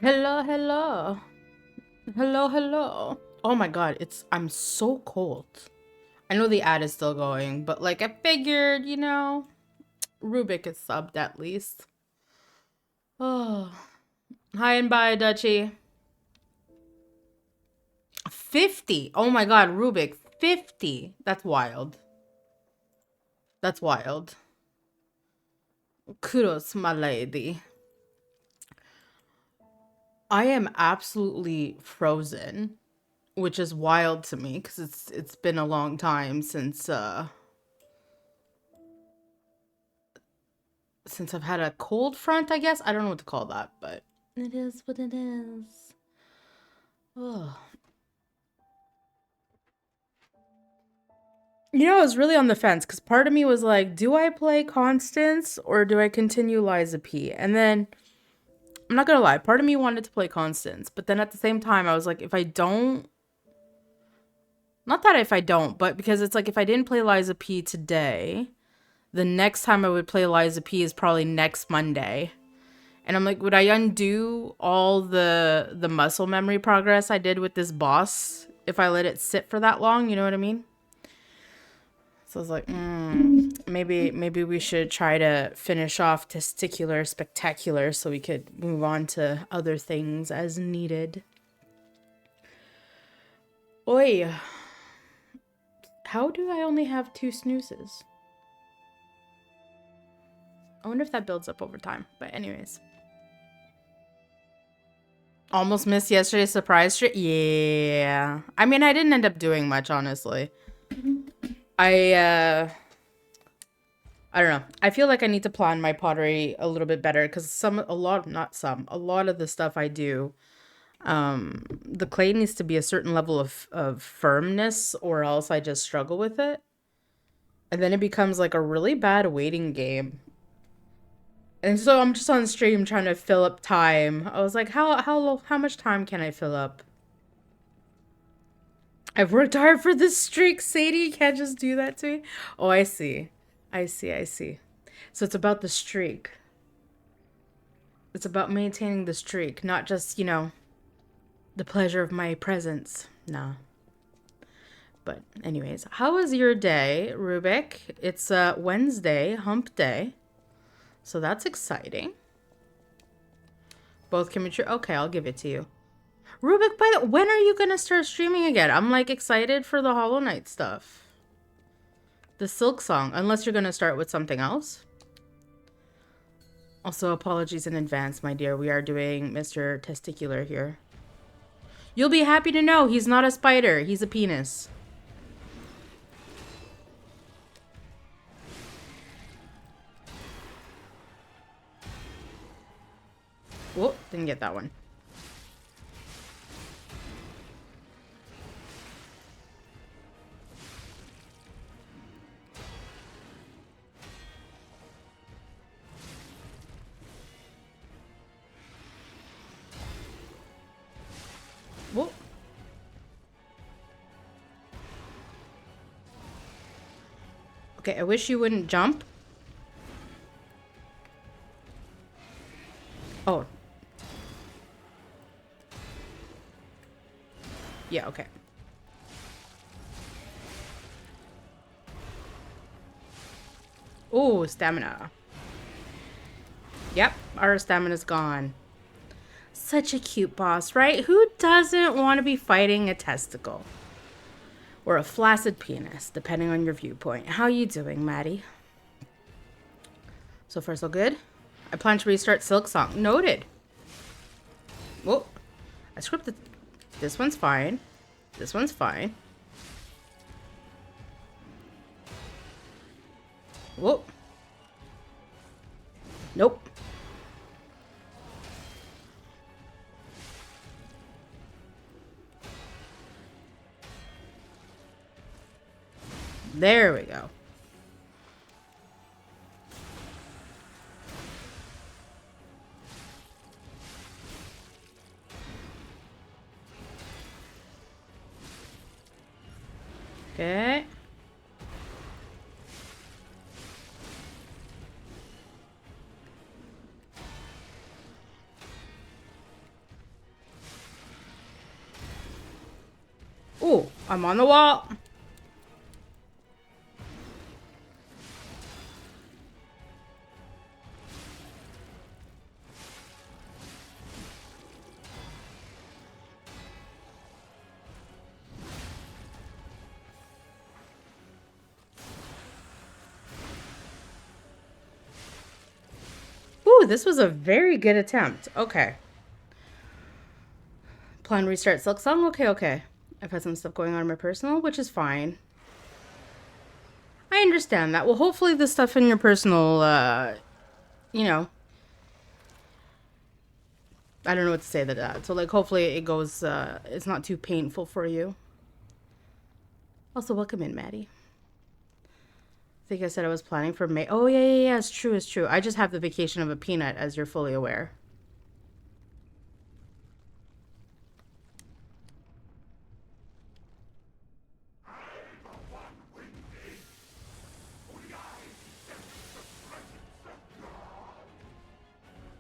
Hello, hello. Hello, hello. Oh my god, I'm so cold. I know the ad is still going, but like I figured, Rubik is subbed at least. Oh. Hi and bye, Dutchie. 50. Oh my god, Rubik, 50. That's wild. That's wild. Kudos, my lady. I am absolutely frozen, which is wild to me because it's been a long time since I've had a cold front, I guess. I don't know what to call that, but it is what it is. Oh. You know, I was really on the fence because part of me was like, do I play Constance or do I continue Liza P? And then, I'm not gonna lie, part of me wanted to play Constance, but then at the same time, I was like, if I don't, not that if I don't, but because it's like if I didn't play Liza P today, the next time I would play Liza P is probably next Monday. And I'm like, would I undo all the muscle memory progress I did with this boss if I let it sit for that long? You know what I mean? So I was like, maybe we should try to finish off Testicular Spectacular so we could move on to other things as needed. Oi. How do I only have 2 snoozes? I wonder if that builds up over time. But anyways. Almost missed yesterday's surprise stream? Yeah. I mean, I didn't end up doing much, honestly. I don't know. I feel like I need to plan my pottery a little bit better because a lot of the stuff I do, the clay needs to be a certain level of firmness or else I just struggle with it. And then it becomes like a really bad waiting game. And so I'm just on stream trying to fill up time. I was like, how much time can I fill up? I've worked hard for this streak, Sadie. You can't just do that to me. Oh, I see. I see. So it's about the streak. It's about maintaining the streak, not just, you know, the pleasure of my presence. No. But anyways, how was your day, Rubik? It's Wednesday, hump day. So that's exciting. Both can be true. Okay, I'll give it to you. Rubik, by the when are you gonna start streaming again? I'm like excited for the Hollow Knight stuff. The Silk Song, unless you're gonna start with something else. Also, apologies in advance, my dear. We are doing Mr. Testicular here. You'll be happy to know he's not a spider. He's a penis. Whoa, didn't get that one. Whoa. Okay, I wish you wouldn't jump. Oh. Yeah, okay. Oh, stamina. Yep, our stamina's gone. Such a cute boss, right? Who doesn't want to be fighting a testicle? Or a flaccid penis, depending on your viewpoint. How you doing, Maddie? So far, so good. I plan to restart Silk Song. Noted. Whoa. I scripted. This one's fine. This one's fine. Whoa. Nope. There we go. Okay. Ooh, I'm on the wall. Ooh, this was a very good attempt. Okay. Plan restart Silk Song? Okay. I've had some stuff going on in my personal, which is fine. I understand that. Well, hopefully the stuff in your personal, you know, I don't know what to say to that. So, like, hopefully it goes, it's not too painful for you. Also, welcome in, Maddie. think I said I was planning for May. Oh, yeah. It's true, it's true. I just have the vacation of a peanut, as you're fully aware.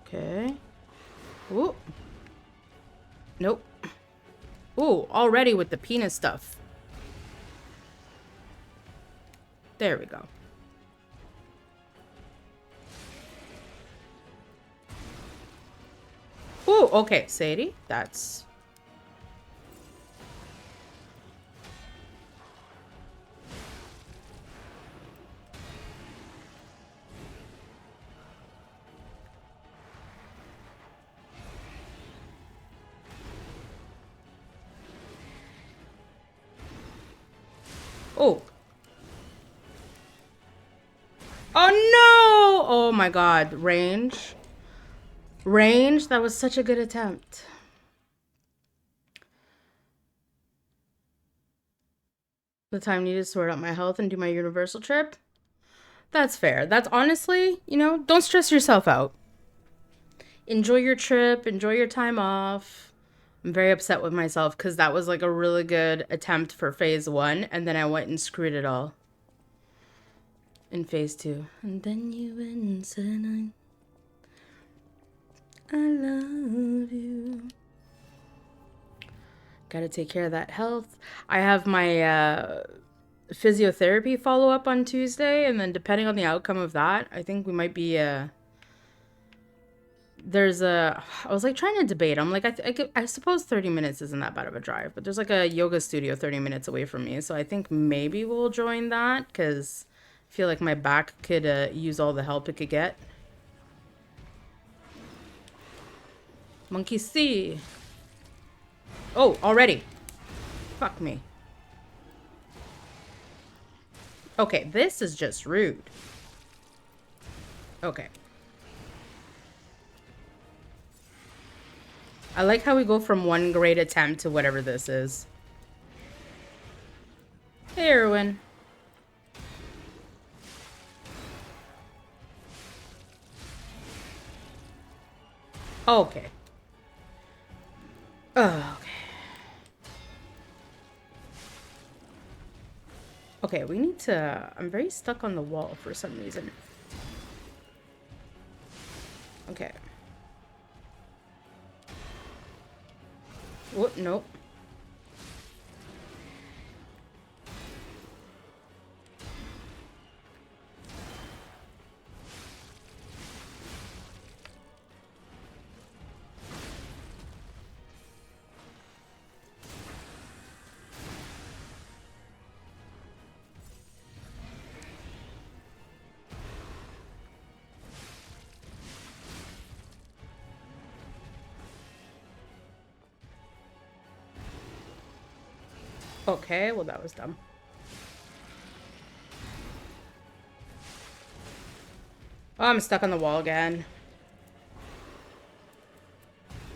Okay. Ooh. Nope. Ooh, already with the peanut stuff. There we go. Ooh, okay, Sadie. That's... Oh. Oh, no! Oh, my God. Range. Range? That was such a good attempt. The time needed to sort out my health and do my universal trip? That's fair. That's honestly, you know, don't stress yourself out. Enjoy your trip. Enjoy your time off. I'm very upset with myself because that was like a really good attempt for phase 1. And then I went and screwed it all in phase 2. And then you went and said, I love you. Gotta take care of that health. I have my physiotherapy follow-up on Tuesday. And then depending on the outcome of that, I think we might be... I was like trying to debate. I'm like, I suppose 30 minutes isn't that bad of a drive, but there's like a yoga studio 30 minutes away from me. So I think maybe we'll join that because I feel like my back could use all the help it could get. Monkey see. Oh, already. Fuck me. Okay, this is just rude. Okay. I like how we go from one great attempt to whatever this is. Hey, Erwin. Okay. Oh, okay. Okay, we need to... I'm very stuck on the wall for some reason. Okay. What? Nope. Okay, well that was dumb. Oh, I'm stuck on the wall again.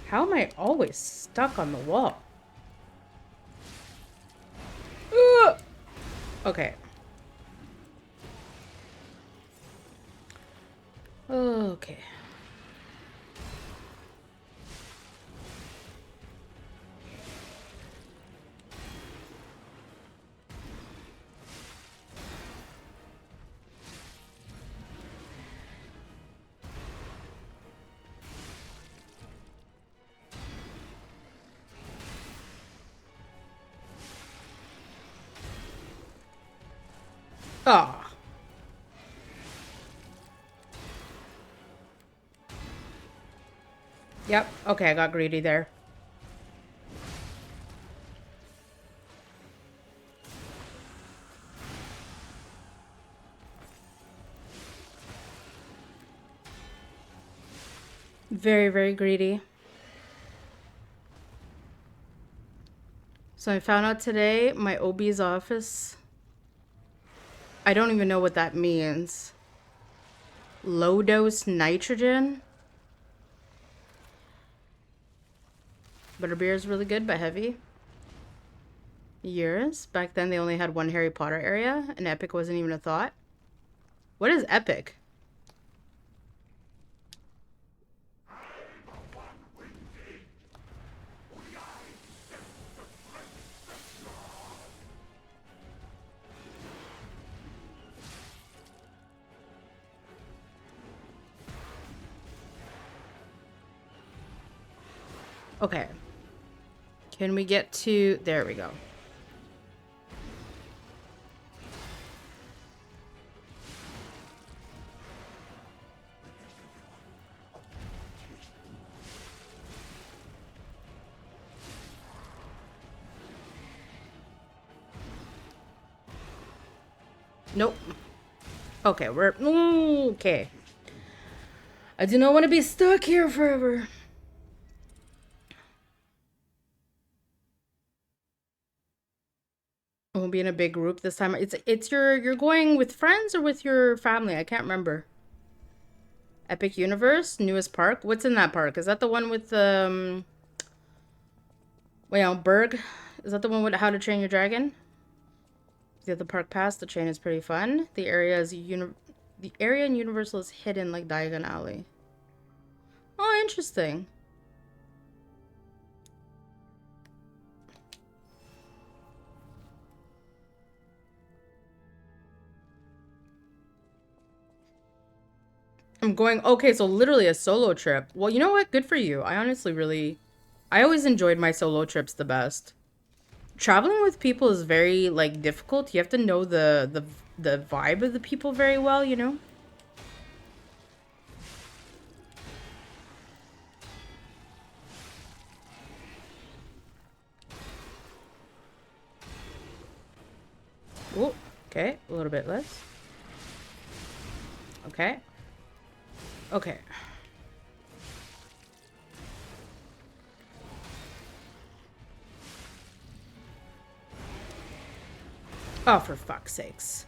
How am I always stuck on the wall? Ugh! Okay. Okay. Ah. Yep. Okay, I got greedy there. Very, very greedy. So I found out today my OB's office. I don't even know what that means. Low dose nitrogen. Butterbeer is really good, but heavy. Years. Back then they only had one Harry Potter area, and Epic wasn't even a thought. What is epic? Okay. Can we get to... There we go. Nope. Okay, we're... Okay. I do not want to be stuck here forever. We'll be in a big group this time. It's you're going with friends or with your family? I can't remember. Epic Universe, newest park. What's in that park? Is that the one with wait, on Berg? Is that the one with How to Train Your Dragon? The other park pass. The train is pretty fun. The area in Universal is hidden like Diagon Alley. Oh, interesting. I'm going, okay, so literally a solo trip. Well, you know what? Good for you. I honestly really, I always enjoyed my solo trips the best. Traveling with people is very, like, difficult. You have to know the vibe of the people very well, you know? Oh, okay, a little bit less. Okay. Okay. Oh, for fuck's sakes.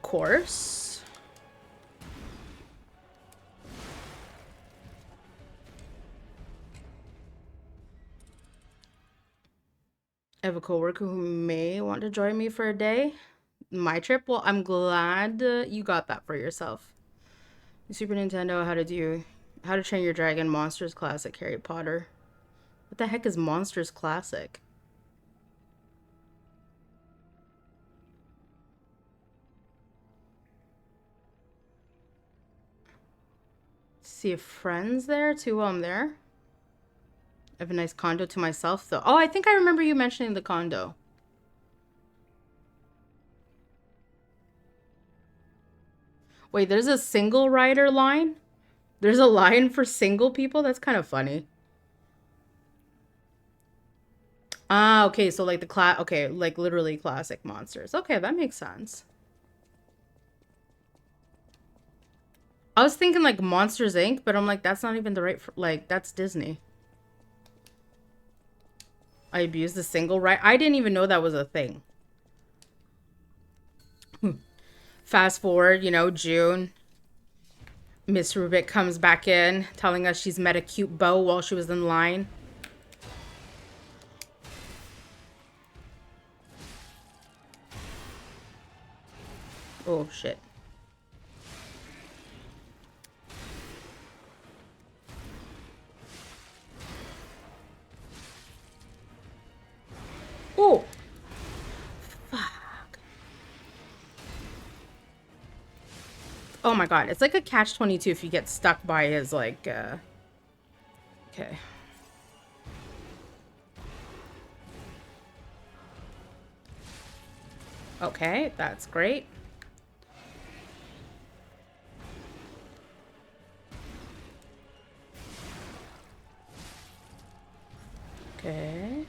Course. I have a coworker who may want to join me for a day. My trip? Well, I'm glad you got that for yourself. Super Nintendo, How to Train Your Dragon, Monsters Classic, Harry Potter. What the heck is Monsters Classic? See if friends there too while I'm there. I have a nice condo to myself though. Oh, I think I remember you mentioning the condo. Wait, there's a single rider line? There's a line for single people? That's kind of funny. Ah, okay, so like okay, like literally classic monsters. Okay, that makes sense. I was thinking like Monsters Inc., but I'm like, that's not even the right, like, that's Disney. I abused the single right. I didn't even know that was a thing. Fast forward, you know, June. Miss Rubik comes back in, telling us she's met a cute beau while she was in line. Oh, shit. Oh! Fuck. Oh my god, it's like a catch-22 if you get stuck by his, like, Okay. Okay, that's great. Okay.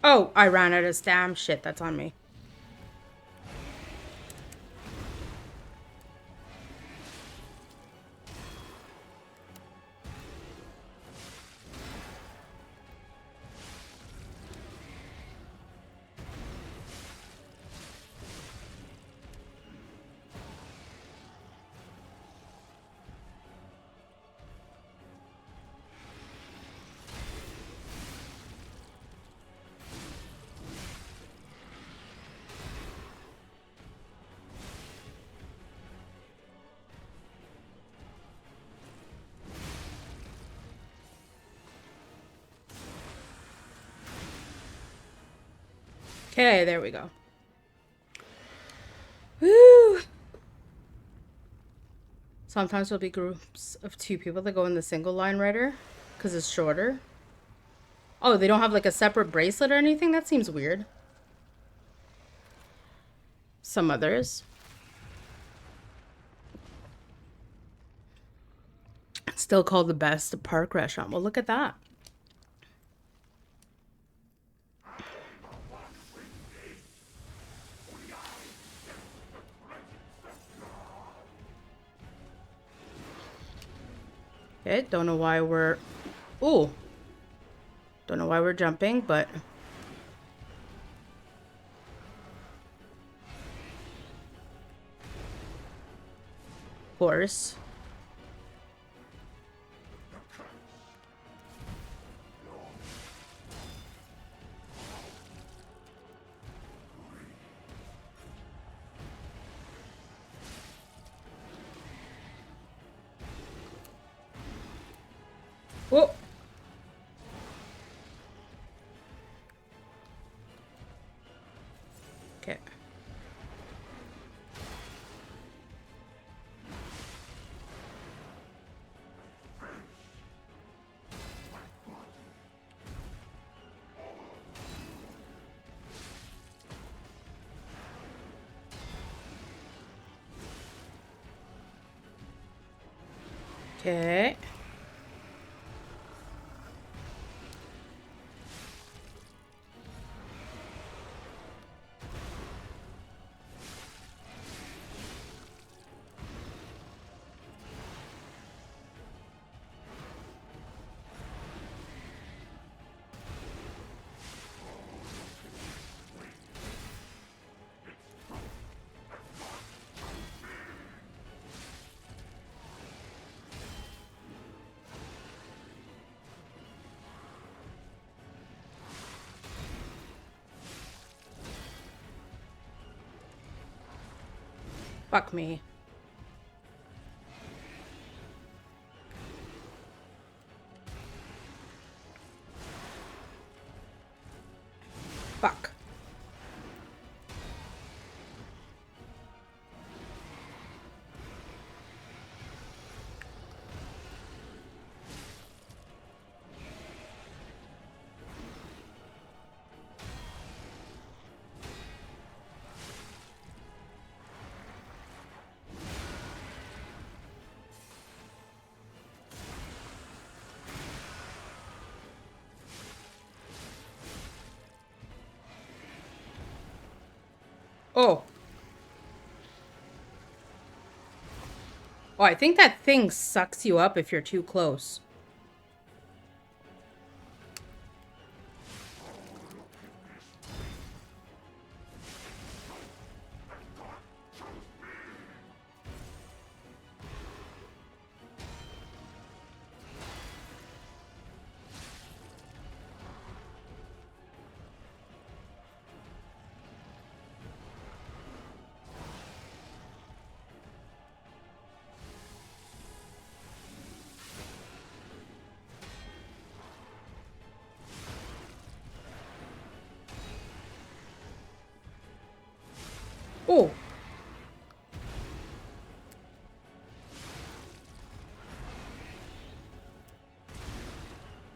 Oh, I ran out of stam. Shit, that's on me. Okay, there we go. Woo! Sometimes there'll be groups of 2 people that go in the single line rider because it's shorter. Oh, they don't have like a separate bracelet or anything? That seems weird. Some others. Still called the best park restaurant. Well, look at that. Okay, don't know why we're... Ooh. Don't know why we're jumping, but... Of course. Whoa. Okay. Okay. Fuck me. Fuck. Oh. Oh, I think that thing sucks you up if you're too close. Oh.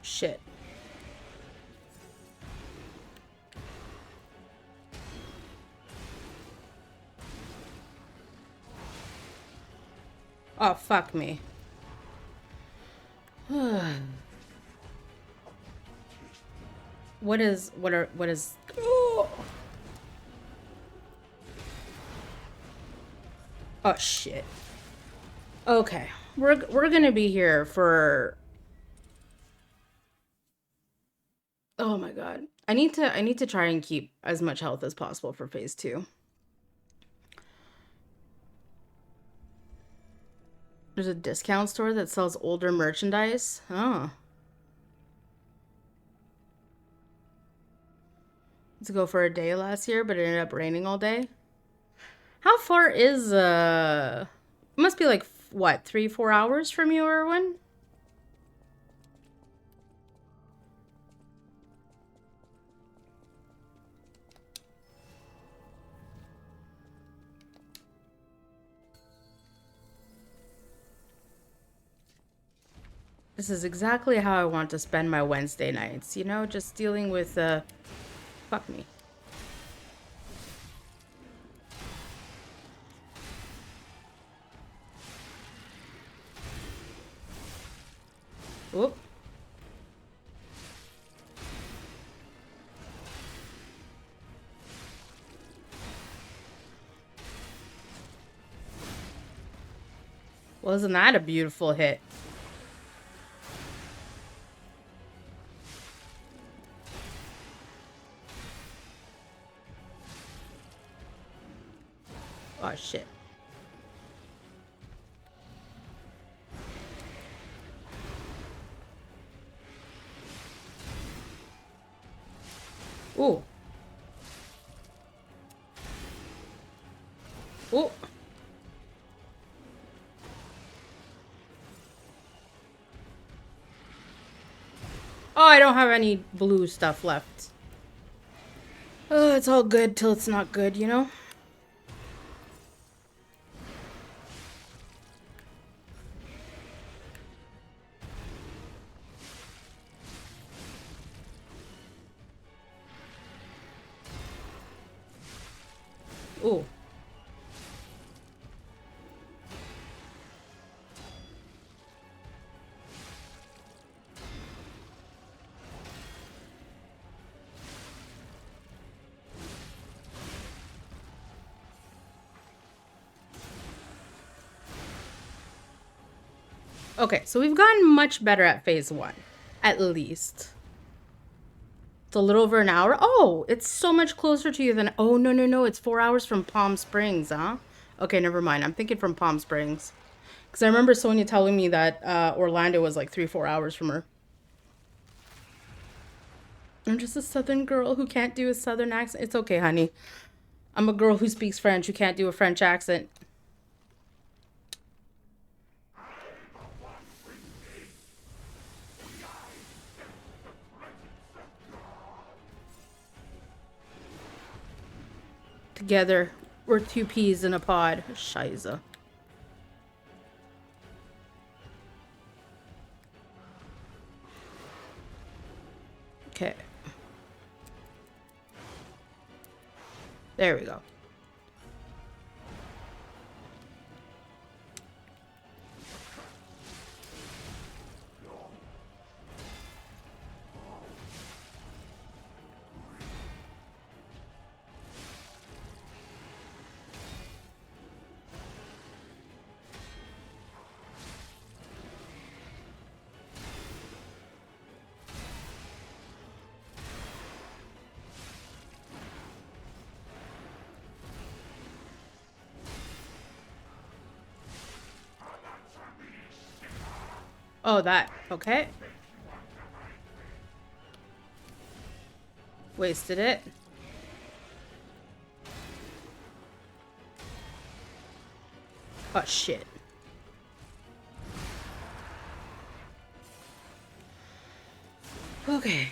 Shit. Oh, fuck me. What is... Oh, oh shit. Okay. We're gonna be here for... Oh my god. I need to try and keep as much health as possible for phase 2. There's a discount store that sells older merchandise. Oh. Let's go for a day last year, but it ended up raining all day. How far is it must be like what, 3-4 hours from you, Erwin? This is exactly how I want to spend my Wednesday nights, you know, just dealing with, fuck me. Whoop. Wasn't that a beautiful hit? Oh, shit. Ooh. Ooh. Oh, I don't have any blue stuff left. Oh, it's all good till it's not good, you know? Ooh. Okay, so we've gotten much better at phase 1. At least. It's a little over an hour. Oh, it's so much closer to you than... Oh, no, no, no. It's 4 hours from Palm Springs, huh? Okay, never mind. I'm thinking from Palm Springs. Because I remember Sonia telling me that Orlando was like 3-4 hours from her. I'm just a southern girl who can't do a southern accent. It's okay, honey. I'm a girl who speaks French who can't do a French accent. Together, we're 2 peas in a pod. Shiza. Okay. There we go. Oh, that. Okay. Wasted it. Oh, shit. Okay.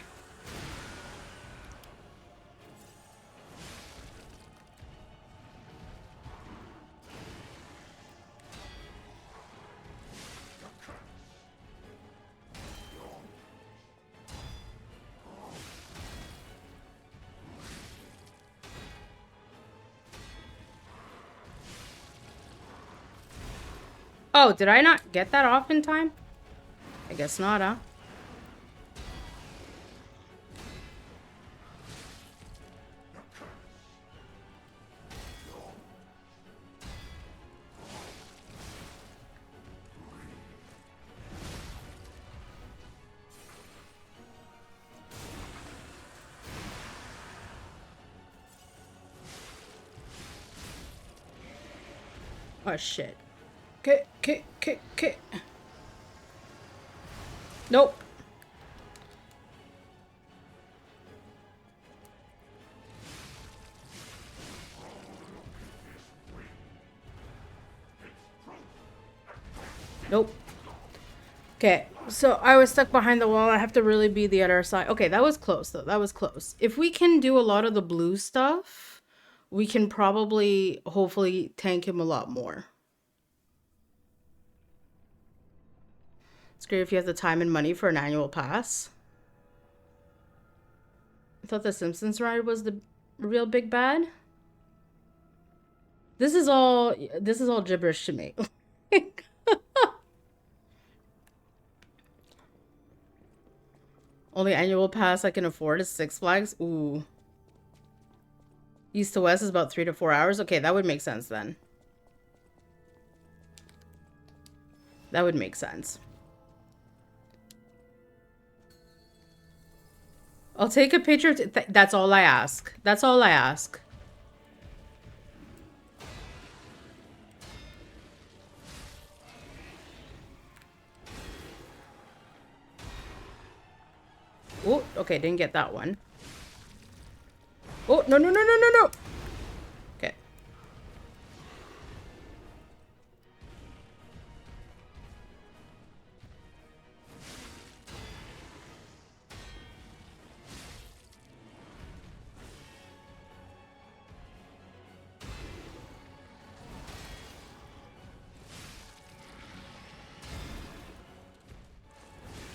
Oh, did I not get that off in time? I guess not, huh? Oh, shit. Okay. Nope. Nope. Okay, so I was stuck behind the wall. I have to really be the other side. Okay, that was close, though. That was close. If we can do a lot of the blue stuff, we can probably, hopefully, tank him a lot more. It's great if you have the time and money for an annual pass. I thought the Simpsons ride was the real big bad. This is all gibberish to me. Only annual pass I can afford is Six Flags. Ooh. East to west is about 3 to 4 hours. Okay, that would make sense then. That would make sense. I'll take a picture. That's all I ask. That's all I ask. Oh, okay, didn't get that one. Oh, no, no, no, no, no, no. Okay.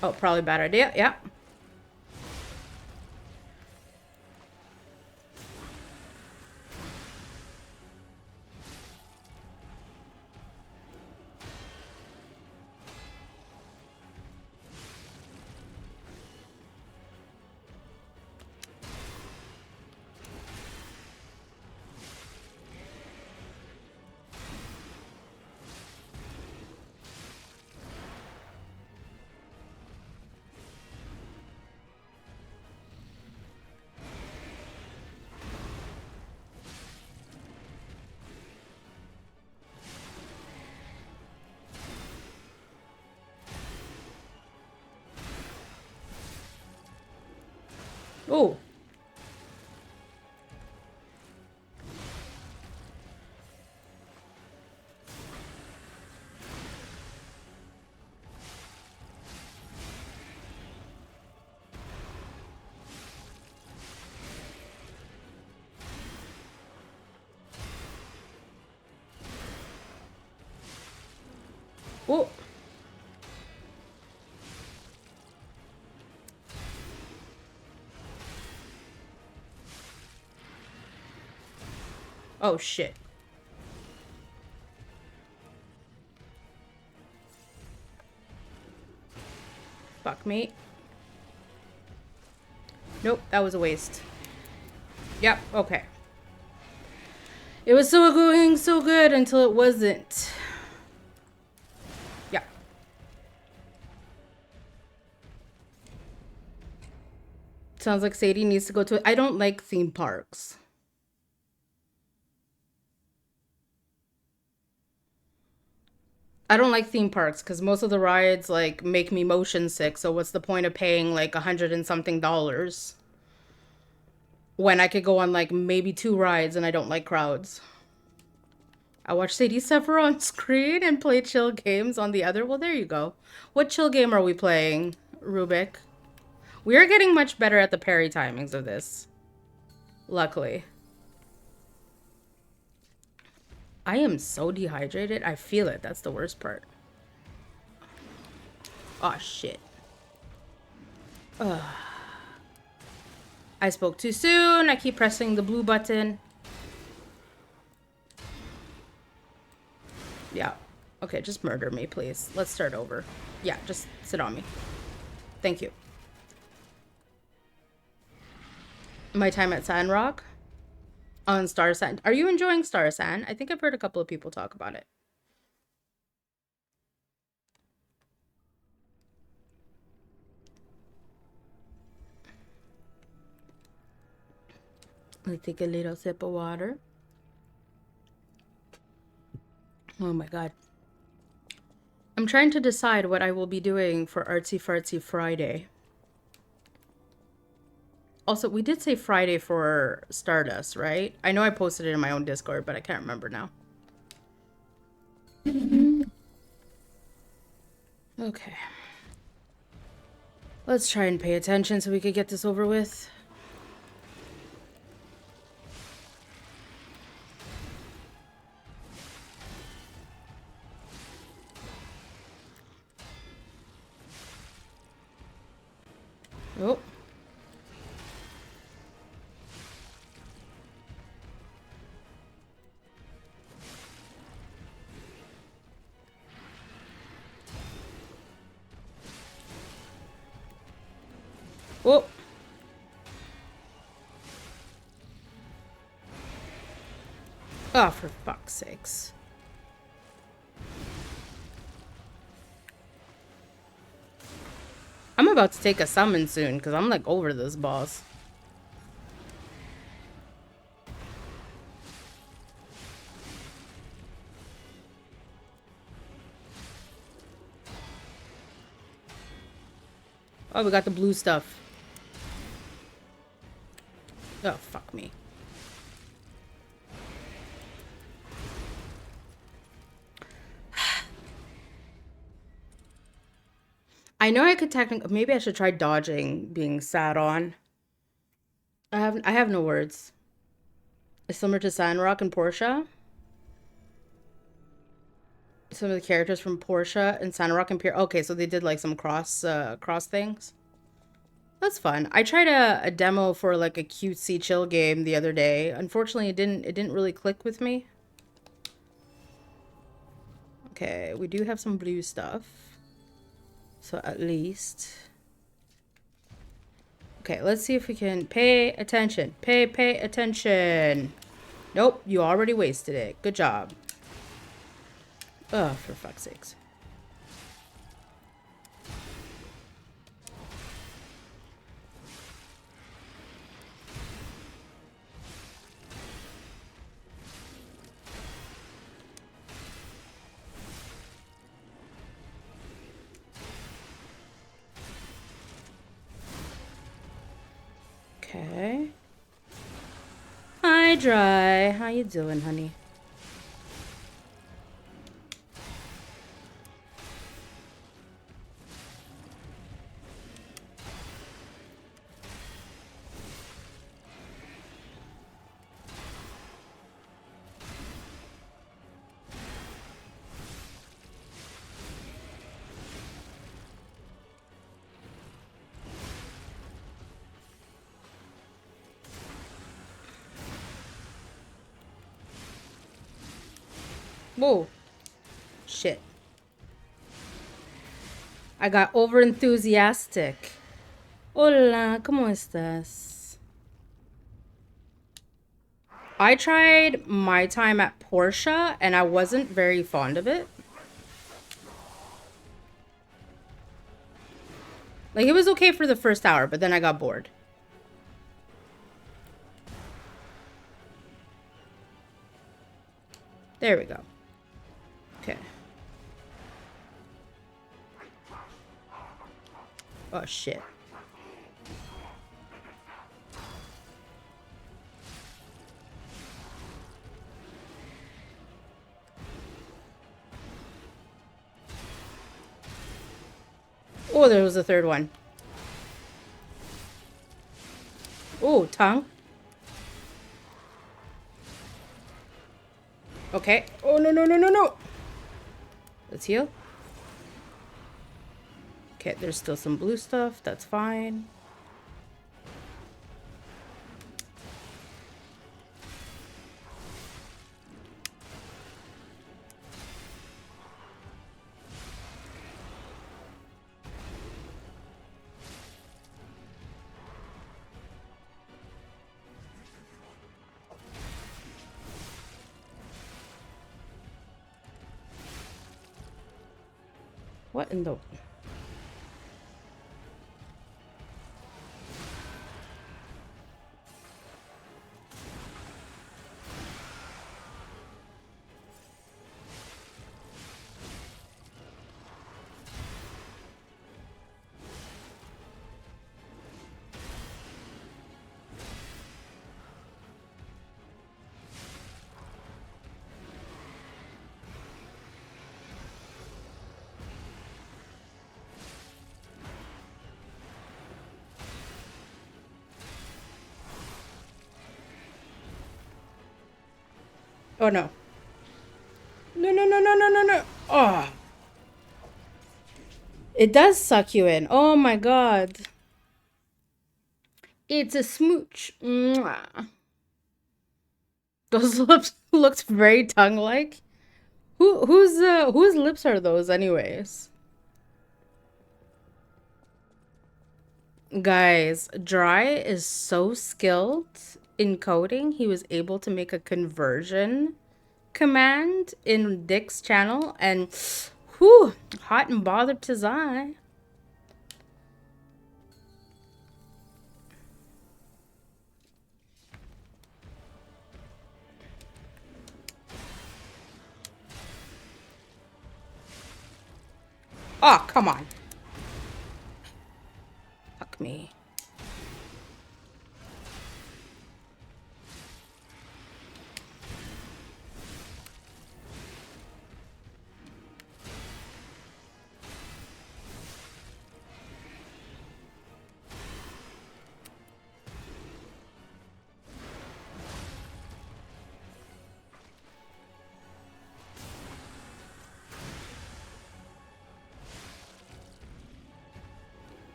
Oh, probably bad idea. Yeah. Oh. Oh. Oh, shit. Fuck me. Nope, that was a waste. Yep, okay. It was so going so good until it wasn't. Yeah. Sounds like Sadie needs to go to. I don't like theme parks. I don't like theme parks because most of the rides like make me motion sick. So what's the point of paying like $100 and something when I could go on like maybe 2 rides and I don't like crowds? I watch Sadie suffer on screen and play chill games on the other. Well, there you go. What chill game are we playing, Rubik? We are getting much better at the parry timings of this. Luckily. I am so dehydrated. I feel it. That's the worst part. Oh, shit. Ugh. I spoke too soon. I keep pressing the blue button. Yeah. Okay, just murder me, please. Let's start over. Yeah, just sit on me. Thank you. My time at Sandrock? On Star Sand. Are you enjoying Star Sand? I think I've heard a couple of people talk about it. Let me take a little sip of water. Oh my god. I'm trying to decide what I will be doing for Artsy Fartsy Friday. Also, we did say Friday for Stardust, right? I know I posted it in my own Discord, but I can't remember now. Okay. Let's try and pay attention so we could get this over with. Oh. Oh. Oh, for fuck's sakes. I'm about to take a summon soon because I'm like over this boss. Oh, we got the blue stuff. Oh, fuck me. I know I could technically, maybe I should try dodging being sat on. I have no words. It's similar to Sandrock and Portia. Some of the characters from Portia and Sandrock and Pier. Okay, so they did like some cross things. That's fun. I tried a demo for like a cutesy chill game the other day. Unfortunately, it didn't really click with me. Okay, we do have some blue stuff. So at least. Okay, let's see if we can pay attention. Pay attention. Nope, you already wasted it. Good job. Oh, for fuck's sakes. Okay. Hi, Dry. How you doing, honey? Whoa. Shit. I got over enthusiastic. Hola, ¿cómo estás? I tried my time at Portia and I wasn't very fond of it. Like, it was okay for the first hour, but then I got bored. There we go. Okay. Oh, shit. Oh, there was a third one. Oh, tongue. Okay. Oh, no, no, no, no, no. Let's heal. Okay, there's still some blue stuff. That's fine. What in the... Oh, no. No, no, no, no, no, no, no. Oh. It does suck you in. Oh, my God. It's a smooch. Mwah. Those lips looked very tongue-like. Whose lips are those anyways? Guys, Dry is so skilled in coding. He was able to make a conversion command in Dick's channel, and whew, hot and bothered to I. Oh, come on. Fuck me.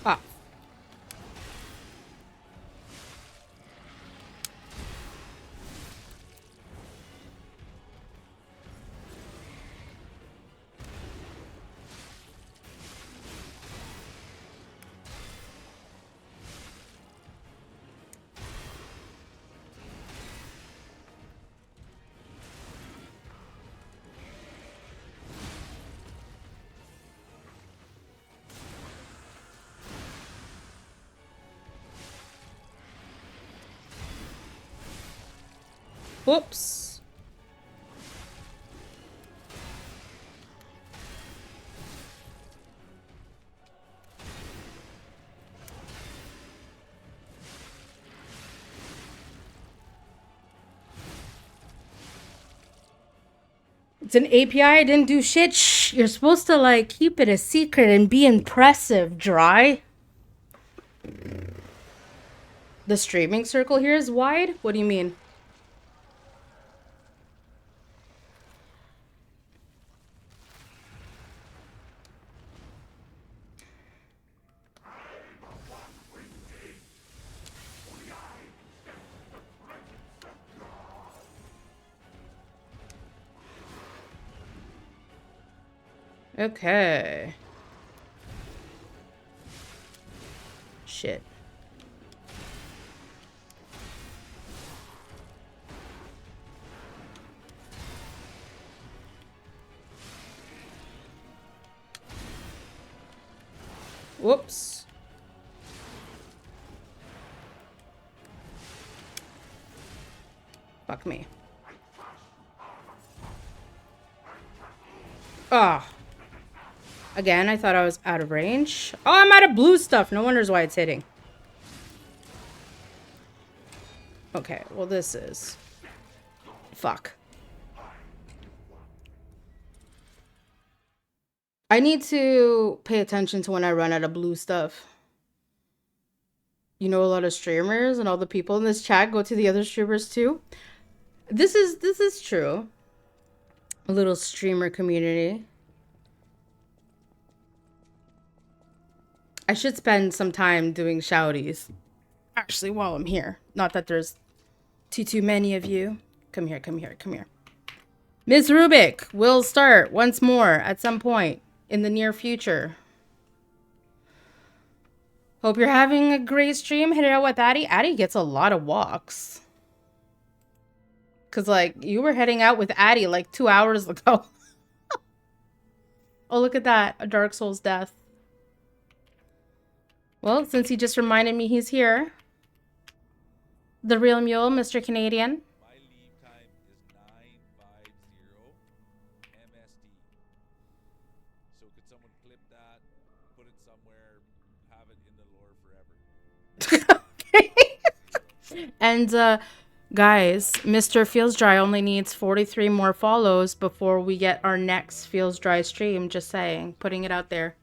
Ah. Whoops. It's an API. I didn't do shit. Shh. You're supposed to like keep it a secret and be impressive, Dry. The streaming circle here is wide? What do you mean? Okay. Shit. Whoops. Fuck me. Ah. Oh. Again, I thought I was out of range. Oh, I'm out of blue stuff. No wonders why it's hitting. Okay, well this is... Fuck. I need to pay attention to when I run out of blue stuff. You know, a lot of streamers and all the people in this chat go to the other streamers too. This is true. A little streamer community. I should spend some time doing shouties. Actually, while I'm here. Not that there's too many of you. Come here, come here, come here. Ms. Rubik will start once more at some point in the near future. Hope you're having a great stream. Hit it out with Addie. Addie gets a lot of walks. Because, like, you were heading out with Addie like 2 hours ago. Oh, look at that. A Dark Souls death. Well, since he just reminded me he's here. The real mule, Mr. Canadian. My leave time is 9:50 MST. So could someone clip that, put it somewhere, have it in the lore forever? And guys, Mr. Feels Dry only needs 43 more follows before we get our next Feels Dry stream. Just saying, putting it out there.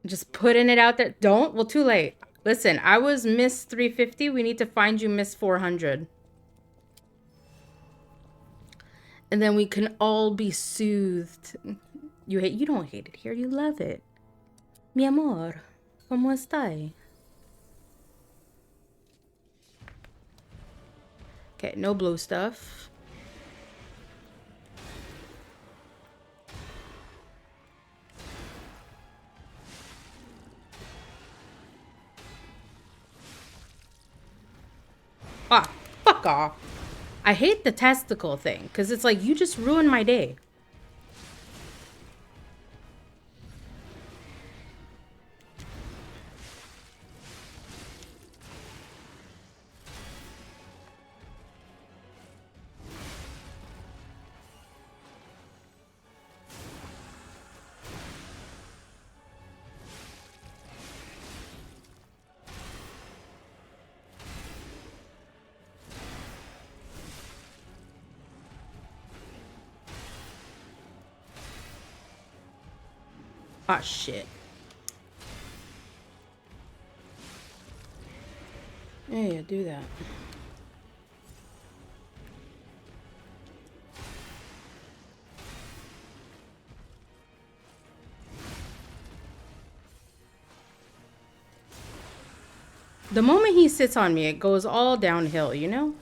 Just putting it out there. Don't. Well, too late. Listen, I was Miss 350. We need to find you Miss 400. And then we can all be soothed. You don't hate it here, you love it. Mi amor, ¿cómo estás? Okay, no blue stuff. Ah, fuck off. I hate the testicle thing, because it's like, you just ruined my day. Ah, shit. Yeah, do that. The moment he sits on me, it goes all downhill, you know?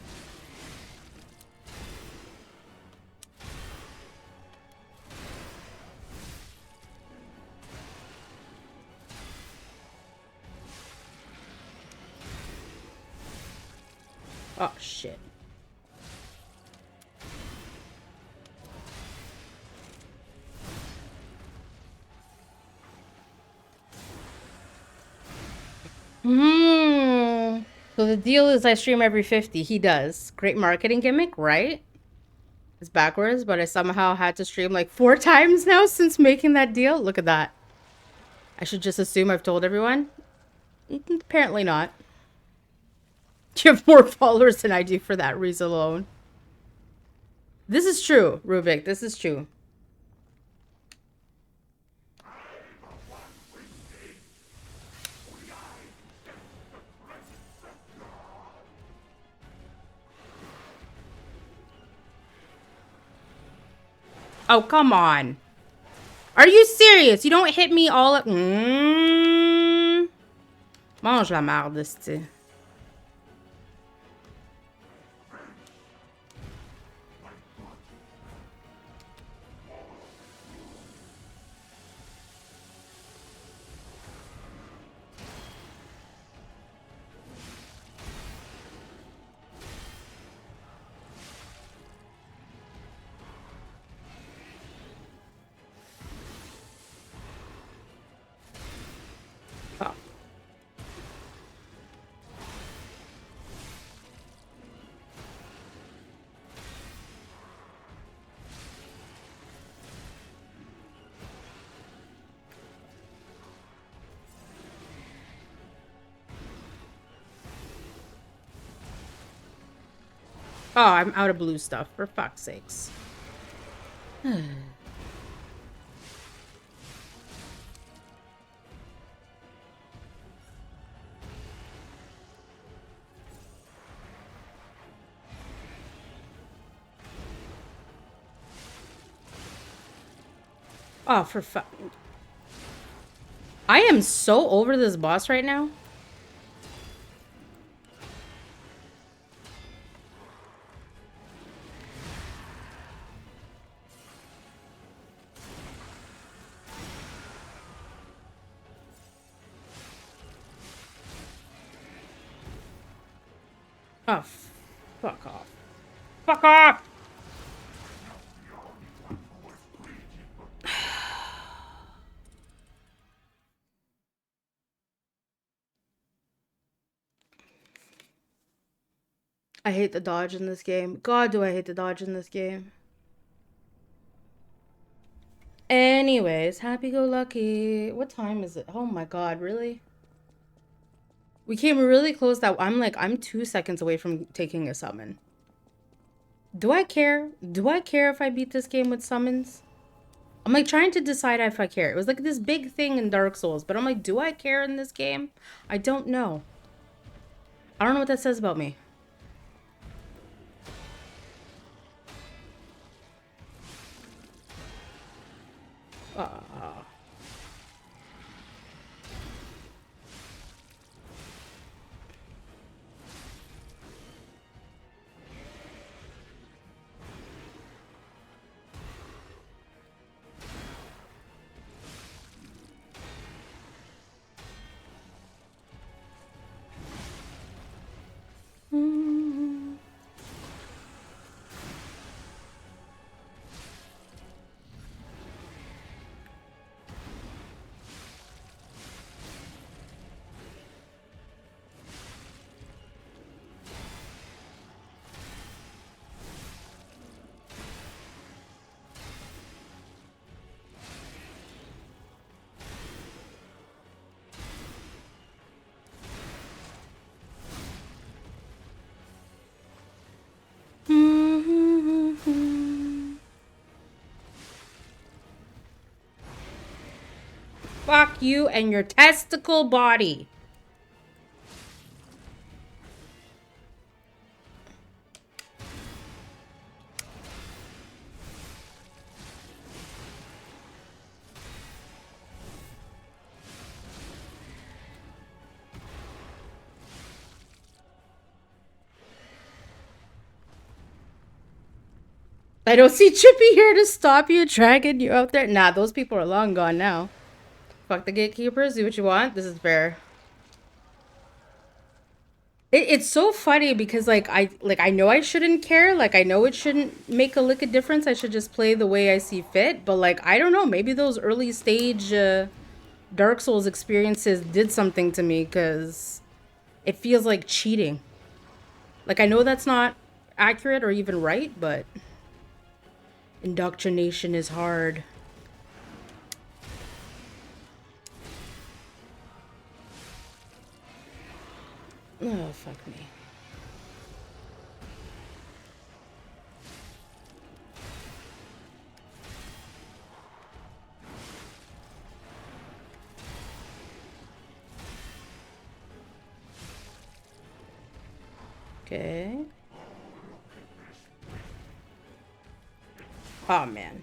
Oh, shit. So the deal is I stream every 50. He does. Great marketing gimmick, right? It's backwards, but I somehow had to stream like 4 times now since making that deal. Look at that. I should just assume I've told everyone? Apparently not. You have more followers than I do for that reason alone. This is true, Rubik. This is true. Oh, come on. Are you serious? You don't hit me all at... Mange la marde, c'ti. Oh. Oh, I'm out of blue stuff, for fuck's sakes. Oh, for fuck. I am so over this boss right now. Oh, fuck off. Fuck off! I hate the dodge in this game. God, do I hate the dodge in this game. Anyways, happy-go-lucky. What time is it? Oh my god, really? We came really close that I'm 2 seconds away from taking a summon. Do I care? Do I care if I beat this game with summons? I'm like trying to decide if I care. It was like this big thing in Dark Souls, but I'm like, do I care in this game? I don't know. I don't know what that says about me. Ah. Mm. Fuck you and your testicle body. I don't see Chippy here to stop you, dragging you out there. Nah, those people are long gone now. Fuck the gatekeepers. Do what you want. This is fair. It's so funny because I know I shouldn't care. Like I know it shouldn't make a lick of difference. I should just play the way I see fit. But like I don't know. Maybe those early stage Dark Souls experiences did something to me because it feels like cheating. Like I know that's not accurate or even right, but indoctrination is hard. Oh, fuck me. Okay. Oh, man.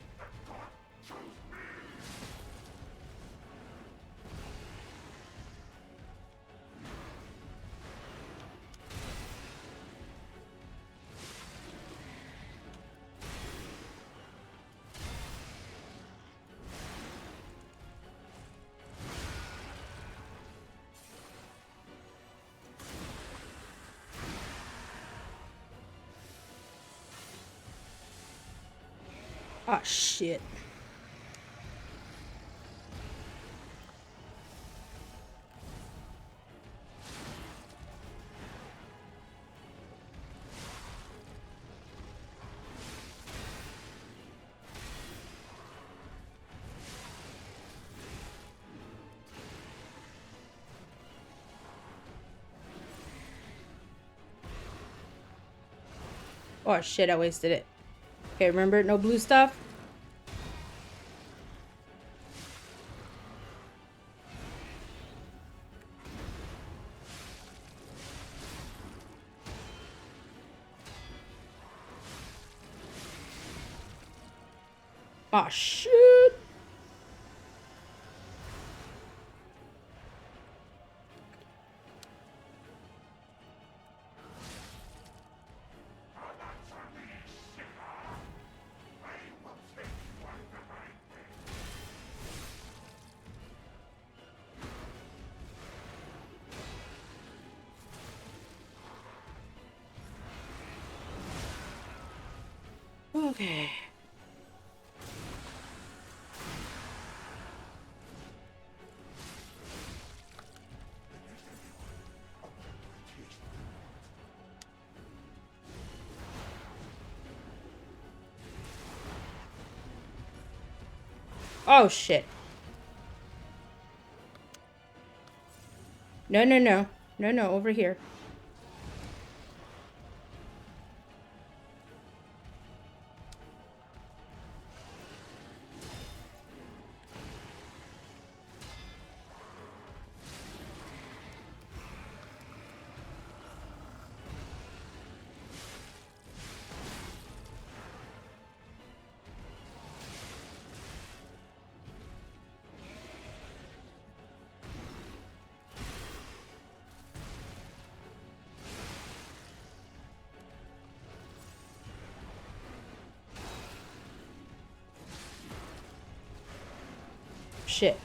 Oh, shit. Oh, shit, I wasted it. Okay, remember, no blue stuff? Oh, shit. Okay. Oh, shit. No, no, no. No, no, over here. shit.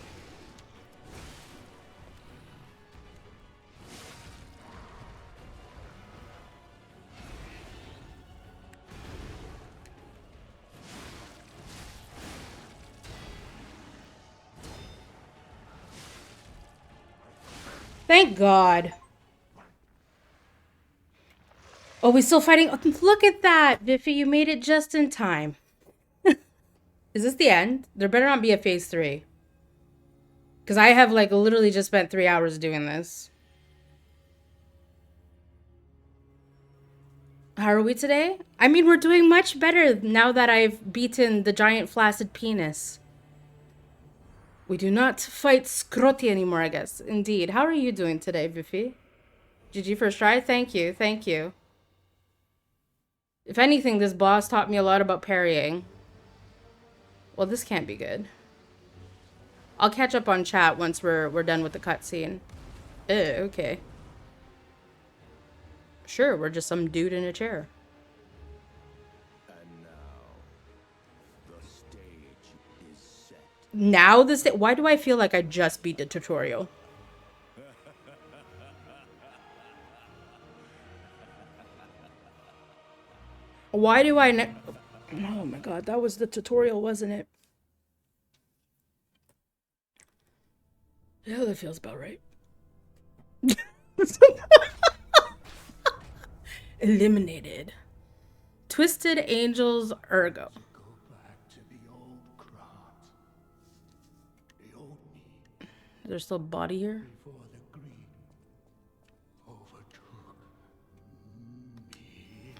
Thank God. Oh, we still fighting? Oh, look at that, Biffy. You made it just in time. Is this the end? There better not be a phase 3. Because I have, like, literally just spent 3 hours doing this. How are we today? I mean, we're doing much better now that I've beaten the giant flaccid penis. We do not fight Scrotti anymore, I guess. Indeed. How are you doing today, Biffy? GG first try? Thank you. Thank you. If anything, this boss taught me a lot about parrying. Well, this can't be good. I'll catch up on chat once we're done with the cutscene. Okay. Sure, we're just some dude in a chair. And now, the stage is set. Now why do I feel like I just beat the tutorial? Why do I oh my god, that was the tutorial, wasn't it? Yeah, that feels about right. Eliminated. Twisted Angels Ergo. Go back to the old Krat. The old me Is there still a body here? before the green overtook me.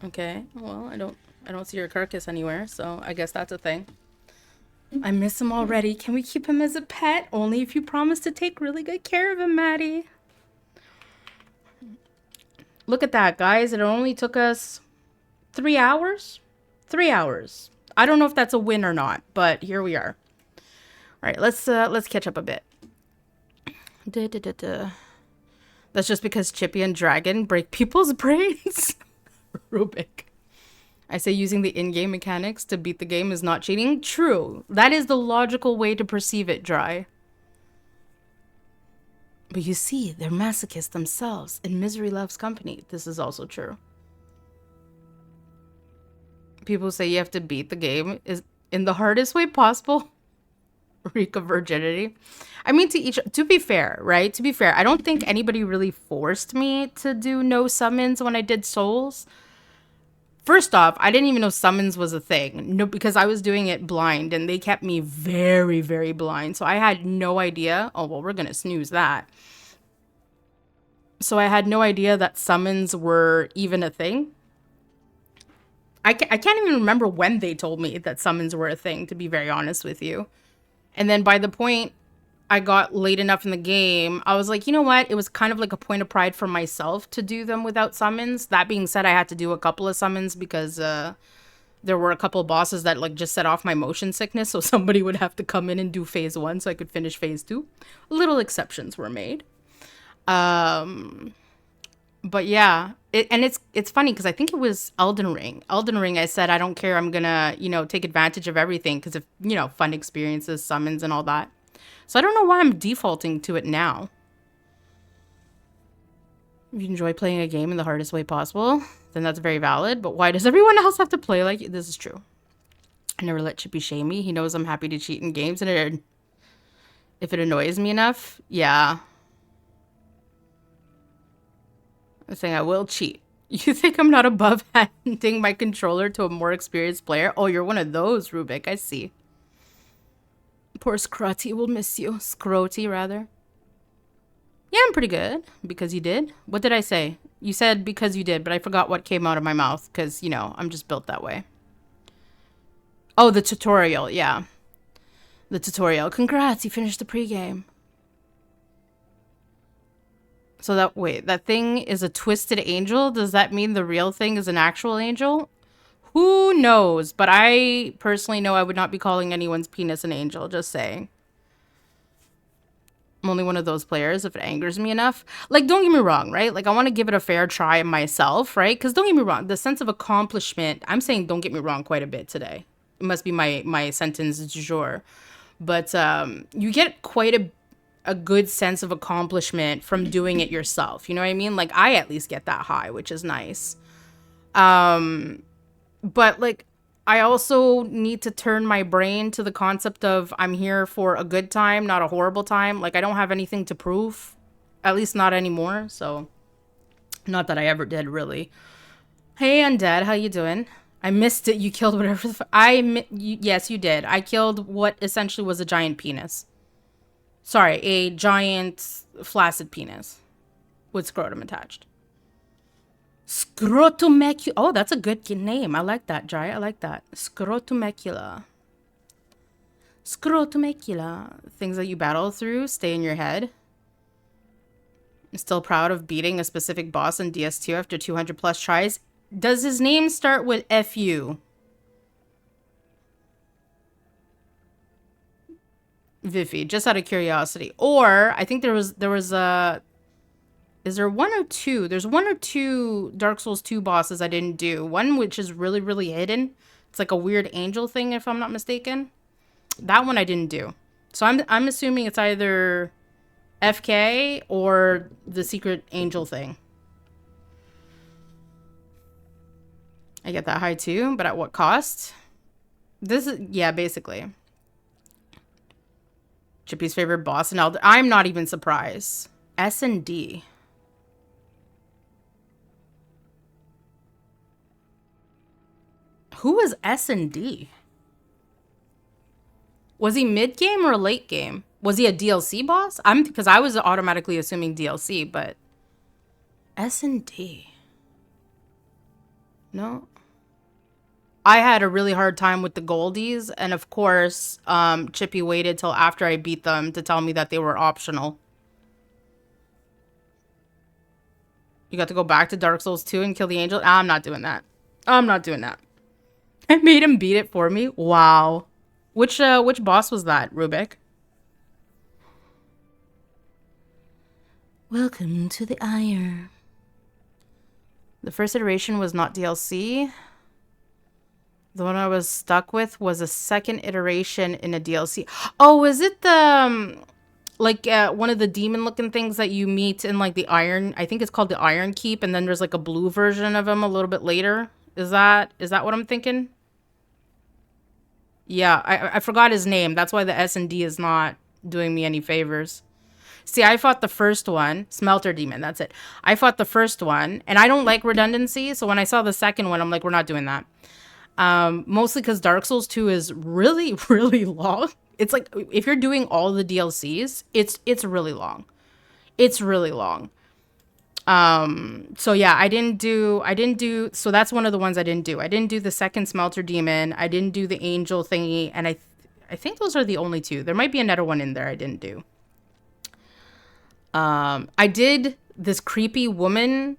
Okay. Well, I don't see your carcass anywhere, so I guess that's a thing. I miss him already. Can we keep him as a pet? Only if you promise to take really good care of him, Maddie. Look at that, guys. It only took us 3 hours? 3 hours. I don't know if that's a win or not, but here we are. All right, let's catch up a bit. That's just because Chippy and Dragon break people's brains. Rubik. I say using the in-game mechanics to beat the game is not cheating. True. That is the logical way to perceive it, Dry. But you see, they're masochists themselves, and misery loves company. This is also true. People say you have to beat the game is in the hardest way possible. Reek of virginity. I mean, to be fair, right? To be fair, I don't think anybody really forced me to do no summons when I did Souls. First off, I didn't even know summons was a thing. No, because I was doing it blind, and they kept me very, very blind. So I had no idea. Oh, well, we're going to snooze that. So I had no idea that summons were even a thing. I can't even remember when they told me that summons were a thing, to be very honest with you. And then by the point I got late enough in the game, I was like, you know what? It was kind of like a point of pride for myself to do them without summons. That being said, I had to do a couple of summons because there were a couple of bosses that like just set off my motion sickness. So somebody would have to come in and do phase 1 so I could finish phase 2. Little exceptions were made. But yeah, it's funny because I think it was Elden Ring. Elden Ring, I said, I don't care. I'm going to, take advantage of everything because of, fun experiences, summons and all that. So I don't know why I'm defaulting to it now. If you enjoy playing a game in the hardest way possible, then that's very valid. But why does everyone else have to play like this? Is true. I never let Chippy shame me. He knows I'm happy to cheat in games, and if it annoys me enough, yeah. I'm saying I will cheat. You think I'm not above handing my controller to a more experienced player? Oh, you're one of those, Rubik. I see. Poor Scrotty will miss you. Scroty, rather. Yeah, I'm pretty good. Because you did? What did I say? You said because you did, but I forgot what came out of my mouth. Because, I'm just built that way. Oh, the tutorial. Yeah. The tutorial. Congrats, you finished the pregame. So that thing is a twisted angel? Does that mean the real thing is an actual angel? Who knows? But I personally know I would not be calling anyone's penis an angel. Just saying. I'm only one of those players if it angers me enough. Like, don't get me wrong, right? Like, I want to give it a fair try myself, right? Because don't get me wrong, the sense of accomplishment, I'm saying don't get me wrong quite a bit today. It must be my sentence du jour. But you get quite a good sense of accomplishment from doing it yourself. You know what I mean? Like, I at least get that high, which is nice. But like, I also need to turn my brain to the concept of I'm here for a good time, not a horrible time. Like, I don't have anything to prove, at least not anymore. So, not that I ever did, really. Hey, Undead, how you doing? I missed it. You killed whatever yes, you did. I killed what essentially was a giant penis. Sorry, a giant flaccid penis with scrotum attached. Scrotumecula. Oh, that's a good name. I like that, Jai. I like that. Scrotumecula. Scrotumecula. Things that you battle through stay in your head. I'm still proud of beating a specific boss in DS2 after 200 plus tries. Does his name start with FU? Viffy, just out of curiosity. Or I think there was a is there one or two? There's one or two Dark Souls 2 bosses I didn't do. One which is really, really hidden. It's like a weird angel thing, if I'm not mistaken. That one I didn't do. So I'm assuming it's either FK or the secret angel thing. I get that high too, but at what cost? This is, yeah, basically. Chippy's favorite boss in Elder. I'm not even surprised. S&D. Who was S&D? Was he mid-game or late game? Was he a DLC boss? Because I was automatically assuming DLC, but S&D. No. I had a really hard time with the goldies, and of course, Chippy waited till after I beat them to tell me that they were optional. You got to go back to Dark Souls 2 and kill the angel? I'm not doing that. I'm not doing that. I made him beat it for me. Wow. Which boss was that, Rubik? Welcome to the Ire. The first iteration was not DLC. The one I was stuck with was a second iteration in a DLC. Oh, is it the like one of the demon-looking things that you meet in like the Iron? I think it's called the Iron Keep, and then there's like a blue version of him a little bit later. Is that what I'm thinking? Yeah, I forgot his name. That's why the S&D is not doing me any favors. See, I fought the first one, Smelter Demon, that's it. I fought the first one, and I don't like redundancy, so when I saw the second one, I'm like, we're not doing that. Mostly because Dark Souls 2 is really, really long. It's like, if you're doing all the DLCs, it's really long. It's really long. So yeah, I didn't do, so that's one of the ones I didn't do. I didn't do the second Smelter Demon. I didn't do the Angel thingy, and I think those are the only two. There might be another one in there I didn't do. I did this creepy woman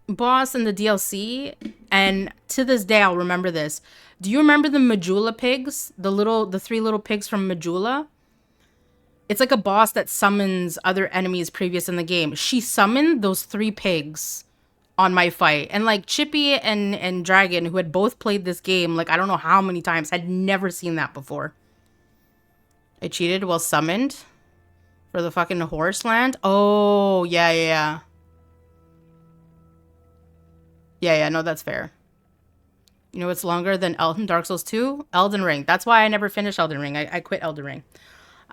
boss in the DLC, and to this day I'll remember this. Do you remember the Majula pigs? The three little pigs from Majula? It's like a boss that summons other enemies previous in the game. She summoned those three pigs on my fight. And like Chippy and Dragon, who had both played this game like I don't know how many times, had never seen that before. I cheated while summoned for the fucking horse land. Oh, yeah. Yeah, no, that's fair. You know what's longer than Dark Souls 2? Elden Ring. That's why I never finished Elden Ring. I quit Elden Ring.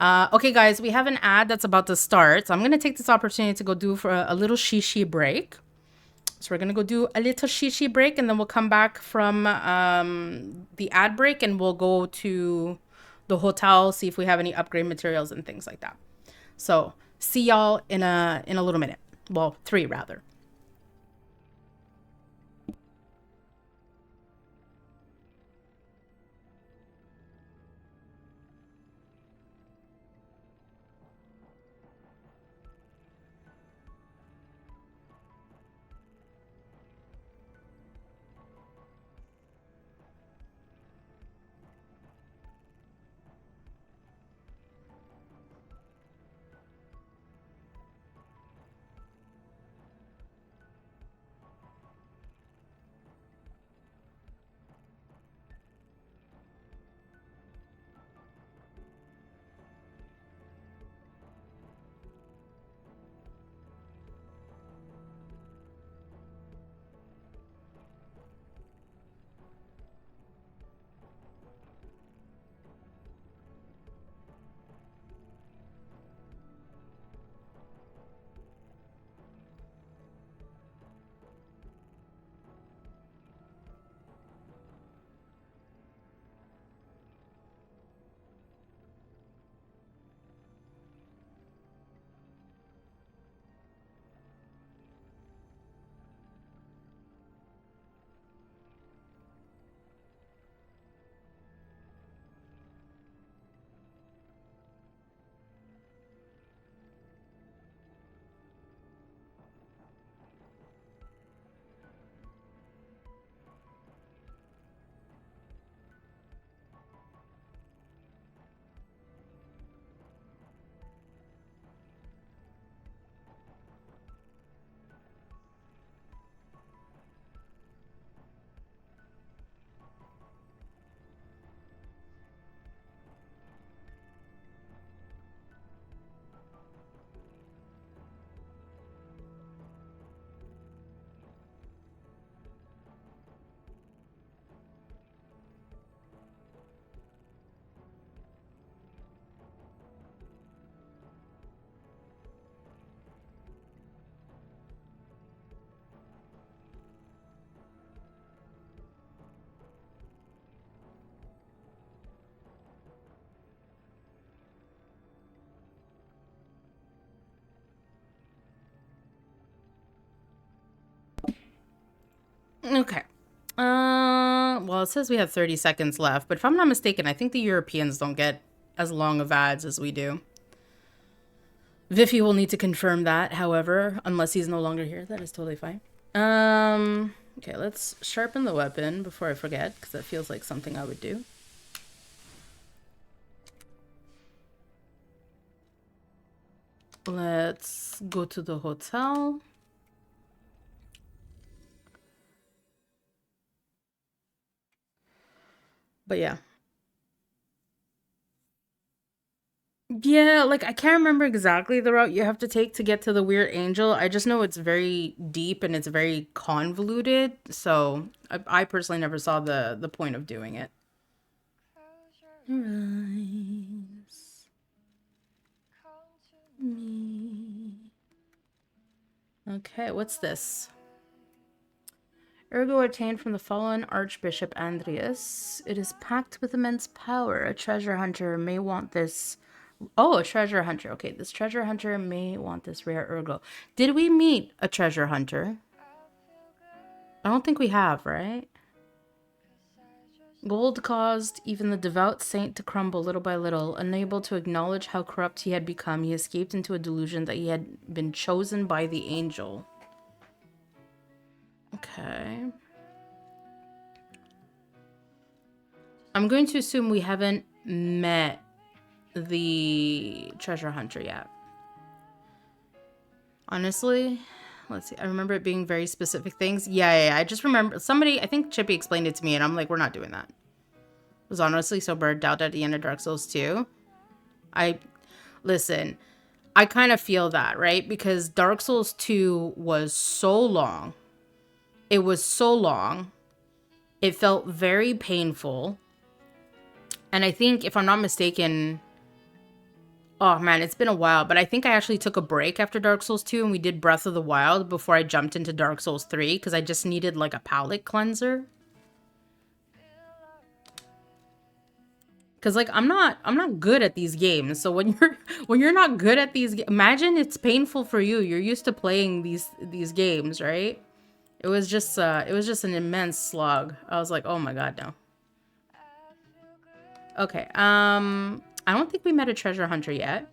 Okay, guys, we have an ad that's about to start. So I'm going to take this opportunity to go do for a little shishi break. So we're going to go do a little shishi break, and then we'll come back from the ad break, and we'll go to the hotel, see if we have any upgrade materials and things like that. So see y'all in a little minute. Well, 3 rather. Okay. Well, it says we have 30 seconds left, but if I'm not mistaken, I think the Europeans don't get as long of ads as we do. Viffy will need to confirm that, however, unless he's no longer here. That is totally fine. Okay, let's sharpen the weapon before I forget, because that feels like something I would do. Let's go to the hotel. But yeah. Yeah, like I can't remember exactly the route you have to take to get to the Weird Angel. I just know it's very deep and it's very convoluted. So I personally never saw the point of doing it. Rise. Me. Okay, what's this? Ergo obtained from the fallen Archbishop Andreas. It is packed with immense power. A treasure hunter may want this. Oh, a treasure hunter. Okay, this treasure hunter may want this rare ergo. Did we meet a treasure hunter? I don't think we have, right? Gold caused even the devout saint to crumble little by little. Unable to acknowledge how corrupt he had become, he escaped into a delusion that he had been chosen by the angel. Okay. I'm going to assume we haven't met the treasure hunter yet. Honestly, let's see. I remember it being very specific things. Yeah. I just remember somebody, I think Chippy explained it to me and I'm like, we're not doing that. I was honestly so burned out at the end of Dark Souls 2. Listen, I kind of feel that, right? Because Dark Souls 2 was so long. It was so long. It felt very painful. And I think, if I'm not mistaken, oh man, it's been a while, but I think I actually took a break after Dark Souls 2 and we did Breath of the Wild before I jumped into Dark Souls 3 because I just needed like a palate cleanser. Cause like I'm not good at these games. So when you're not good at these, imagine it's painful for you. You're used to playing these games, right? It was just an immense slog. I was like, oh my god, no. Okay, I don't think we met a treasure hunter yet.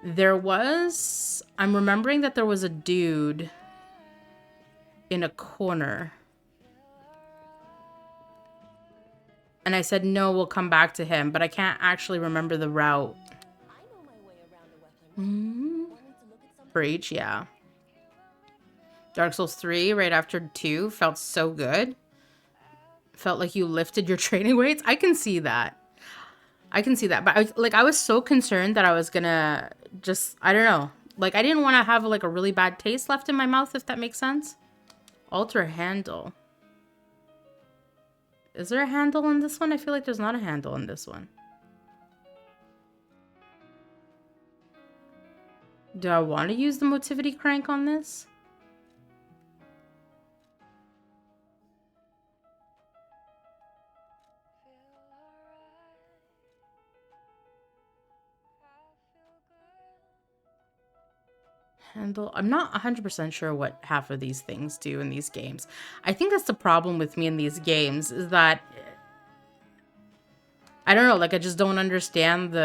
I'm remembering that there was a dude in a corner. And I said, no, we'll come back to him, but I can't actually remember the route. Breach, yeah. Dark Souls 3, right after 2, felt so good. Felt like you lifted your training weights. I can see that. But I was so concerned that I was gonna just, I don't know. Like, I didn't want to have like a really bad taste left in my mouth, if that makes sense. Alter handle. Is there a handle in this one? I feel like there's not a handle in this one. Do I want to use the motivity crank on this? Handle. I'm not 100% sure what half of these things do in these games. I think that's the problem with me in these games is that I don't know, like I just don't understand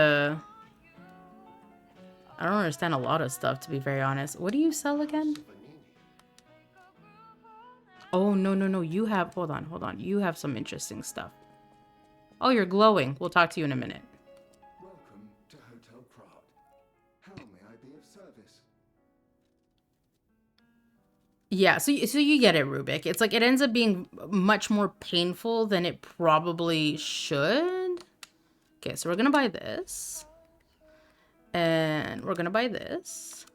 I don't understand a lot of stuff, to be very honest. What do you sell again? Oh, no. You have, hold on. You have some interesting stuff. Oh, you're glowing. We'll talk to you in a minute. Welcome to Hotel Krat. How may I be of service? Yeah, so you get it, Rubik. It's like it ends up being much more painful than it probably should. Okay, so we're gonna buy this. And we're gonna buy this.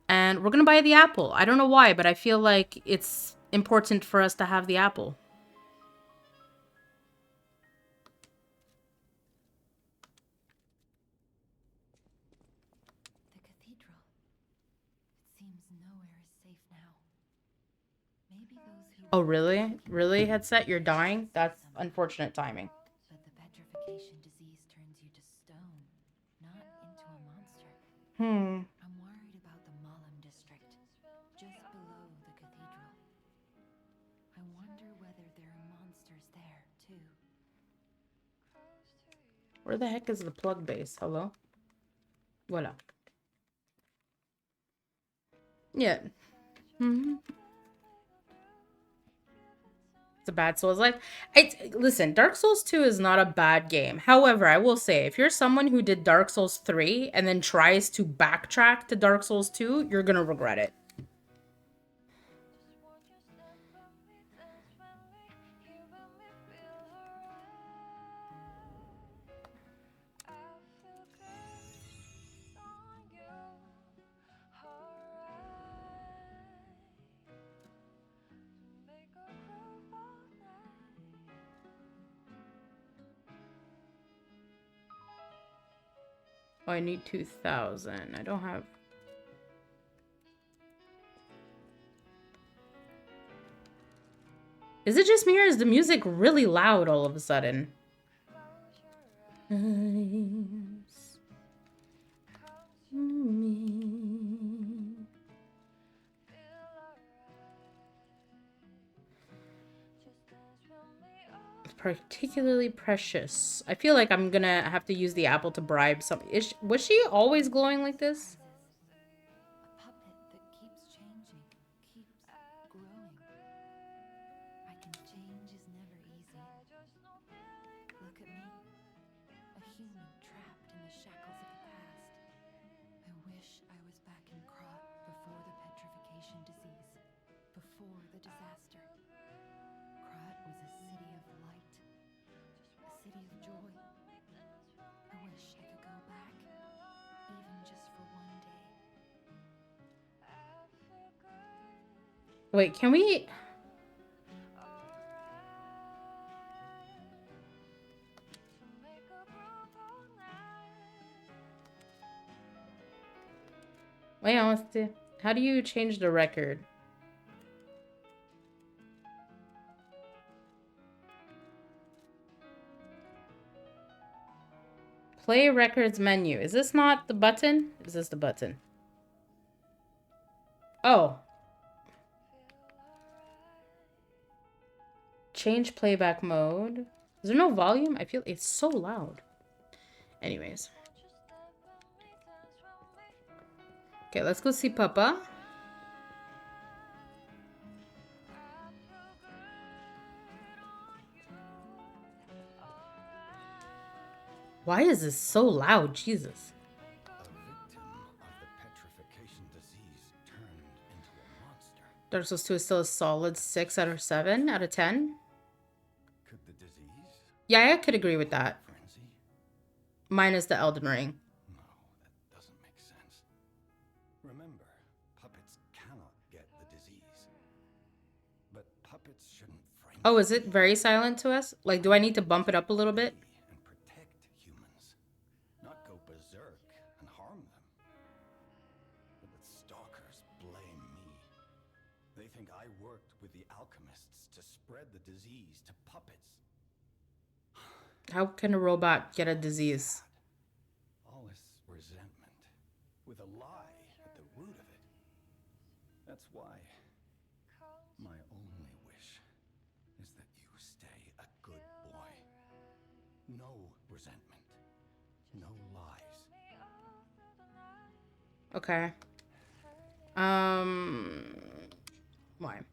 And we're gonna buy the apple. I don't know why, but I feel like it's important for us to have the apple. The cathedral. It seems nowhere is safe now. Maybe those who... Oh, really? Really, headset? You're dying? That's unfortunate timing. But the petrification disease turns you to stone, not into a monster. I'm worried about the Mollum district, just below the cathedral. wonder whether there are monsters there, too. Where the heck is the plug base? Hello? Voila. Yeah. It's a bad Souls like. Listen, Dark Souls 2 is not a bad game. However, I will say, if you're someone who did Dark Souls 3 and then tries to backtrack to Dark Souls 2, you're gonna regret it. Oh, I need 2,000. I don't have... Is it just me or is the music really loud all of a sudden? Particularly precious. I feel like I'm gonna have to use the apple to bribe some. Was she always glowing like this? A puppet that keeps changing, keeps growing. I can change is never easy. Look at me, a human trapped in the shackles of the past. I wish I was back in Krat before the petrification disease, before the disaster. Krat was a city of light, a city of joy. I wish I could go back, even just for one day. Wait, can we... Wait, I want to... How do you change the record? Play records menu. Is this not the button? Is this the button? Oh. Change playback mode. Is there no volume? I feel it's so loud. Anyways. Okay, let's go see Papa. Why is this so loud? Jesus. A victim of the petrification disease turned into a monster. Dark Souls 2 is still a solid 6 out of 7 out of 10. Could the disease? Yeah, I could agree with that. Frenzy? Minus the Elden Ring. No, that doesn't make sense. Remember, puppets cannot get the disease. But puppets shouldn't frenzy. Oh, is it very silent to us? Like, do I need to bump it up a little bit? And protect humans, not go berserk and harm them. But the stalkers blame me. They think I worked with the alchemists to spread the disease to puppets. How can a robot get a disease? All this resentment, with a lie at the root of it. That's why my only wish is that you stay a good boy. No resentment, no lies. Okay. Why?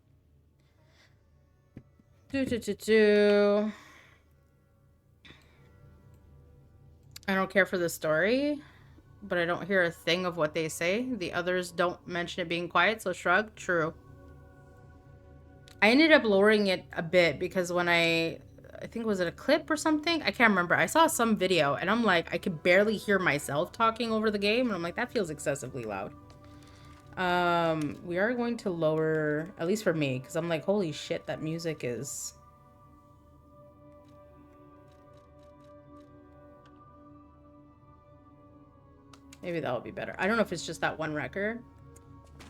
I don't care for the story, but I don't hear a thing of what they say. The others don't mention it being quiet, so shrug. True. I ended up lowering it a bit because when I think was it a clip or something? I can't remember. I saw some video and I'm like, I could barely hear myself talking over the game. And I'm like, that feels excessively loud. We are going to lower, at least for me, because I'm like, holy shit, that music is... Maybe that'll be better. I don't know if it's just that one record.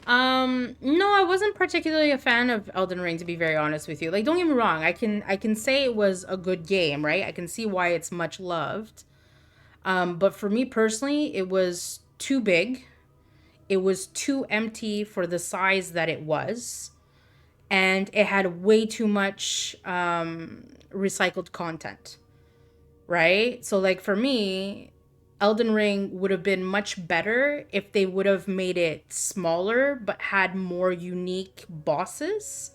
No, I wasn't particularly a fan of Elden Ring, to be very honest with you. Like, don't get me wrong. I can say it was a good game, right? I can see why it's much loved. But for me personally, it was too big. It was too empty for the size that it was. and it had way too much recycled content, right? So like for me, Elden Ring would have been much better if they would have made it smaller but had more unique bosses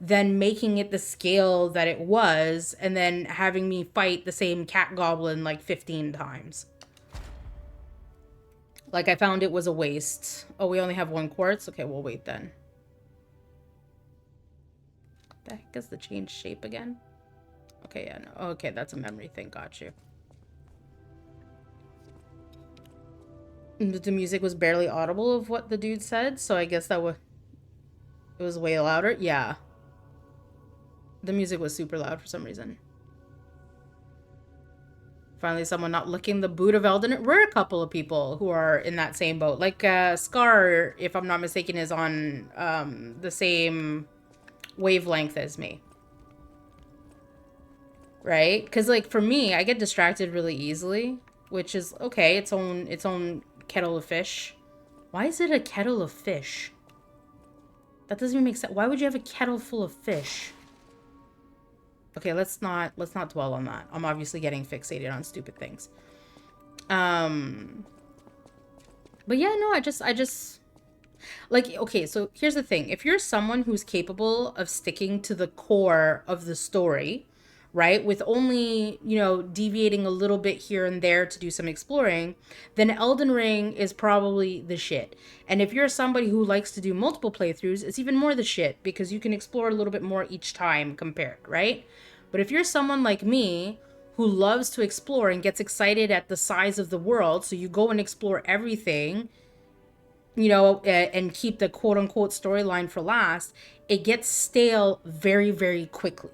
than making it the scale that it was and then having me fight the same cat goblin like 15 times. Like, I found it was a waste. Oh, we only have 1 quartz? Okay, we'll wait then. The heck is the change shape again? Okay, yeah, no. Okay, that's a memory thing. Got you. The music was barely audible of what the dude said, so I guess that was... It was way louder? Yeah. The music was super loud for some reason. Finally, someone not licking the boot of Elden Ring. We're a couple of people who are in that same boat. Like, Scar, if I'm not mistaken, is on the same wavelength as me. Right? Because, like, for me, I get distracted really easily, which is, okay, its own kettle of fish. Why is it a kettle of fish? That doesn't even make sense. Why would you have a kettle full of fish? Okay, let's not dwell on that. I'm obviously getting fixated on stupid things. But yeah, no, I just like, okay, so here's the thing. If you're someone who's capable of sticking to the core of the story, right, with only, you know, deviating a little bit here and there to do some exploring, then Elden Ring is probably the shit. And if you're somebody who likes to do multiple playthroughs, it's even more the shit because you can explore a little bit more each time compared, right? But if you're someone like me who loves to explore and gets excited at the size of the world, so you go and explore everything, you know, and keep the quote unquote storyline for last, it gets stale very, very quickly.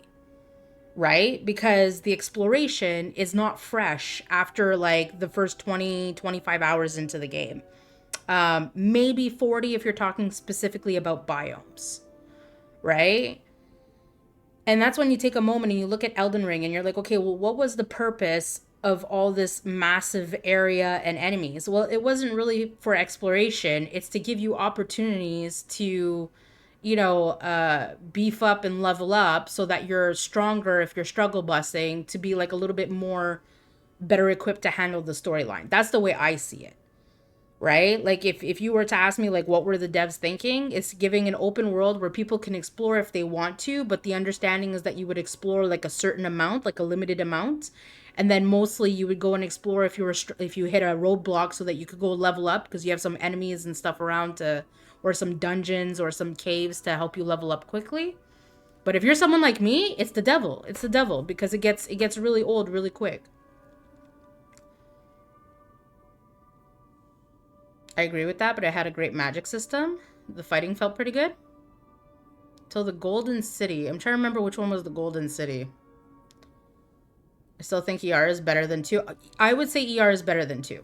Right? Because the exploration is not fresh after like the first 20, 25 hours into the game. Maybe 40 if you're talking specifically about biomes. Right? And that's when you take a moment and you look at Elden Ring and you're like, okay, well, what was the purpose of all this massive area and enemies? Well, it wasn't really for exploration. It's to give you opportunities to, you know, beef up and level up so that you're stronger if you're struggle busting, to be like a little bit more better equipped to handle the storyline. That's the way I see it. Right? Like if you were to ask me like what were the devs thinking, it's giving an open world where people can explore if they want to, but the understanding is that you would explore like a certain amount, like a limited amount, and then mostly you would go and explore if you were if you hit a roadblock so that you could go level up because you have some enemies and stuff around to, or some dungeons or some caves to help you level up quickly. But if you're someone like me, it's the devil. It's the devil because it gets really old really quick. I agree with that, but it had a great magic system. The fighting felt pretty good. Till the Golden City. I'm trying to remember which one was the Golden City. I still think ER is better than 2. I would say ER is better than 2.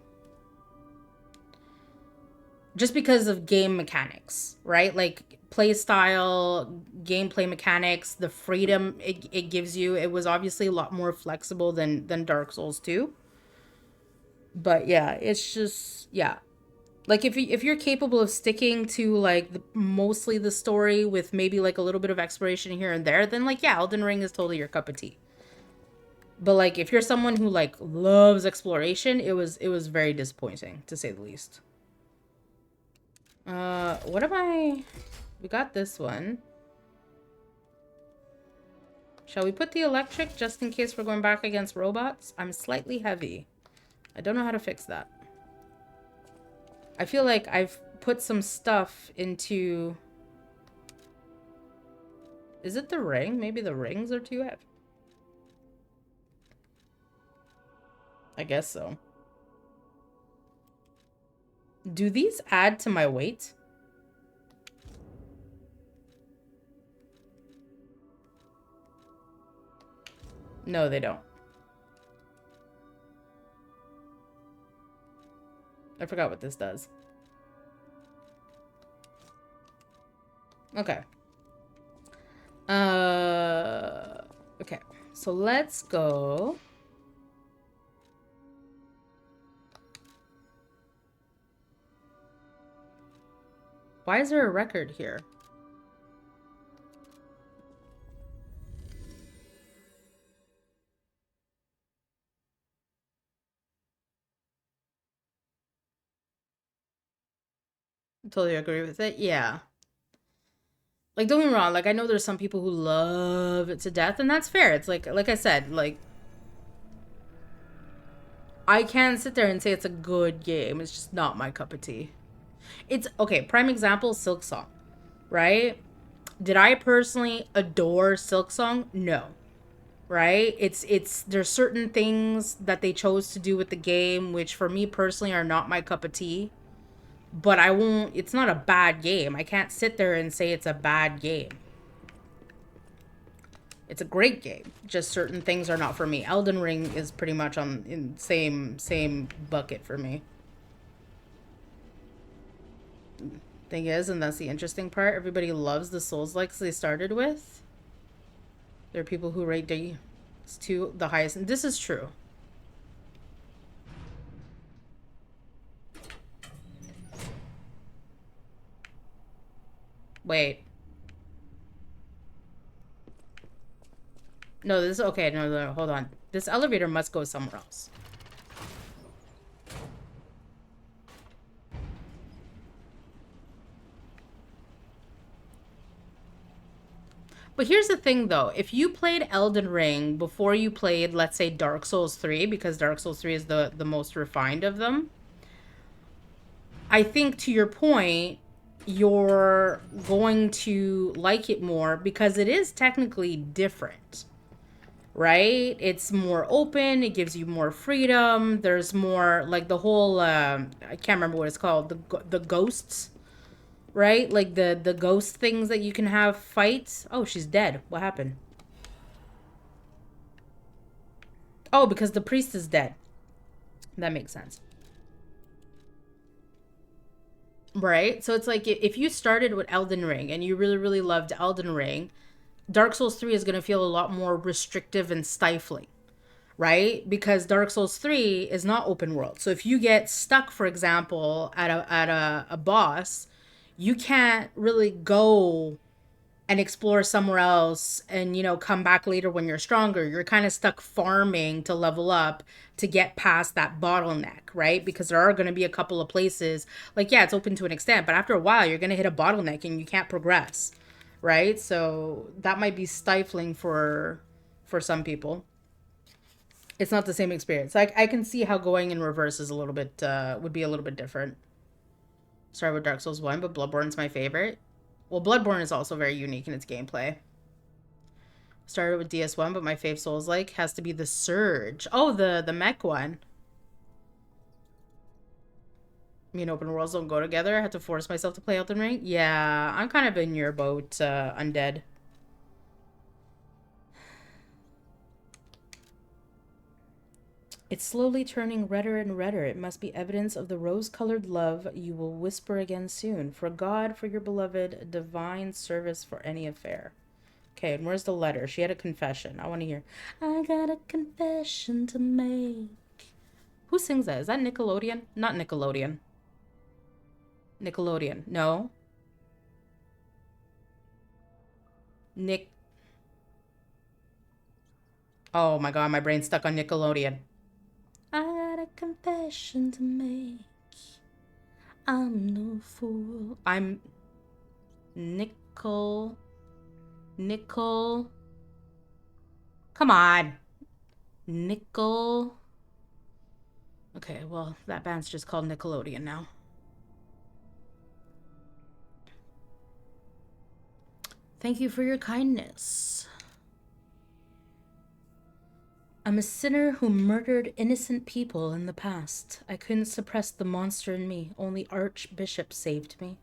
Just because of game mechanics, right? Like play style, gameplay mechanics, the freedom it gives you. It was obviously a lot more flexible than Dark Souls 2. But yeah, it's just, yeah. Like if you're capable of sticking to like mostly the story with maybe like a little bit of exploration here and there, then like yeah, Elden Ring is totally your cup of tea. But like if you're someone who like loves exploration, it was very disappointing to say the least. What am I? We got this one. Shall we put the electric just in case we're going back against robots? I'm slightly heavy. I don't know how to fix that. I feel like I've put some stuff into... Is it the ring? Maybe the rings are too heavy. I guess so. Do these add to my weight? No, they don't. I forgot what this does. Okay. Okay. So let's go. Why is there a record here? Totally agree with it. Yeah. Like, don't get me wrong. Like, I know there's some people who love it to death, and that's fair. It's like I said, like, I can't sit there and say it's a good game. It's just not my cup of tea. It's okay. Prime example, Silk Song, right? Did I personally adore Silk Song? No. Right? It's there's certain things that they chose to do with the game which for me personally are not my cup of tea. But I won't, it's not a bad game. I can't sit there and say it's a bad game. It's a great game. Just certain things are not for me. Elden Ring is pretty much on in same bucket for me. Thing is, and that's the interesting part, everybody loves the Souls-likes they started with. There are people who rate Day 2 the highest, and this is true. Wait. No, this is okay. No, hold on. This elevator must go somewhere else. But here's the thing, though. If you played Elden Ring before you played, let's say, Dark Souls 3, because Dark Souls 3 is the most refined of them, I think, to your point, you're going to like it more because it is technically different, right? It's more open. It gives you more freedom. There's more, like, the whole, I can't remember what it's called, the ghosts, right? Like the ghost things that you can have fights. Oh, she's dead. What happened? Oh, because the priest is dead. That makes sense. Right? So it's like if you started with Elden Ring and you really, really loved Elden Ring, Dark Souls 3 is going to feel a lot more restrictive and stifling, right? Because Dark Souls 3 is not open world. So if you get stuck, for example, at a boss, you can't really go and explore somewhere else and come back later when you're stronger. You're kind of stuck farming to level up to get past that bottleneck, right? Because there are going to be a couple of places, like, yeah, it's open to an extent, but after a while you're going to hit a bottleneck and you can't progress, right? So that might be stifling for some people. It's not the same experience. Like, I can see how going in reverse is a little bit would be a little bit different. Started with Dark Souls 1, but Bloodborne's my favorite. Well, Bloodborne is also very unique in its gameplay. Started with DS1, but my fave Souls-like has to be the Surge. Oh, the mech one. Me and open worlds don't go together. I had to force myself to play Elden Ring. Yeah, I'm kind of in your boat, Undead. It's slowly turning redder and redder. It must be evidence of the rose-colored love you will whisper again soon. For God, for your beloved, divine service for any affair. Okay, and where's the letter? She had a confession. I want to hear. I got a confession to make. Who sings that? Is that Nickelodeon? Not Nickelodeon. Nickelodeon. No. Nick. Oh my god, my brain's stuck on Nickelodeon. I got a confession to make. I'm no fool. I'm Nickel. Come on. Nickel. Okay, well, that band's just called Nickelodeon now. Thank you for your kindness. I'm a sinner who murdered innocent people in the past. I couldn't suppress the monster in me. Only Archbishop saved me.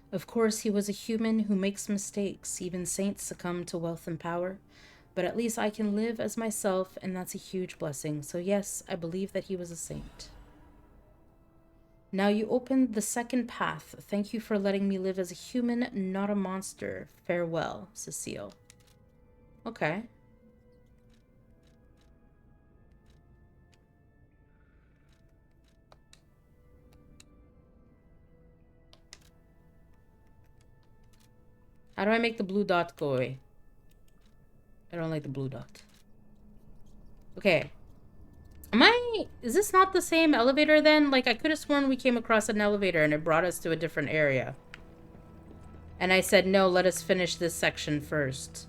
Of course, he was a human who makes mistakes. Even saints succumb to wealth and power. But at least I can live as myself, and that's a huge blessing. So yes, I believe that he was a saint. Now you opened the second path. Thank you for letting me live as a human, not a monster. Farewell, Cecile. Okay. How do I make the blue dot go away? I don't like the blue dot. Okay. Is this not the same elevator then? Like, I could have sworn we came across an elevator and it brought us to a different area. And I said, no, let us finish this section first.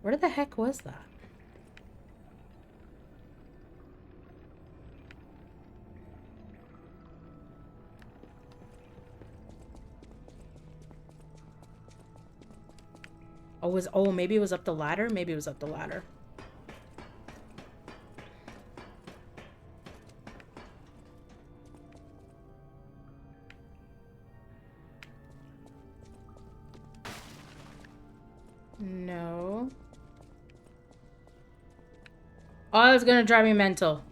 Where the heck was that? Oh, maybe it was up the ladder? Maybe it was up the ladder. No. Oh, it's gonna drive me mental.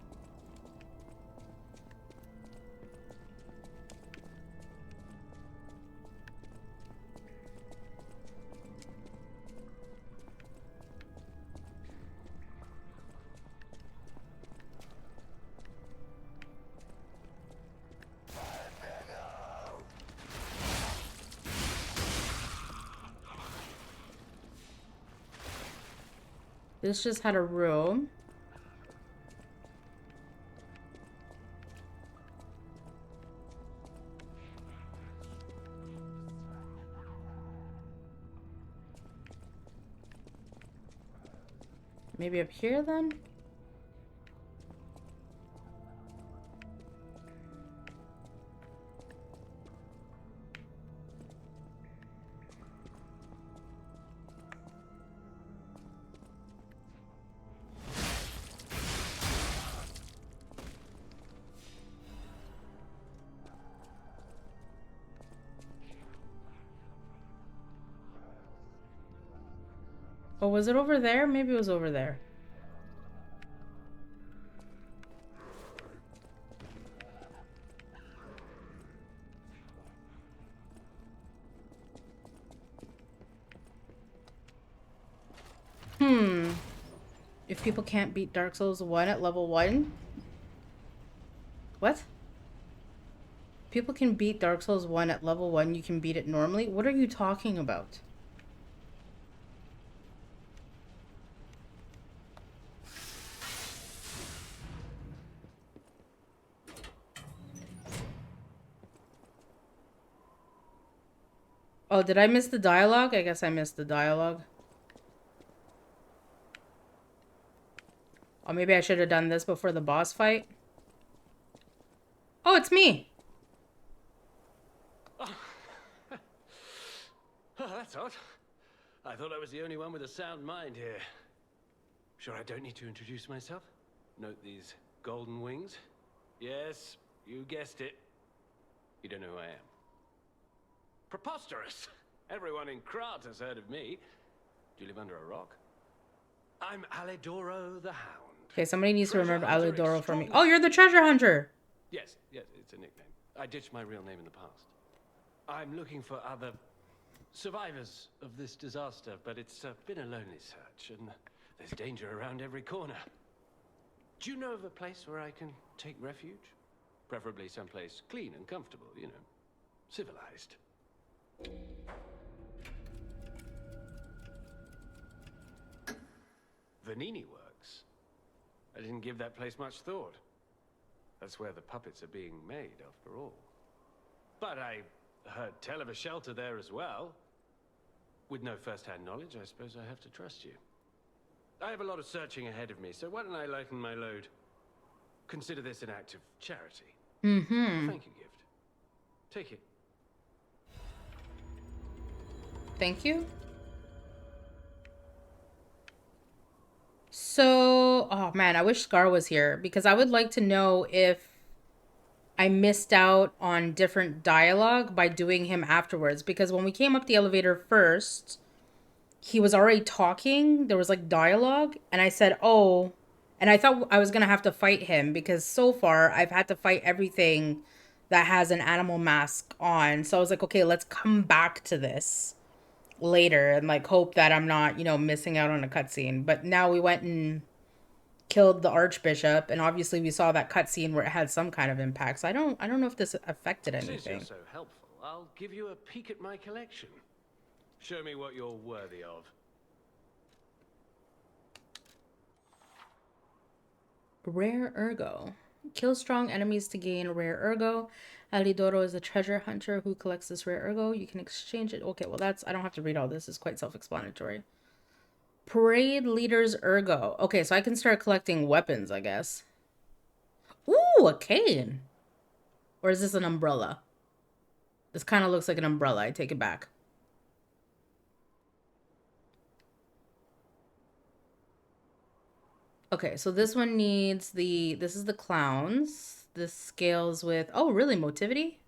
This just had a room. Maybe up here then? Oh, was it over there? Maybe it was over there. If people can't beat Dark Souls 1 at level 1? What? People can beat Dark Souls 1 at level 1, you can beat it normally? What are you talking about? Oh, did I miss the dialogue? I guess I missed the dialogue. Oh, maybe I should have done this before the boss fight. Oh, it's me! Oh, that's odd. I thought I was the only one with a sound mind here. Sure I don't need to introduce myself? Note these golden wings? Yes, you guessed it. You don't know who I am. Preposterous! Everyone in Krat has heard of me. Do you live under a rock? I'm Alidoro the Hound. Okay, somebody needs to remember Treasure hunter Alidoro for me. extraordinary. Oh, you're the treasure hunter! Yes, it's a nickname. I ditched my real name in the past. I'm looking for other survivors of this disaster, but it's been a lonely search, and there's danger around every corner. Do you know of a place where I can take refuge? Preferably someplace clean and comfortable, you know, civilized. Vanini Works. I didn't give that place much thought. That's where the puppets are being made, after all. But I heard tell of a shelter there as well. With no first-hand knowledge, I suppose I have to trust you. I have a lot of searching ahead of me, so why don't I lighten my load? Consider this an act of charity. Mm-hmm. Thank you, gift. Take it. Thank you. So, oh man, I wish Scar was here because I would like to know if I missed out on different dialogue by doing him afterwards. Because when we came up the elevator first, he was already talking. There was like dialogue. And I said, oh, and I thought I was going to have to fight him because so far I've had to fight everything that has an animal mask on. So I was like, okay, let's come back to this later and like hope that I'm not, you know, missing out on a cutscene. But now we went and killed the Archbishop, and obviously we saw that cutscene where it had some kind of impact. So I don't know if this affected Since you're anything. so helpful, I'll give you a peek at my collection. Show me what you're worthy of. Rare Ergo. Kill strong enemies to gain rare Ergo. Alidoro is a treasure hunter who collects this rare Ergo. You can exchange it. Okay, well that's, I don't have to read all this. It's quite self-explanatory. Parade leader's Ergo. Okay, so I can start collecting weapons, I guess. Ooh, a cane. Or is this an umbrella? This kind of looks like an umbrella. I take it back. Okay, so this one needs the, this is the clowns. This scales with, oh, really, motivity?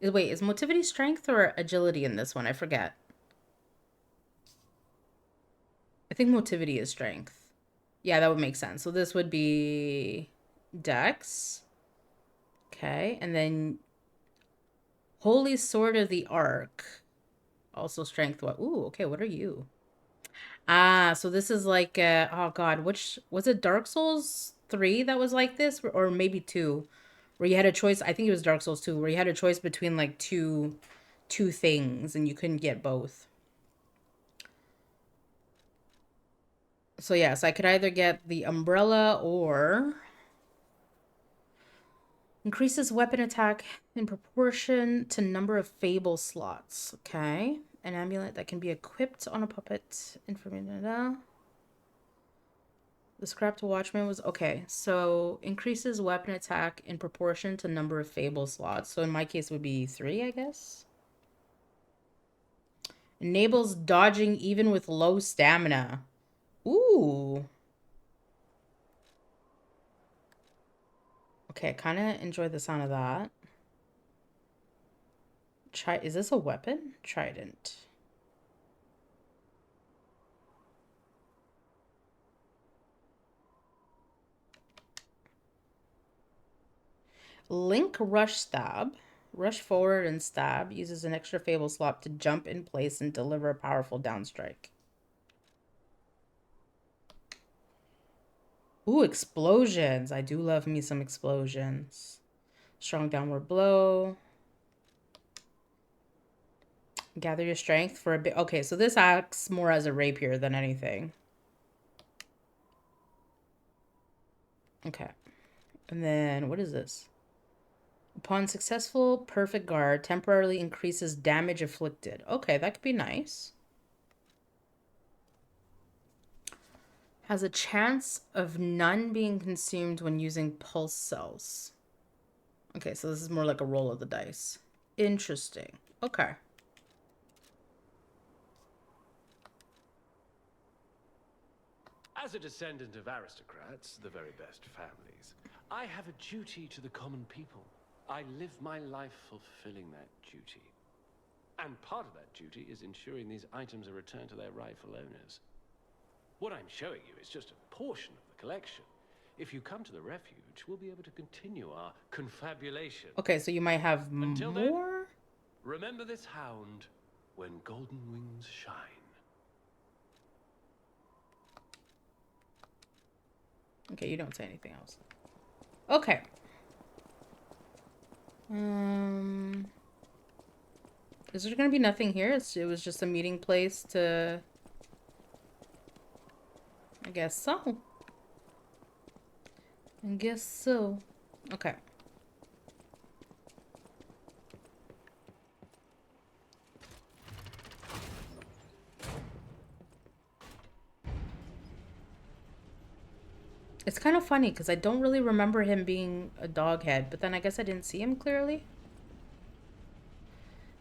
Wait, is motivity strength or agility in this one? I forget. I think motivity is strength. Yeah, that would make sense. So this would be Dex. Okay, and then Holy Sword of the Ark. Also strength. What? Ooh, okay, what are you? Ah, so this is like, oh God, which, was it Dark Souls 3 that was like this? Or maybe 2, where you had a choice, I think it was Dark Souls 2, where you had a choice between like two things and you couldn't get both. So yes, I could either get the umbrella or increases weapon attack in proportion to number of fable slots. Okay. An amulet that can be equipped on a puppet. Information. The scrapped watchman was okay. So increases weapon attack in proportion to number of fable slots. So in my case it would be 3, I guess. Enables dodging even with low stamina. Ooh. Okay, I kind of enjoy the sound of that. Is this a weapon? Trident. Link rush stab. Rush forward and stab. Uses an extra fable slot to jump in place and deliver a powerful downstrike. Ooh, explosions. I do love me some explosions. Strong downward blow. Gather your strength for a bit. Okay, so this acts more as a rapier than anything. Okay. And then, what is this? Upon successful perfect guard, temporarily increases damage inflicted. Okay, that could be nice. Has a chance of none being consumed when using pulse cells. Okay, so this is more like a roll of the dice. Interesting. Okay. As a descendant of aristocrats, the very best families, I have a duty to the common people. I live my life fulfilling that duty. And part of that duty is ensuring these items are returned to their rightful owners. What I'm showing you is just a portion of the collection. If you come to the refuge, we'll be able to continue our confabulation. Okay, so you might have Until more? then, remember this hound when golden wings shine. Okay, you don't say anything else. Okay. Is there gonna be nothing here? It was just a meeting place to... I guess so. I guess so. Okay. It's kind of funny because I don't really remember him being a dog head, but then I guess I didn't see him clearly.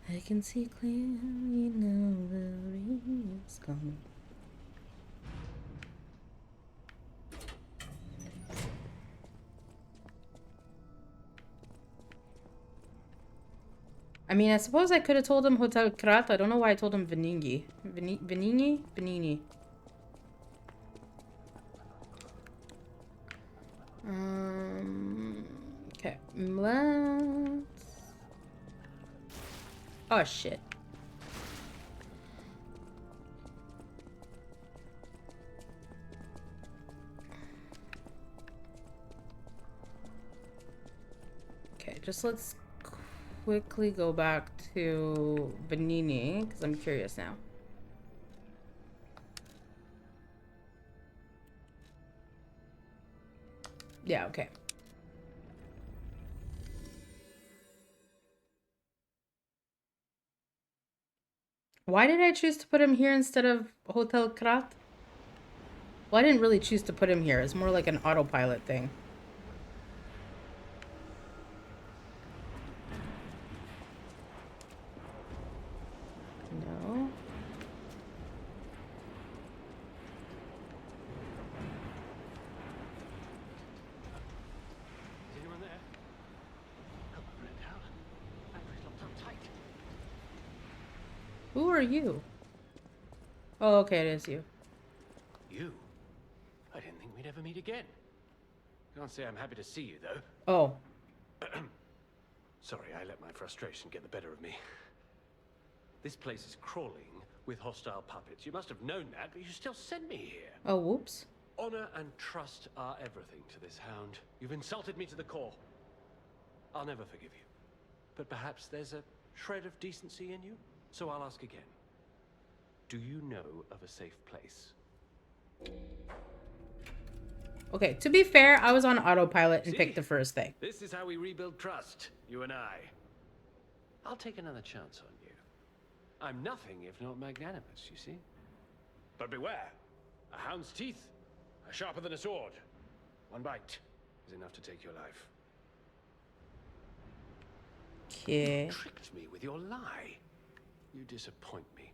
I can see clearly now the rain is coming. I mean, I suppose I could have told him Hotel Krat. I don't know why I told him Venigni. Venigni? Venigni. Okay. Let's... Oh, shit. Okay, just let's quickly go back to Benini, because I'm curious now. Yeah, okay. Why did I choose to put him here instead of Hotel Krat? Well, I didn't really choose to put him here. It's more like an autopilot thing. No. Is anyone there? Oh, red hell. Battery's locked up tight. Who are you? Oh, okay, it is you. You? I didn't think we'd ever meet again. Can't say I'm happy to see you, though. Oh. Sorry, I let my frustration get the better of me. This place is crawling with hostile puppets. You must have known that, but you still sent me here. Oh, whoops. Honor and trust are everything to this hound. You've insulted me to the core. I'll never forgive you. But perhaps there's a shred of decency in you? So I'll ask again. Do you know of a safe place? Okay, to be fair, I was on autopilot and See? picked the first thing. This is how we rebuild trust, you and I. I'll take another chance on you. I'm nothing if not magnanimous, you see? But beware. A hound's teeth are sharper than a sword. One bite is enough to take your life. Okay. You tricked me with your lie. You disappoint me.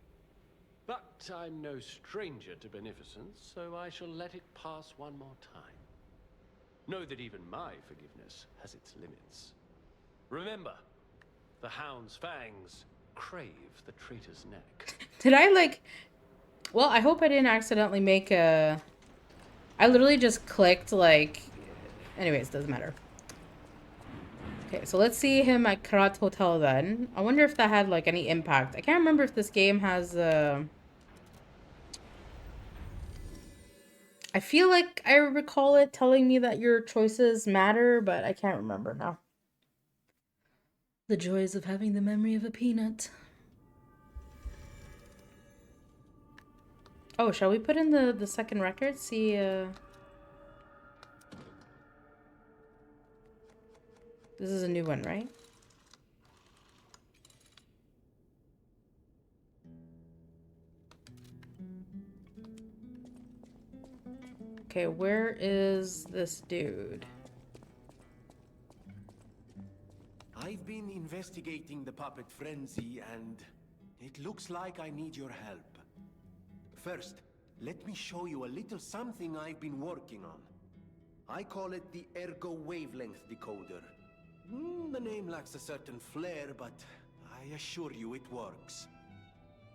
But I'm no stranger to beneficence, so I shall let it pass one more time. Know that even my forgiveness has its limits. Remember, the hound's fangs crave the traitor's neck. Did I like... Well, I hope I didn't accidentally make a... I literally just clicked like... Anyways, doesn't matter. Okay, so let's see him at Karat Hotel then. I wonder if that had like any impact. I can't remember if this game has I feel like I recall it telling me that your choices matter, but I can't remember now. The joys of having the memory of a peanut. Oh, shall we put in the second record? See, this is a new one, right? Okay, where is this dude? I've been investigating the puppet frenzy, and it looks like I need your help. First, let me show you a little something I've been working on. I call it the Ergo Wavelength Decoder. The name lacks a certain flair, but I assure you it works.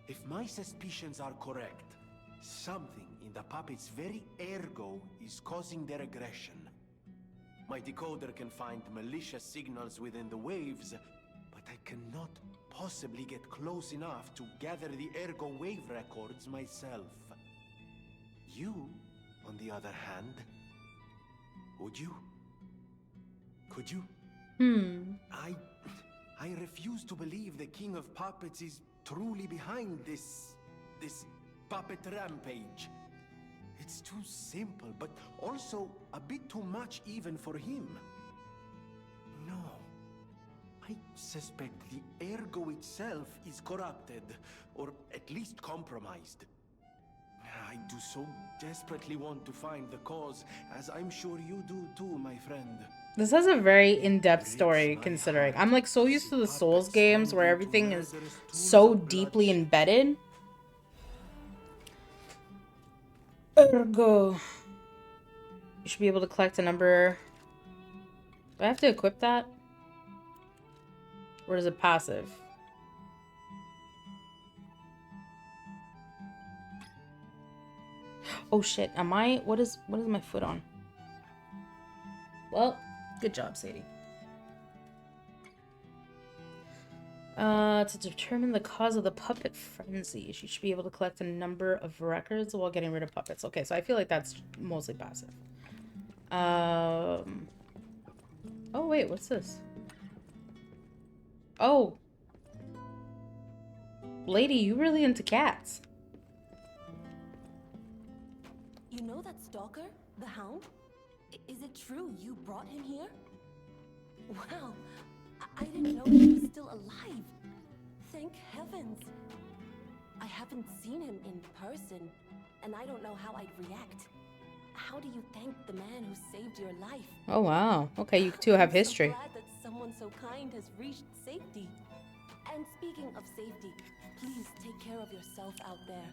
If my suspicions are correct, something in the puppet's very ergo is causing their aggression. My decoder can find malicious signals within the waves, but I cannot possibly get close enough to gather the ergo wave records myself. You, on the other hand, would you? Could you? I refuse to believe the King of Puppets is truly behind this puppet rampage. It's too simple, but also a bit too much even for him. No. I suspect the ergo itself is corrupted, or at least compromised. I do so desperately want to find the cause, as I'm sure you do too, my friend. This has a very in-depth story, considering I'm like so used to the Souls games where everything is so deeply embedded. Ergo. You should be able to collect a number. Do I have to equip that? Or is it passive? Oh shit, am I? What is my foot on? Well, good job, Sadie. To determine the cause of the puppet frenzy, you should be able to collect a number of records while getting rid of puppets. Okay, so I feel like that's mostly passive. Oh wait, what's this? Oh. Lady, you really into cats. You know that stalker? The hound? Is it true you brought him here? Wow, I didn't know he was still alive. Thank heavens. I haven't seen him in person, and I don't know how I'd react. How do you thank the man who saved your life? Oh, wow. Okay, you two have history. I'm so glad that someone so kind has reached safety. And speaking of safety, please take care of yourself out there.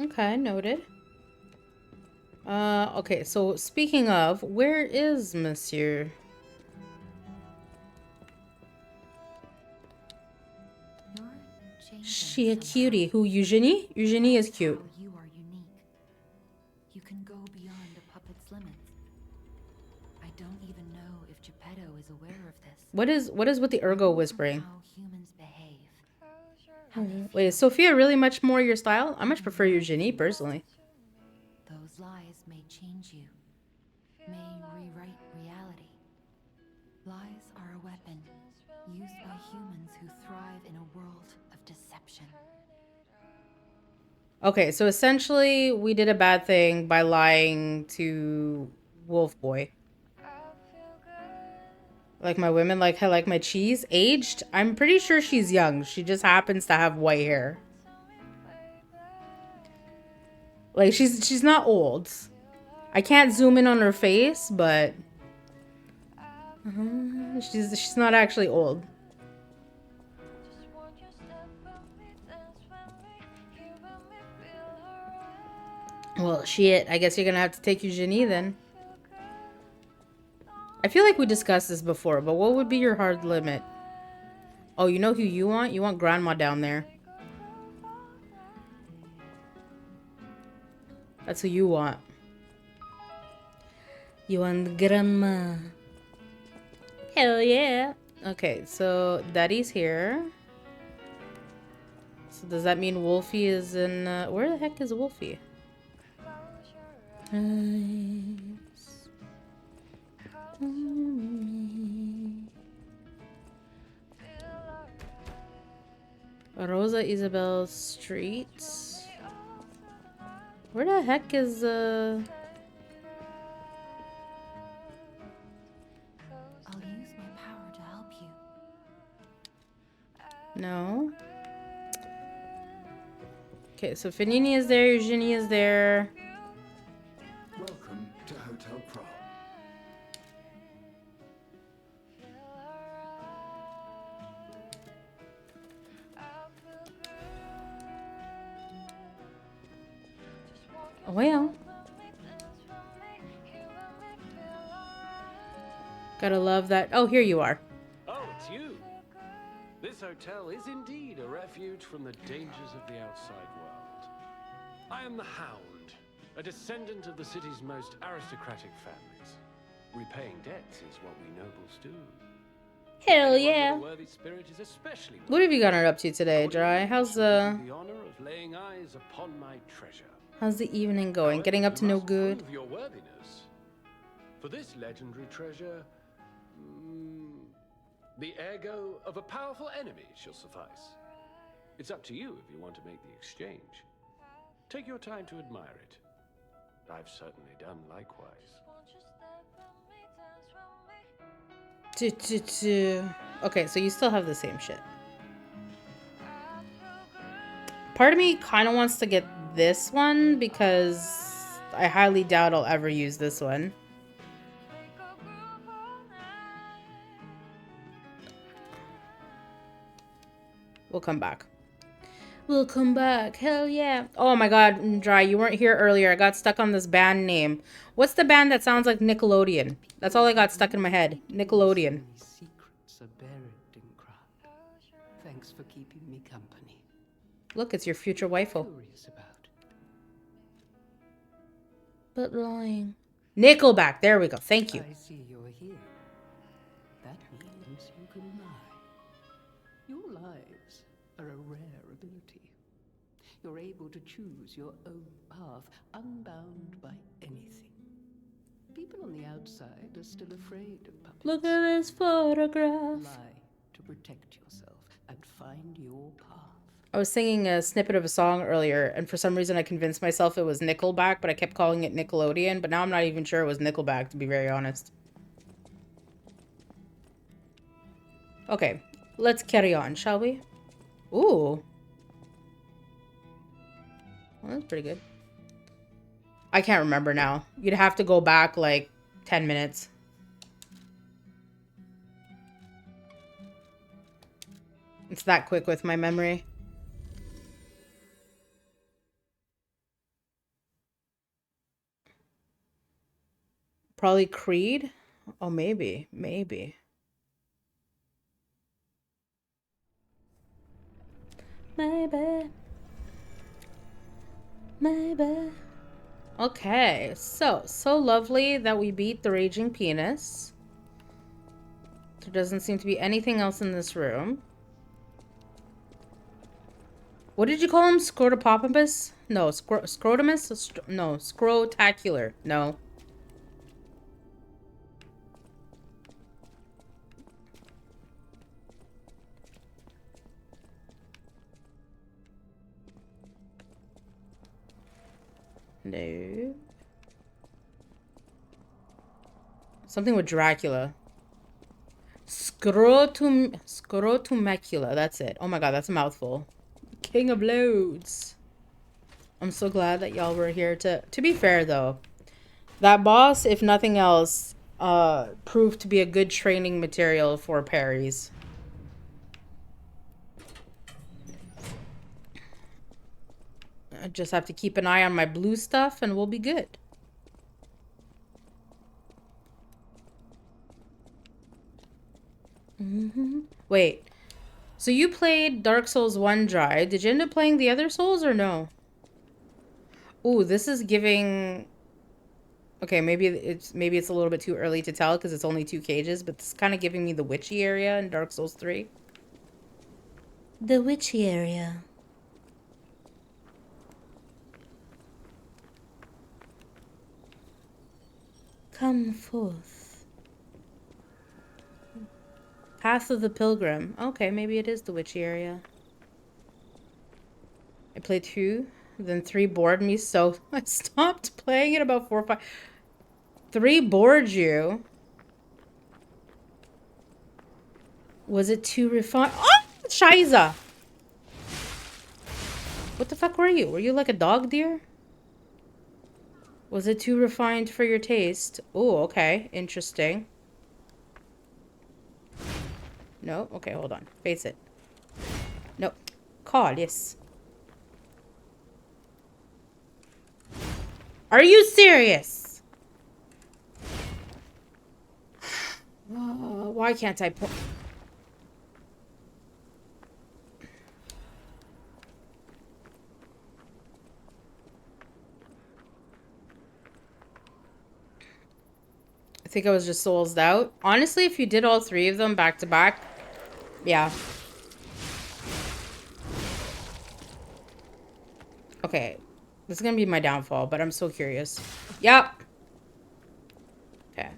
Okay, noted. Okay, so speaking of, where is Monsieur? You're changing She a somehow. cutie. Who, Eugenie? Eugenie is That's cute. how you are unique. You can go beyond a puppet's limits. I don't even know if Geppetto is aware of this. What is with the ergo whispering? How humans behave. How they Wait, is Sophia really much more your style? I much prefer Eugenie, personally. Those lies may change you, may rewrite reality. Lies are a weapon used by humans who thrive in a world of deception. Okay, so essentially, we did a bad thing by lying to Wolf Boy. Like my women, like I like my cheese. Aged? I'm pretty sure she's young. She just happens to have white hair. Like she's not old. I can't zoom in on her face, but she's not actually old. Well, shit. I guess you're gonna have to take Eugenie then. I feel like we discussed this before, but what would be your hard limit? Oh, you know who you want? You want Grandma down there. That's who you want. You want Grandma. Hell yeah. Okay, so Daddy's here. So does that mean Wolfie is in... where the heck is Wolfie? Rosa Isabel Street. Where the heck is I'll use my power to help you. No. Okay, so Fanini is there, Eugenie is there. Welcome to Hotel Pro. Well. Gotta love that. Oh, here you are. Oh, it's you. This hotel is indeed a refuge from the dangers of the outside world. I am the Hound, a descendant of the city's most aristocratic families. Repaying debts is what we nobles do. Hell Anyone yeah. with a worthy spirit is especially What have you got her up to today, Dry? How's the honor of laying eyes upon my treasure. how's the evening going? However, Getting up to you no must good? prove your worthiness. For this legendary treasure, the ego of a powerful enemy shall suffice. It's up to you if you want to make the exchange. Take your time to admire it. I've certainly done likewise. Okay, so you still have the same shit. Part of me kind of wants to get this one because I highly doubt I'll ever use this one. We'll come back. We'll come back. Hell yeah. Oh my god, Dry, you weren't here earlier. I got stuck on this band name. What's the band that sounds like Nickelodeon? That's all I got stuck in my head. Nickelodeon. Secrets are buried in craft. Thanks for keeping me company. Look, it's your future waifu. Curious about. But lying. Nickelback. There we go. Thank you. I see you're here. That means you can lie. Your lies are a rare ability. You're able to choose your own path, unbound by anything. People on the outside are still afraid of puppets. Look at this photograph. Lie to protect yourself and find your path. I was singing a snippet of a song earlier, and for some reason I convinced myself it was Nickelback, but I kept calling it Nickelodeon, but now I'm not even sure it was Nickelback, to be very honest. Okay, let's carry on, shall we? Ooh. Well, that's pretty good. I can't remember now. You'd have to go back like 10 minutes. It's that quick with my memory. Probably Creed? Oh, maybe. Maybe. Maybe. Maybe. Okay, so lovely that we beat the Raging Penis. There doesn't seem to be anything else in this room. What did you call him? Scrotopopamus? No, scrotumus? No, scrotacular. No. No. Something with Dracula. Scrotumacula. That's it. Oh my god, that's a mouthful. King of Loads. I'm so glad that y'all were here to be fair though. That boss, if nothing else, proved to be a good training material for parries. I just have to keep an eye on my blue stuff and we'll be good. Wait. So you played Dark Souls 1 dry. Did you end up playing the other Souls or no? Ooh, this is giving... Okay, maybe it's a little bit too early to tell because it's only 2 cages, but it's kind of giving me the witchy area in Dark Souls 3. The witchy area. Come forth. Path of the Pilgrim. Okay, maybe it is the witchy area. I played 2, then 3 bored me, so I stopped playing it about 4 or 5. 3 bored you? Was it too refined? Oh, Shiza! What the fuck were you? Were you like a dog deer? Was it too refined for your taste? Oh, okay. Interesting. No? Okay, hold on. Face it. Nope. Call, yes. Are you serious? Why can't I put... I think I was just soulsed out. Honestly, if you did all 3 of them back to back, yeah. Okay. This is gonna be my downfall, but I'm so curious. Yep. Okay.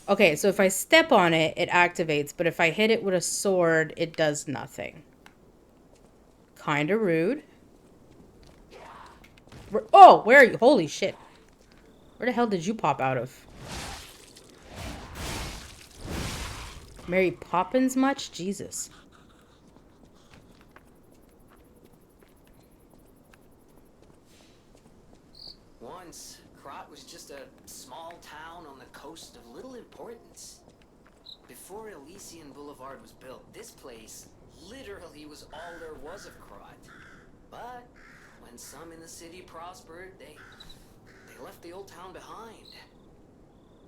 Okay, so if I step on it, it activates, but if I hit it with a sword, it does nothing. Kinda rude. Oh, where are you? Holy shit. Where the hell did you pop out of? Mary Poppins much? Jesus. Once, Krat was just a small town on the coast of little importance. Before Elysian Boulevard was built, this place literally was all there was of Krat. But when some in the city prospered, they left the old town behind.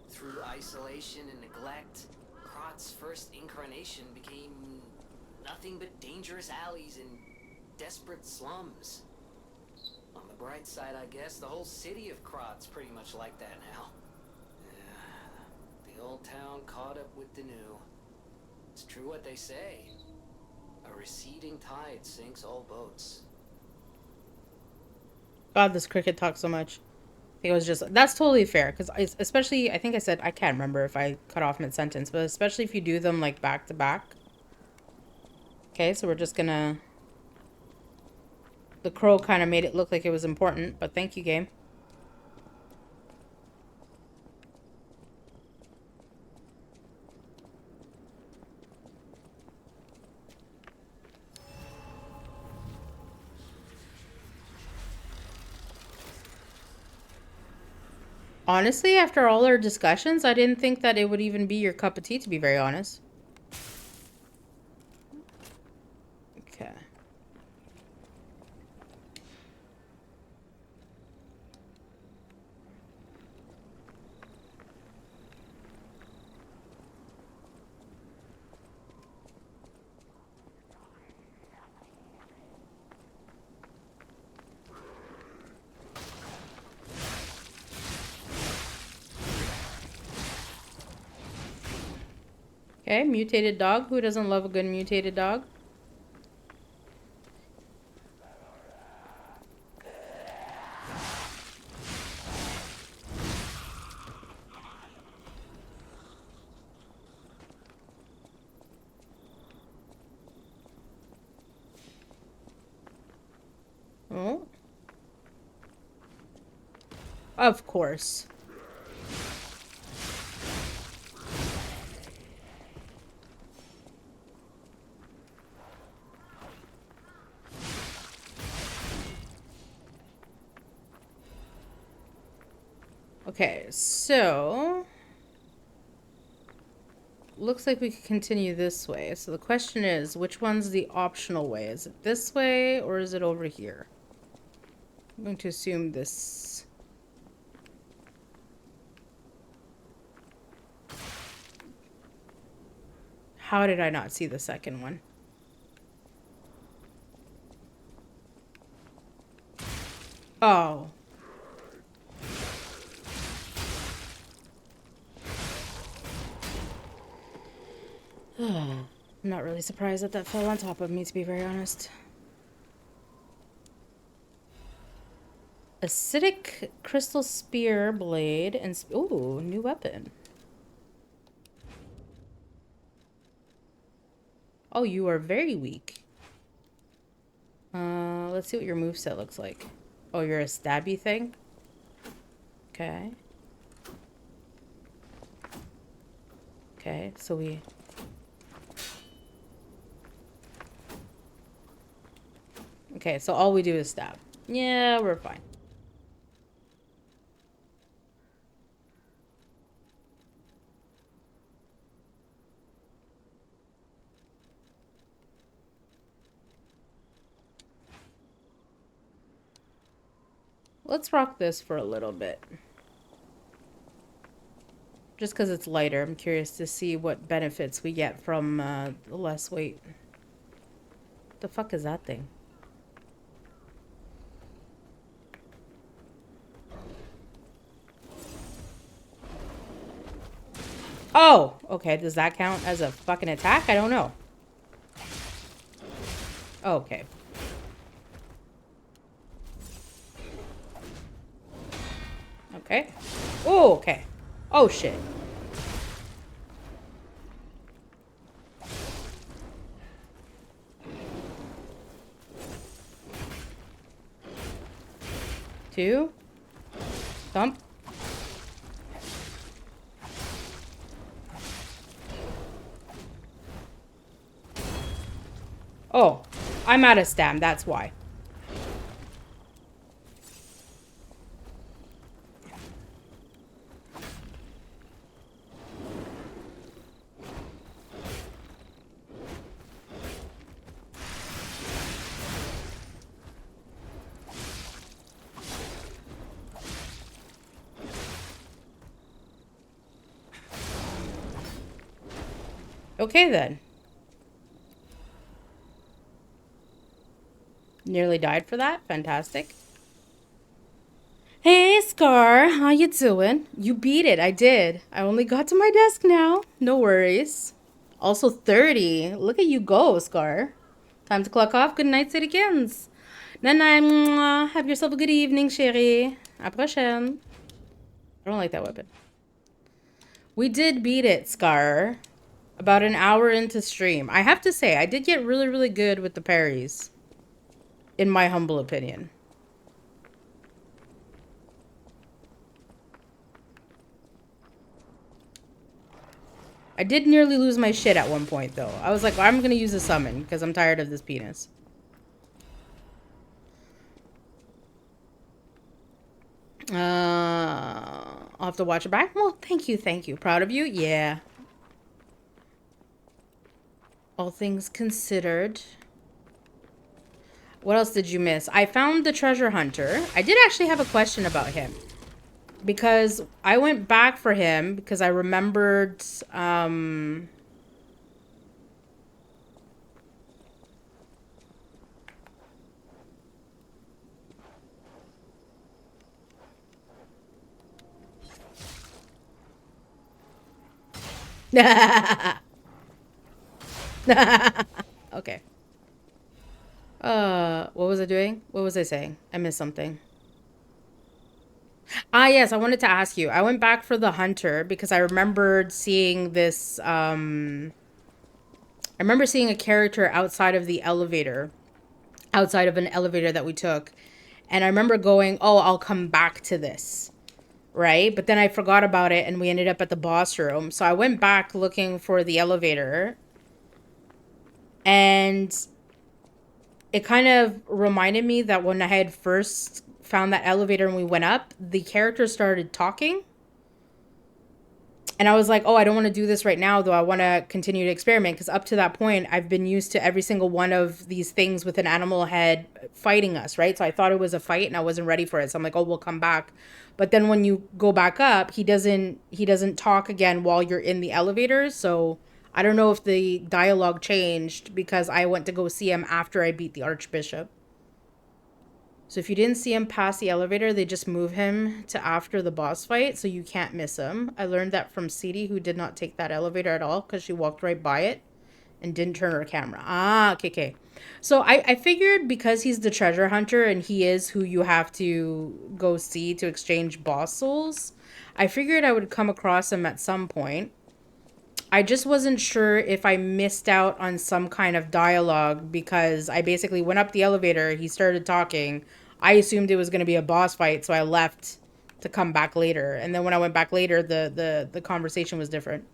Through isolation and neglect, Krat's first incarnation became nothing but dangerous alleys and desperate slums. On the bright side, I guess, the whole city of Krat's pretty much like that now. The old town caught up with the new. It's true what they say. A receding tide sinks all boats. God, this cricket talks so much. I think it was just... That's totally fair, because especially... I think I said... I can't remember if I cut off mid-sentence, but especially if you do them, like, back to back. Okay, so we're just gonna The crow kind of made it look like it was important, but thank you, game. Honestly, after all our discussions, I didn't think that it would even be your cup of tea, to be very honest. Okay. Okay, mutated dog. Who doesn't love a good mutated dog? Oh. Of course. Okay, so looks like we could continue this way. So the question is, which one's the optional way? Is it this way or is it over here? I'm going to assume this. How did I not see the second one? Oh. I'm not really surprised that that fell on top of me, to be very honest. Acidic crystal spear blade and ooh, new weapon. Oh, you are very weak. Let's see what your moveset looks like. Oh, you're a stabby thing? Okay. Okay, so we... Okay, so all we do is stab. Yeah, we're fine. Let's rock this for a little bit. Just because it's lighter, I'm curious to see what benefits we get from the less weight. The fuck is that thing? Oh, okay. Does that count as a fucking attack? I don't know. Okay. Okay. Oh, okay. Oh, shit. Two. Thump. Oh, I'm out of stam. That's why. Okay, then. Nearly died for that? Fantastic. Hey, Scar. How you doing? You beat it. I did. I only got to my desk now. No worries. Also 30. Look at you go, Scar. Time to clock off. Good night, citykins. Night-night. Have yourself a good evening, chérie. À prochaine. I don't like that weapon. We did beat it, Scar. About an hour into stream. I have to say, I did get really, really good with the parries. in my humble opinion. I did nearly lose my shit at one point, though. I was like, well, I'm gonna use a summon because I'm tired of this penis. I'll have to watch it back. Well, thank you, thank you. Proud of you? Yeah. All things considered. What else did you miss? I found the treasure hunter. I did actually have a question about him. Because I went back for him because I remembered, okay. What was I doing? What was I saying? I missed something. Ah, yes, I wanted to ask you. I went back for the hunter because I remembered seeing this, I remember seeing a character outside of the elevator, outside of an elevator that we took. And I remember going, oh, I'll come back to this. Right? But then I forgot about it and we ended up at the boss room. So I went back looking for the elevator. And it kind of reminded me that when I had first found that elevator and we went up, the character started talking. And I was like, oh, I don't want to do this right now, though I want to continue to experiment. Because up to that point, I've been used to every single one of these things with an animal head fighting us, right? So I thought it was a fight and I wasn't ready for it. So I'm like, oh, we'll come back. But then when you go back up, he doesn't talk again while you're in the elevator. So I don't know if the dialogue changed because I went to go see him after I beat the Archbishop. So if you didn't see him past the elevator, they just move him to after the boss fight, so you can't miss him. I learned that from City, who did not take that elevator at all because she walked right by it and didn't turn her camera. Ah, okay. So I figured because he's the treasure hunter and he is who you have to go see to exchange boss souls, I figured I would come across him at some point. I just wasn't sure if I missed out on some kind of dialogue because I basically went up the elevator, he started talking. I assumed it was going to be a boss fight, so I left to come back later. And then when I went back later, the conversation was different.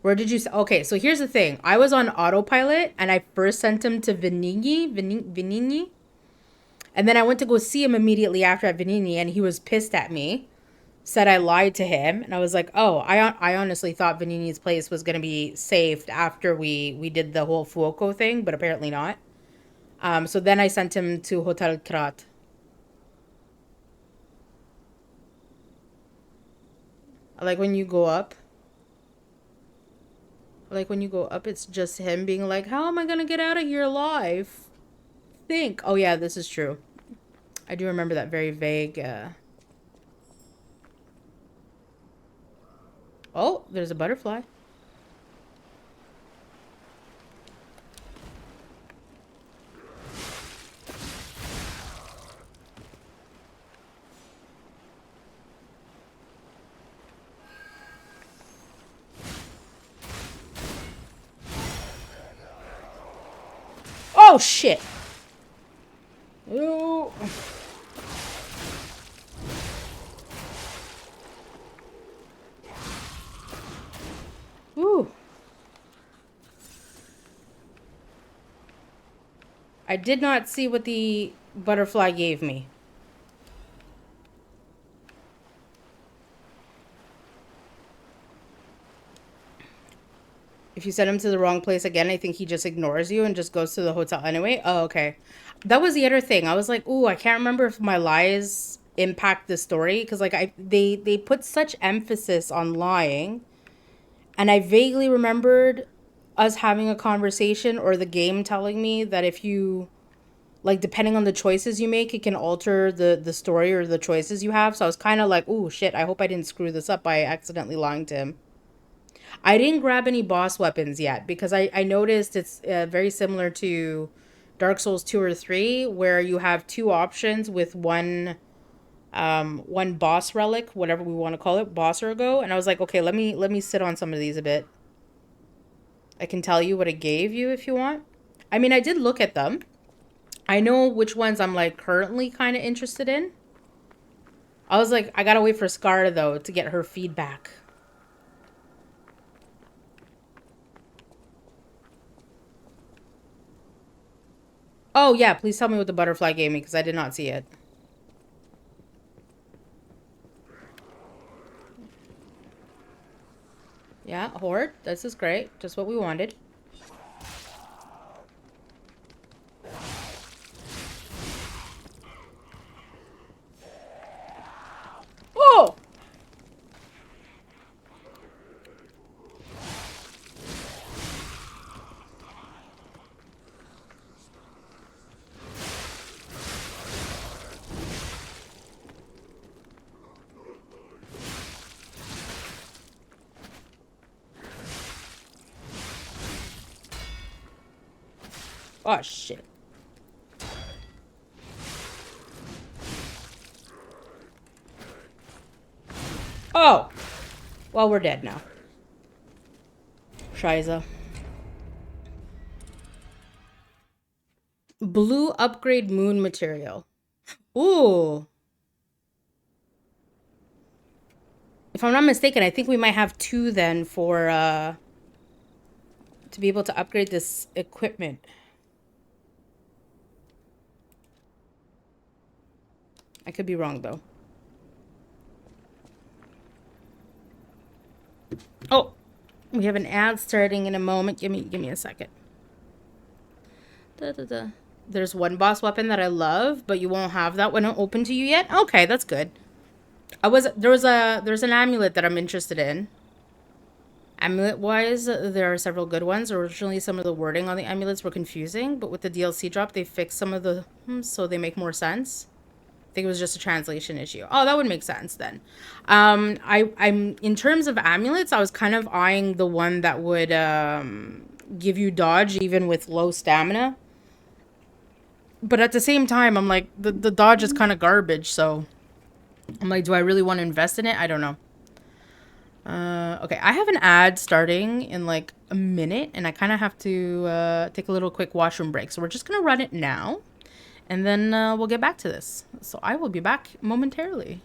Where did you... Okay, so here's the thing. I was on autopilot, and I first sent him to Vinigni. And then I went to go see him immediately after at Vinigni, and he was pissed at me. Said I lied to him. And I was like, oh, I honestly thought Vinigni's place was going to be saved after we did the whole Fuoco thing, but apparently not. So then I sent him to Hotel Krat. Like when you go up. Like when you go up, it's just him being like, how am I going to get out of here alive? Think. Oh yeah, this is true. I do remember that very vague, Oh, there's a butterfly. Oh, shit. Ooh. Ooh. I did not see what the butterfly gave me. If you send him to the wrong place again, I think he just ignores you and just goes to the hotel anyway. Oh, okay. That was the other thing. I was like, ooh, I can't remember if my lies impact the story. Because, like, they put such emphasis on lying. And I vaguely remembered us having a conversation or the game telling me that if you, like, depending on the choices you make, it can alter the story or the choices you have. So I was kind of like, ooh, shit, I hope I didn't screw this up by accidentally lying to him. I didn't grab any boss weapons yet because I noticed it's very similar to Dark Souls 2 or 3 where you have two options with one boss relic, whatever we want to call it, boss ergo. And I was like, okay, let me sit on some of these a bit. I can tell you what it gave you if you want. I mean, I did look at them. I know which ones I'm like currently kind of interested in. I was like, I gotta wait for Scar though to get her feedback. Oh yeah, please tell me what the butterfly gave me because I did not see it. Yeah, Horde. This is great. Just what we wanted. Oh! Oh, shit. Oh! Well, we're dead now. Shiza. Blue upgrade moon material. Ooh. If I'm not mistaken, I think we might have 2 then for, to be able to upgrade this equipment. I could be wrong, though. Oh! We have an ad starting in a moment. Give me a second. There's one boss weapon that I love, but you won't have that one open to you yet? Okay, that's good. There's an amulet that I'm interested in. Amulet-wise, there are several good ones. Originally, some of the wording on the amulets were confusing, but with the DLC drop, they fixed some of the so they make more sense. I think it was just a translation issue. Oh, that would make sense then. I'm in terms of amulets, I was kind of eyeing the one that would give you dodge even with low stamina. But at the same time, I'm like, the dodge is kind of garbage, so I'm like, do I really want to invest in it? I don't know. Okay, I have an ad starting in like a minute, and I kind of have to take a little quick washroom break. So we're just going to run it now, and then we'll get back to this. So I will be back momentarily.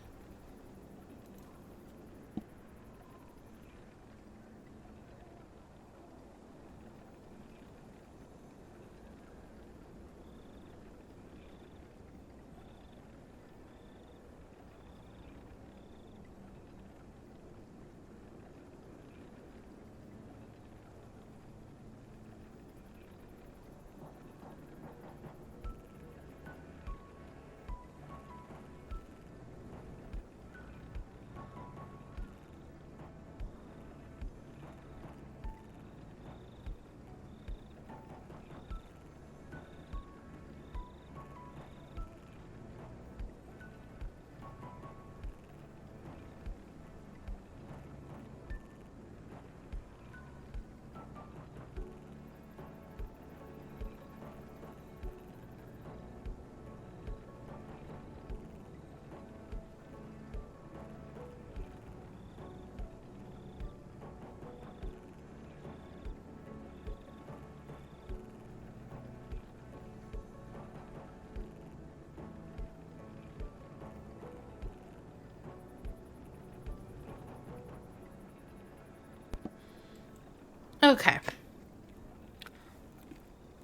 Okay.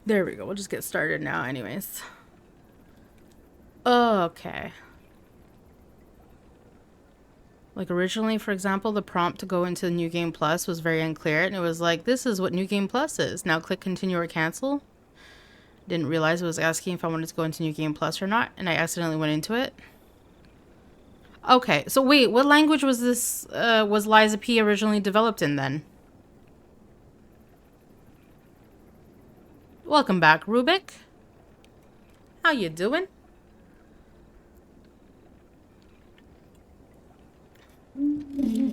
There we go. We'll just get started now anyways. Okay. Like originally, for example, the prompt to go into New Game Plus was very unclear, and it was like, this is what New Game Plus is. Now click continue or cancel. Didn't realize it was asking if I wanted to go into New Game Plus or not, and I accidentally went into it. Okay, so wait, what language was this, was Liza P originally developed in then? Welcome back, Rubik. How you doing?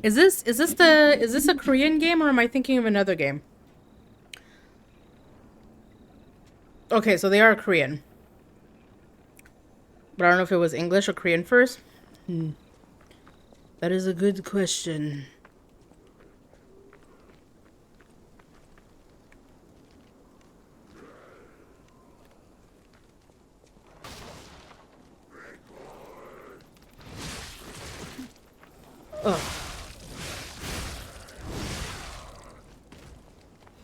Is this a Korean game or am I thinking of another game? Okay, so they are Korean. But I don't know if it was English or Korean first. That is a good question. Ugh.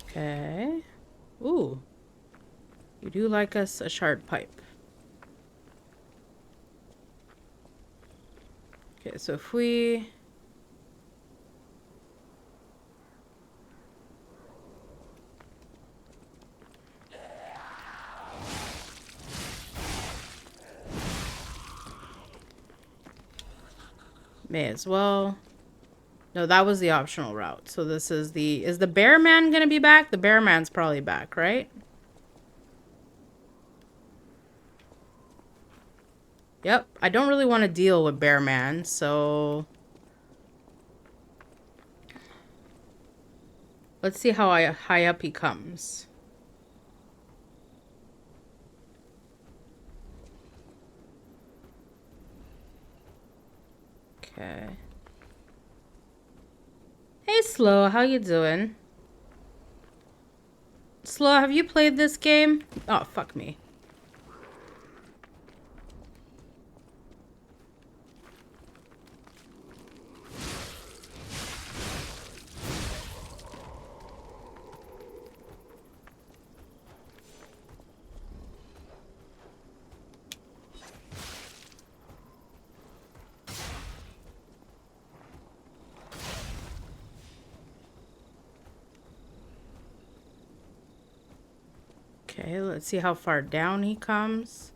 Okay. Ooh. You do like us a shard pipe. Okay, so if we... May as well. No, that was the optional route. So this is the... Is the bear man gonna be back? The bear man's probably back, right? Yep. I don't really want to deal with bear man, so... Let's see how high up he comes. Okay. Hey, Slow, how you doing? Slow, have you played this game? Oh, fuck me. Okay, let's see how far down he comes.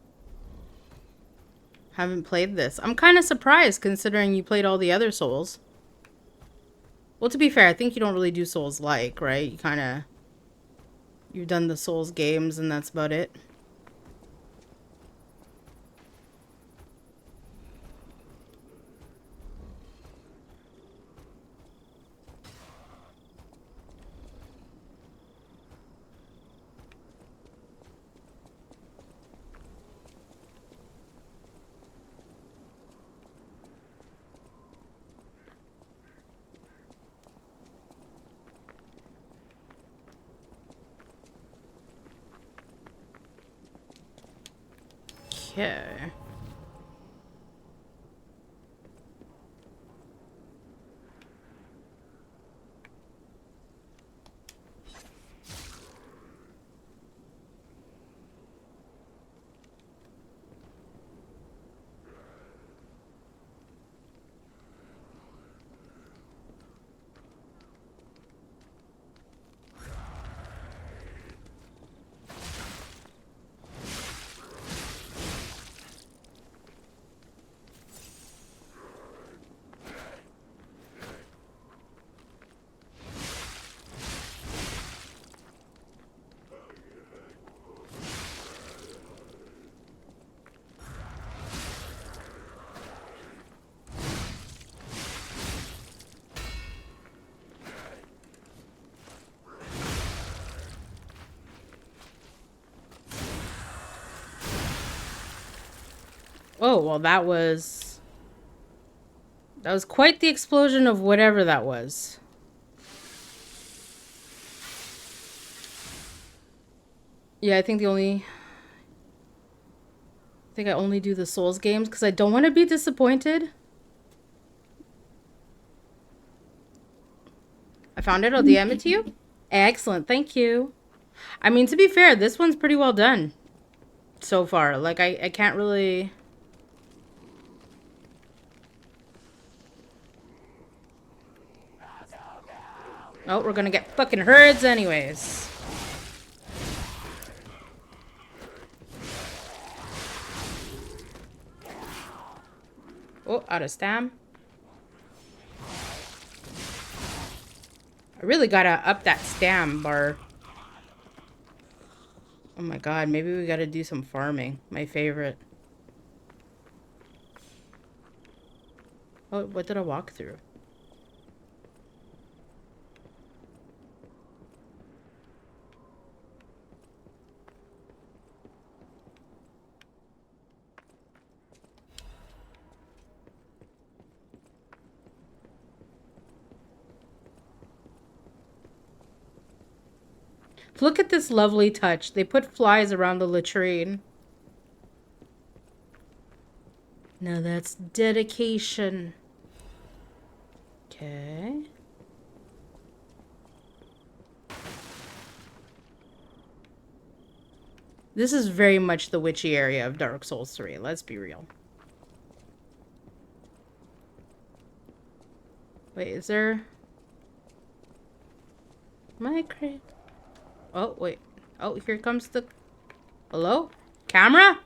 Haven't played this. I'm kind of surprised considering you played all the other Souls. Well, to be fair, I think you don't really do Souls-like, right? You kind of... You've done the Souls games and that's about it. Okay. Oh, well, that was quite the explosion of whatever that was. Yeah, I think I only do the Souls games because I don't want to be disappointed. I found it. I'll DM it to you. Excellent. Thank you. I mean, to be fair, this one's pretty well done so far. Like, I can't really... Oh, we're gonna get fucking herds anyways. Oh, out of stam. I really gotta up that stam bar. Oh my god, maybe we gotta do some farming. My favorite. Oh, what did I walk through? Look at this lovely touch. They put flies around the latrine. Now that's dedication. Okay. This is very much the witchy area of Dark Souls 3, let's be real. Wait, is there... My crate... Oh, wait. Oh, here comes the... Hello? Camera?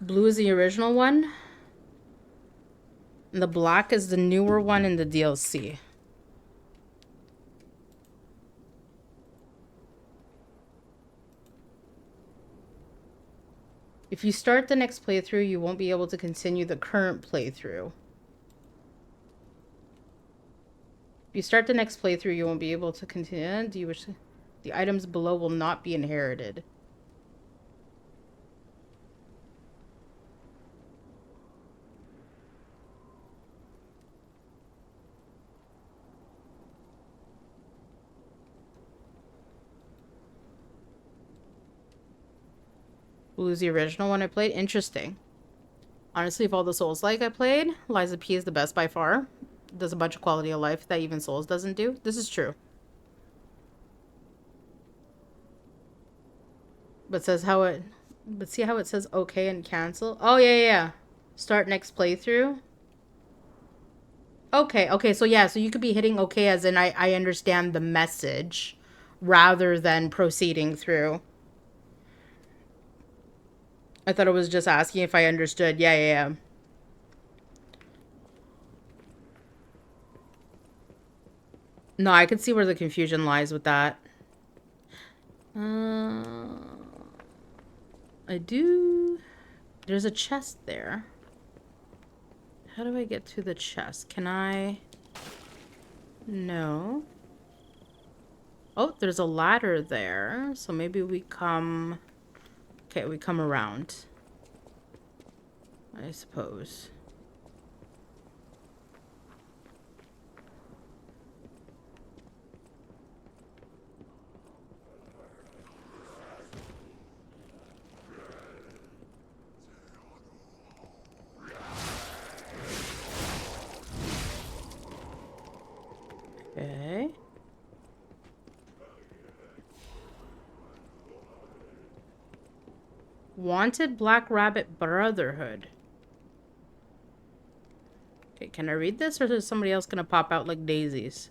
Blue is the original one. And the black is the newer one in the DLC. If you start the next playthrough, you won't be able to continue the current playthrough. If you start the next playthrough, you won't be able to continue. Do you wish to... The items below will not be inherited. Blue's the original one I played. Interesting. Honestly, of all the Souls-like I played, Liza P is the best by far. Does a bunch of quality of life that even Souls doesn't do. This is true. But says how it... But see how it says okay and cancel? Oh, yeah. Start next playthrough. Okay, so yeah, so you could be hitting okay as in I understand the message rather than proceeding through. I thought it was just asking if I understood. Yeah. No, I could see where the confusion lies with that. I do... There's a chest there. How do I get to the chest? Can I... No. Oh, there's a ladder there. So maybe we come... Okay, we come around. I suppose. Okay. Wanted Black Rabbit Brotherhood. Okay, can I read this, or is somebody else gonna pop out like daisies?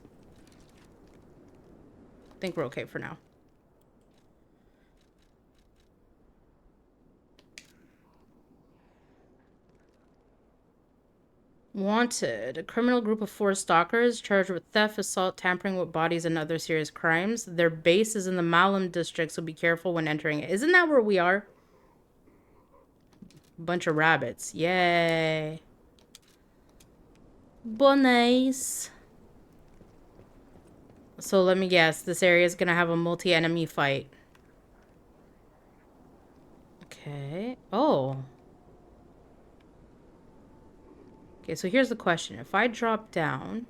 I think we're okay for now. Wanted. A criminal group of 4 stalkers charged with theft, assault, tampering with bodies, and other serious crimes. Their base is in the Malum district, so be careful when entering it. Isn't that where we are? Bunch of rabbits. Yay. Nice. So let me guess. This area is going to have a multi-enemy fight. Okay. Oh. Okay, so here's the question. If I drop down...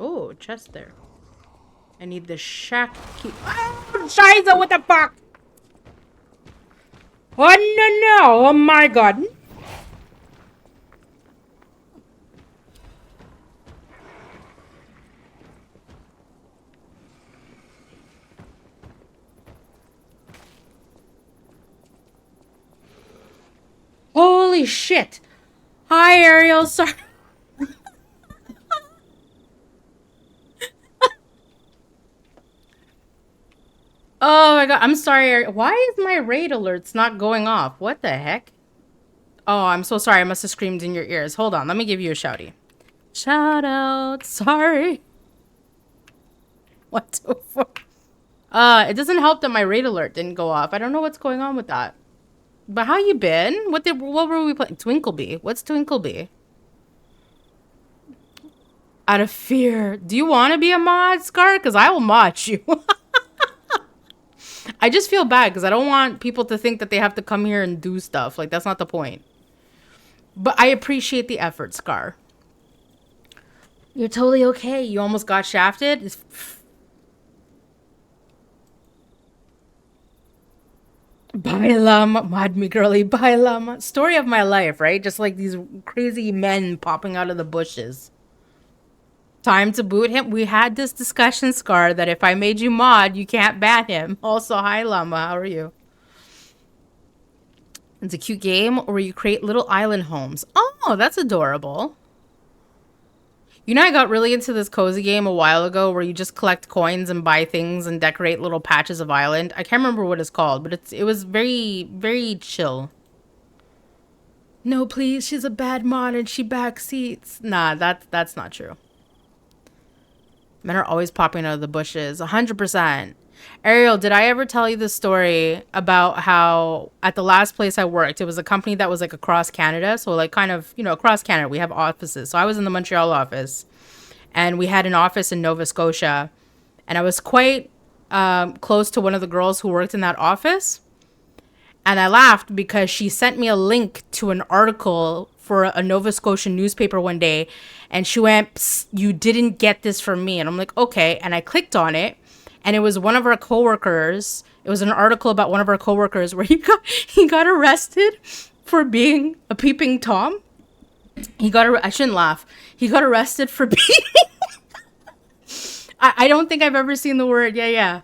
Oh, chest there. I need the shack key. Oh, Scheiße, what the fuck? Oh, no. Oh, my God. Holy shit. Hi, Ariel. Sorry. Oh my God, I'm sorry. Why is my raid alerts not going off? What the heck? Oh, I'm so sorry. I must have screamed in your ears. Hold on, let me give you a shouty. Shout out. Sorry. What the fuck? It doesn't help that my raid alert didn't go off. I don't know what's going on with that. But how you been? What were we playing? Twinklebee. What's Twinklebee? Out of fear. Do you want to be a mod, Scar? Because I will mod you. I just feel bad because I don't want people to think that they have to come here and do stuff. Like, that's not the point. But I appreciate the effort, Scar. You're totally okay. You almost got shafted. Bailam, mod me girly, bailam. Story of my life, right? Just like these crazy men popping out of the bushes. Time to boot him. We had this discussion, Scar, that if I made you mod, you can't ban him. Also, hi Llama, how are you? It's a cute game where you create little island homes. Oh, that's adorable. You know, I got really into this cozy game a while ago where you just collect coins and buy things and decorate little patches of island. I can't remember what it's called, but it was very, very chill. No, please, she's a bad mod and she backseats. Nah, that's not true. Men are always popping out of the bushes. 100%. Ariel, did I ever tell you the story about how at the last place I worked, it was a company that was like across Canada. So like kind of, you know, across Canada, we have offices. So I was in the Montreal office and we had an office in Nova Scotia. And I was quite close to one of the girls who worked in that office. And I laughed because she sent me a link to an article for a Nova Scotian newspaper one day. And she went, "Psst, you didn't get this from me." And I'm like, okay. And I clicked on it. And it was one of our coworkers. It was an article about one of our coworkers where he got arrested for being a peeping Tom. I shouldn't laugh. He got arrested for being... I don't think I've ever seen the word. Yeah,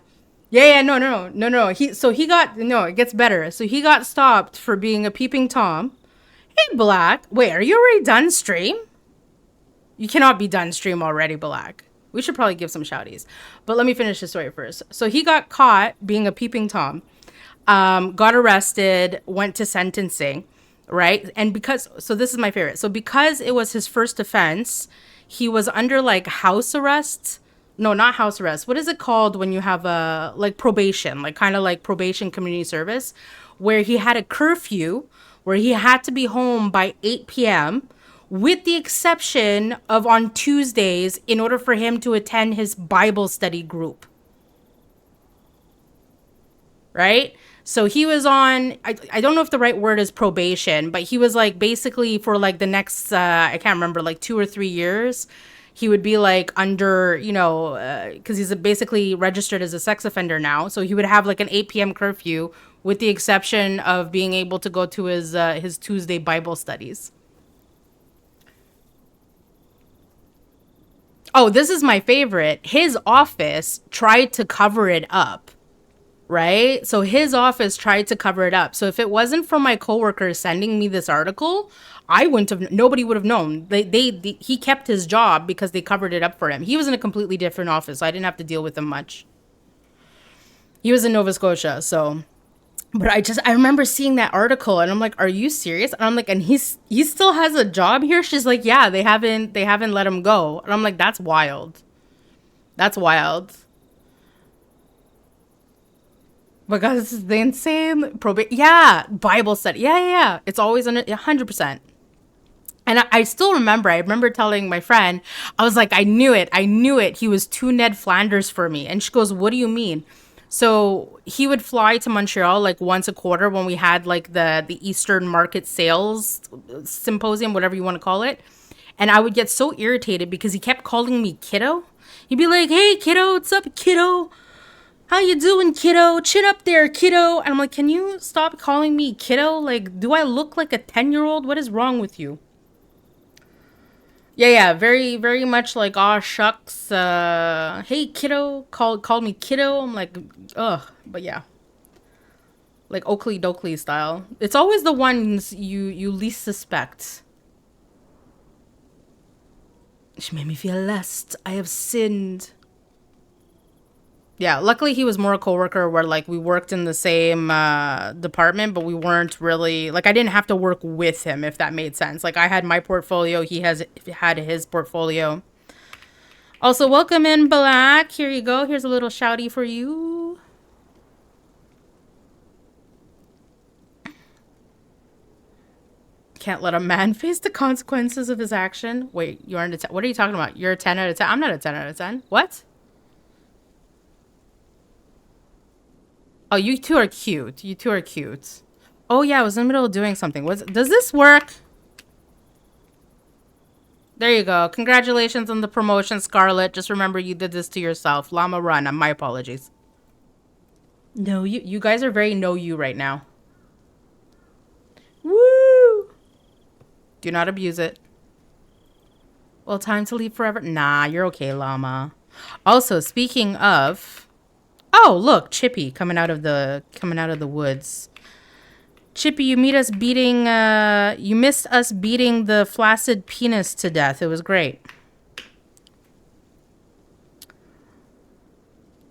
no. It gets better. So he got stopped for being a peeping Tom. Hey, Black. Wait, are you already done stream? You cannot be done stream already, Black. We should probably give some shouties. But let me finish the story first. So he got caught being a peeping Tom, got arrested, went to sentencing, right? And so this is my favorite. So because it was his first offense, he was under like house arrest. No, not house arrest. What is it called when you have like probation, like kind of like probation community service, where he had a curfew where he had to be home by 8 p.m., with the exception of on Tuesdays in order for him to attend his Bible study group. Right? So he was on, I don't know if the right word is probation, but he was like basically for like the next, I can't remember, like 2 or 3 years, he would be like under, you know, because he's basically registered as a sex offender now. So he would have like an 8 p.m. curfew with the exception of being able to go to his Tuesday Bible studies. Oh, this is my favorite. His office tried to cover it up, right? So his office tried to cover it up. So if it wasn't for my coworker sending me this article, nobody would have known. He kept his job because they covered it up for him. He was in a completely different office, so I didn't have to deal with him much. He was in Nova Scotia, so... But I remember seeing that article and I'm like, are you serious? And I'm like, and he still has a job here? She's like, yeah, they haven't let him go. And I'm like, that's wild. That's wild. Because the insane Bible study. Yeah. It's always 100%. And I still remember, I remember telling my friend, I was like, I knew it. He was too Ned Flanders for me. And she goes, what do you mean? So he would fly to Montreal like once a quarter when we had like the Eastern Market Sales Symposium, whatever you want to call it. And I would get so irritated because he kept calling me kiddo. He'd be like, hey, kiddo, what's up, kiddo? How you doing, kiddo? Chin up there, kiddo. And I'm like, can you stop calling me kiddo? Like, do I look like a 10-year-old? What is wrong with you? Yeah, very, very much like, aw, shucks, hey, kiddo, called me kiddo. I'm like, ugh, but yeah. Like Oakley Dokley style. It's always the ones you least suspect. She made me feel less. I have sinned. Yeah, luckily he was more a coworker where like we worked in the same department, but we weren't really like I didn't have to work with him, if that made sense. Like I had my portfolio, he had his portfolio. Also, welcome in, Black. Here you go. Here's a little shouty for you. can't let a man face the consequences of his action. Wait, you aren't a 10. What are you talking about? You're a 10 out of 10. I'm not a 10 out of 10. What? Oh, you two are cute. You two are cute. Oh, yeah, I was in the middle of doing something. Does this work? There you go. Congratulations on the promotion, Scarlett. Just remember you did this to yourself. Llama run. My apologies. No, you guys are very no you right now. Woo! Do not abuse it. Well, time to leave forever. Nah, you're okay, Llama. Also, speaking of... Oh, look, Chippy coming out of the woods. Chippy, you missed us beating the flaccid penis to death. It was great.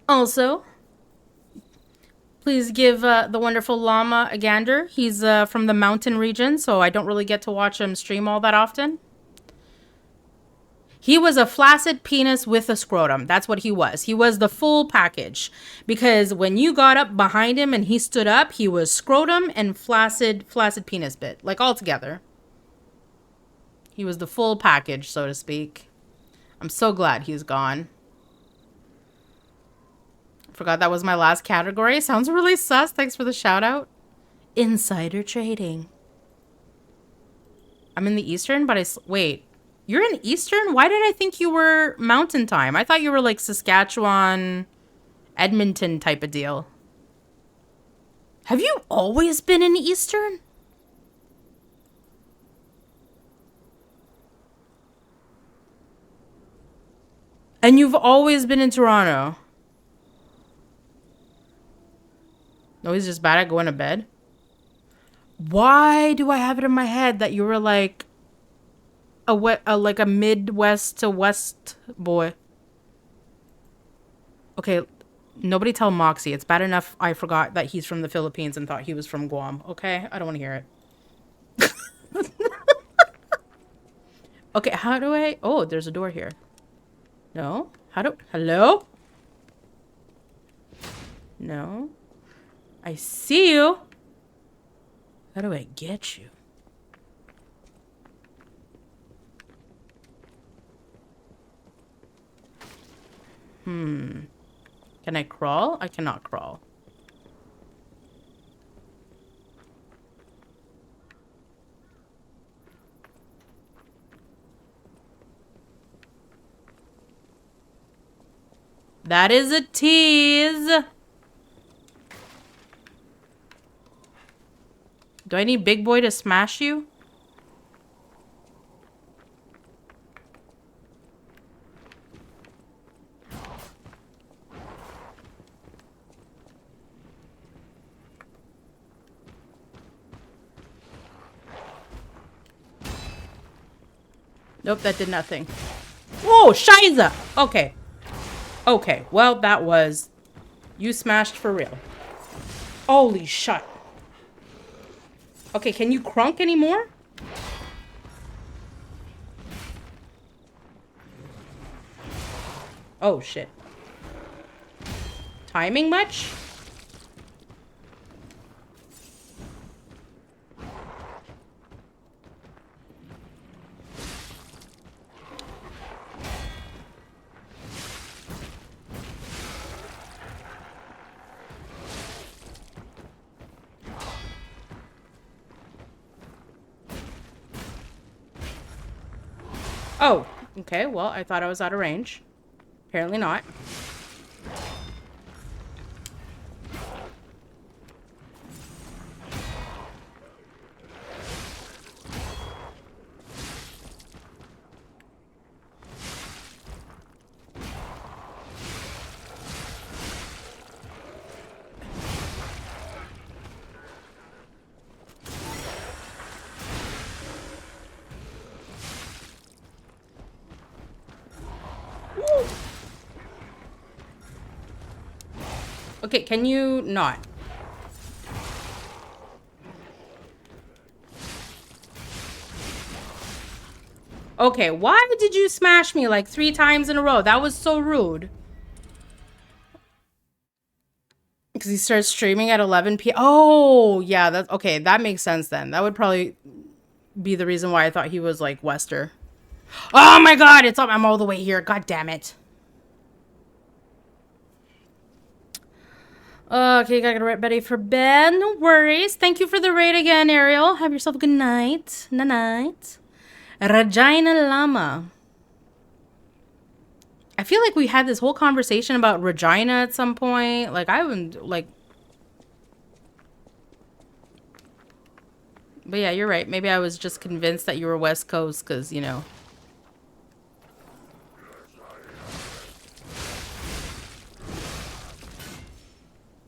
Also, please give the wonderful Llama a gander. He's from the mountain region, so I don't really get to watch him stream all that often. He was a flaccid penis with a scrotum. That's what he was. He was the full package. Because when you got up behind him and he stood up, he was scrotum and flaccid penis bit. Like, all together. He was the full package, so to speak. I'm so glad he's gone. Forgot that was my last category. Sounds really sus. Thanks for the shout out. Insider trading. I'm in the Eastern, but wait. You're in Eastern? Why did I think you were Mountain Time? I thought you were like Saskatchewan, Edmonton type of deal. Have you always been in Eastern? And you've always been in Toronto? No, he's just bad at going to bed. Why do I have it in my head that you were like like a Midwest to West boy? Okay, nobody tell Moxie. It's bad enough I forgot that he's from the Philippines and thought he was from Guam. Okay, I don't want to hear it. Okay, how do I... Oh, there's a door here. No? Hello? No? I see you. How do I get you? Can I crawl? I cannot crawl. That is a tease. Do I need Big Boy to smash you? Nope, that did nothing. Whoa, Shiza! Okay. Okay, well, that was... You smashed for real. Holy shit. Okay, can you crunk anymore? Oh, shit. Timing much? Oh, okay, well, I thought I was out of range. Apparently not. Okay, can you not? Okay, why did you smash me like 3 times in a row? That was so rude. Because he starts streaming at 11 p.m. Oh, yeah, that's okay. That makes sense then. That would probably... be the reason why I thought he was like Wester. Oh my god, it's up. I'm all the way here. God damn it. Okay, gotta get ready for bed. No worries. Thank you for the raid again, Ariel. Have yourself a good night. Night. Regina Lama. I feel like we had this whole conversation about Regina at some point. Like, I wouldn't, like... But yeah, you're right. Maybe I was just convinced that you were West Coast because, you know...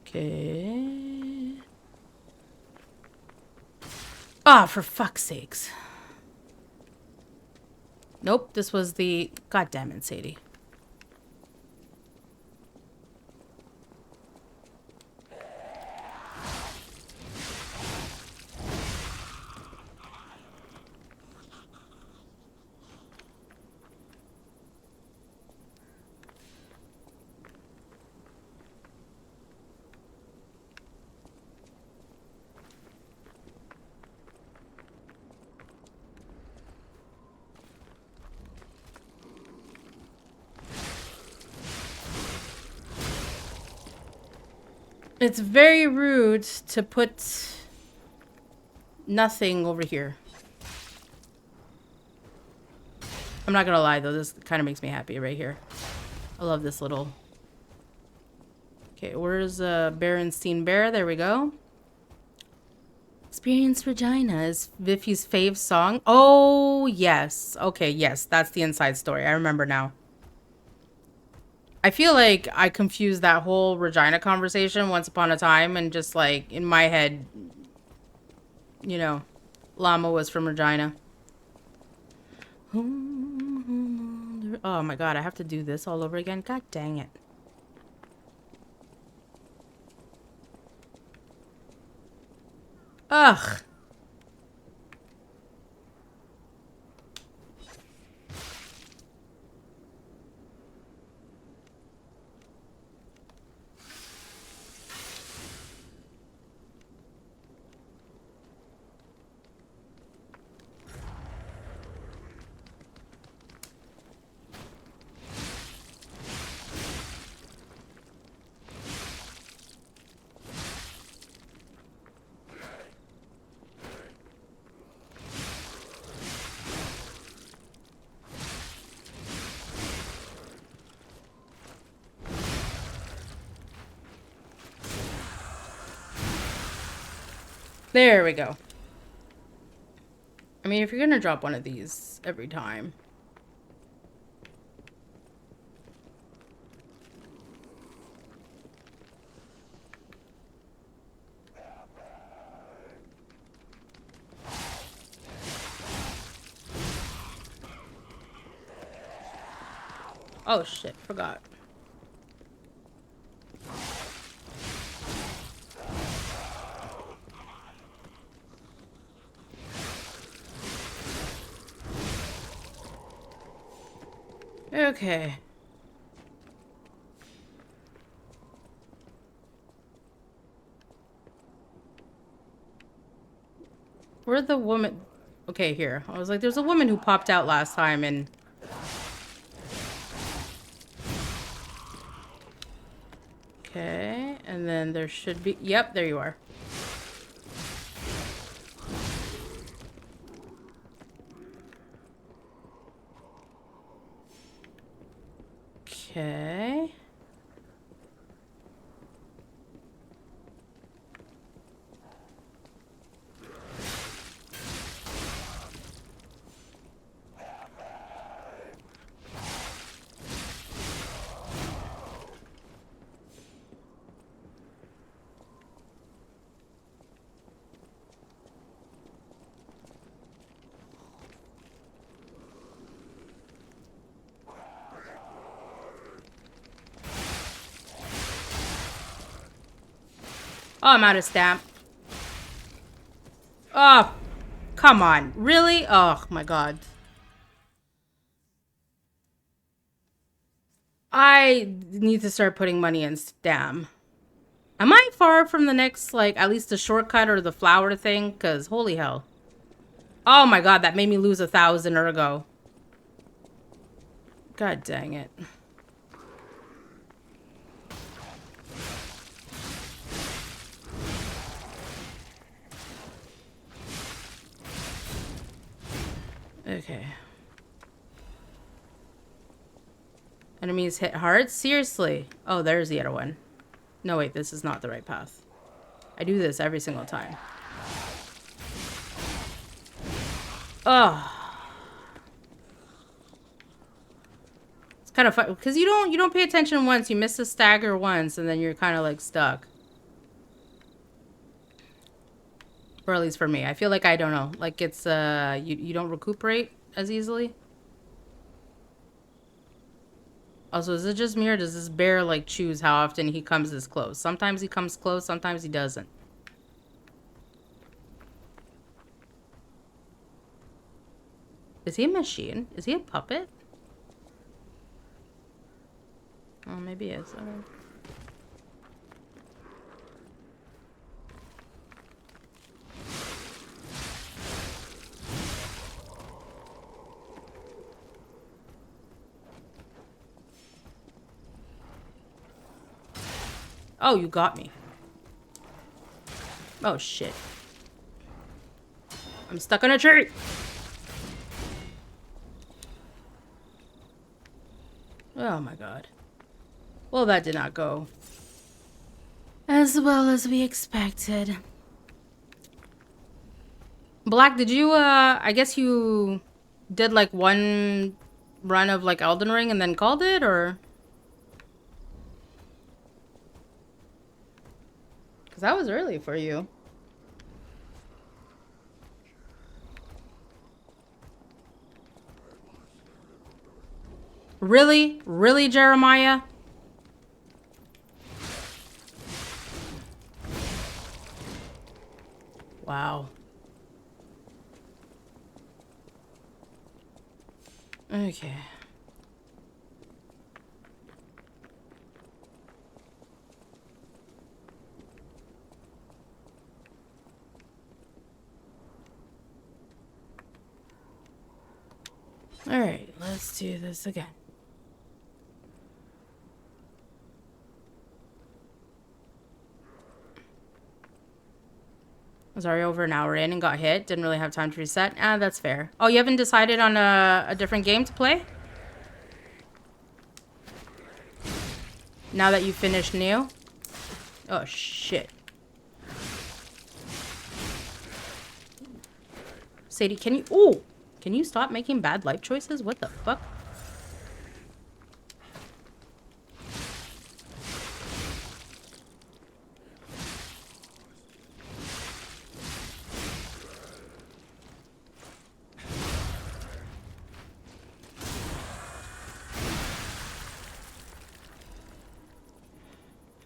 Okay. Ah, for fuck's sakes. Nope, this was the... God damn it, Sadie. It's very rude to put nothing over here. I'm not gonna lie though, this kind of makes me happy right here. I love this little... Okay, where's Berenstein Bear? There we go. Experience Regina is Viffy's fave song. Oh, yes. Okay, yes, that's the inside story. I remember now. I feel like I confused that whole Regina conversation once upon a time and just like in my head, you know, Llama was from Regina. Oh my god, I have to do this all over again? God dang it. Ugh. There we go. I mean, if you're gonna drop one of these every time. Oh shit, forgot. Okay. Where'd the woman... Okay, here. I was like, there's a woman who popped out last time and... Okay, and then there should be... Yep, there you are. Okay. Oh, I'm out of stamp. Oh, come on. Really? Oh, my God. I need to start putting money in stamp. Am I far from the next, like, at least the shortcut or the flower thing? Because, holy hell. Oh my god, that made me lose 1,000 ergo. God dang it. Okay. Enemies hit hard? Seriously? Oh, there's the other one. No, wait, this is not the right path. I do this every single time. Ugh. It's kind of fun because you don't pay attention once, you miss a stagger once, and then you're kind of like stuck. Or at least for me. I feel like, I don't know, like it's you don't recuperate as easily. Also, is it just me or does this bear like choose how often he comes this close? Sometimes he comes close, sometimes he doesn't. Is he a machine? Is he a puppet? Oh, maybe he is. Okay. Oh, you got me. Oh, shit. I'm stuck on a tree. Oh my god. Well, that did not go as well as we expected. Black, did you, I guess you did like one run of like Elden Ring and then called it, or? Because that was early for you. Really? Really, Jeremiah? Wow. Okay. All right, let's do this again. I was already over an hour in and got hit. Didn't really have time to reset. Ah, that's fair. Oh, you haven't decided on a different game to play? Now that you finished Neo? Oh, shit. Sadie, can you... Ooh! Can you stop making bad life choices? What the fuck?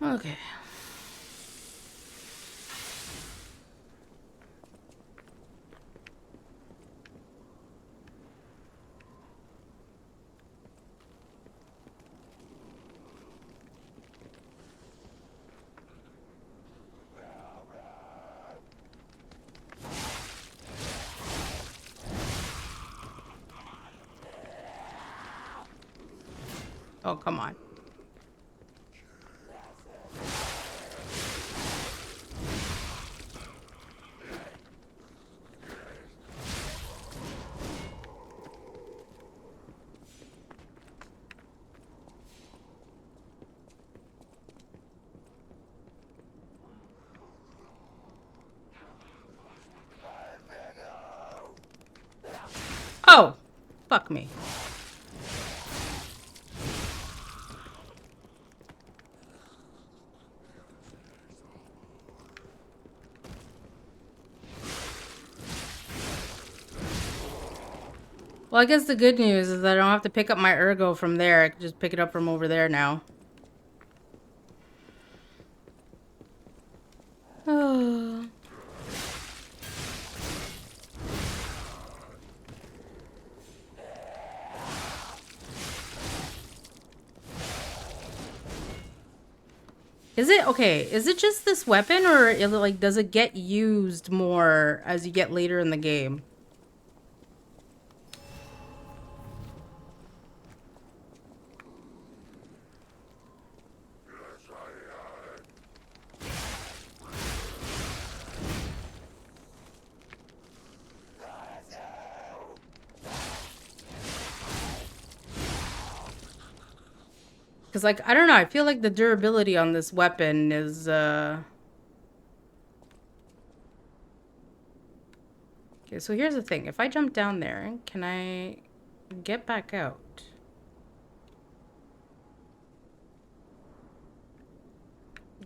Okay. Oh, come on. Oh! Fuck me. Well, I guess the good news is that I don't have to pick up my ergo from there. I can just pick it up from over there now. Oh. Is it okay? Is it just this weapon, or is it like, does it get used more as you get later in the game? Because, like, I don't know. I feel like the durability on this weapon is, Okay, so here's the thing. If I jump down there, can I get back out?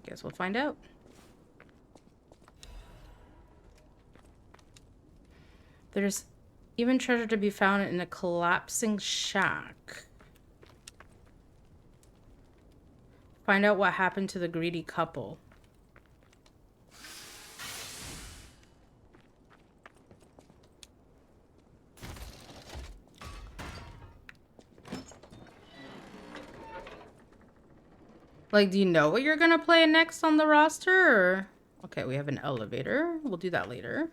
Guess we'll find out. There's even treasure to be found in a collapsing shack. Find out what happened to the greedy couple. Like, do you know what you're gonna play next on the roster? Or... Okay, we have an elevator. We'll do that later.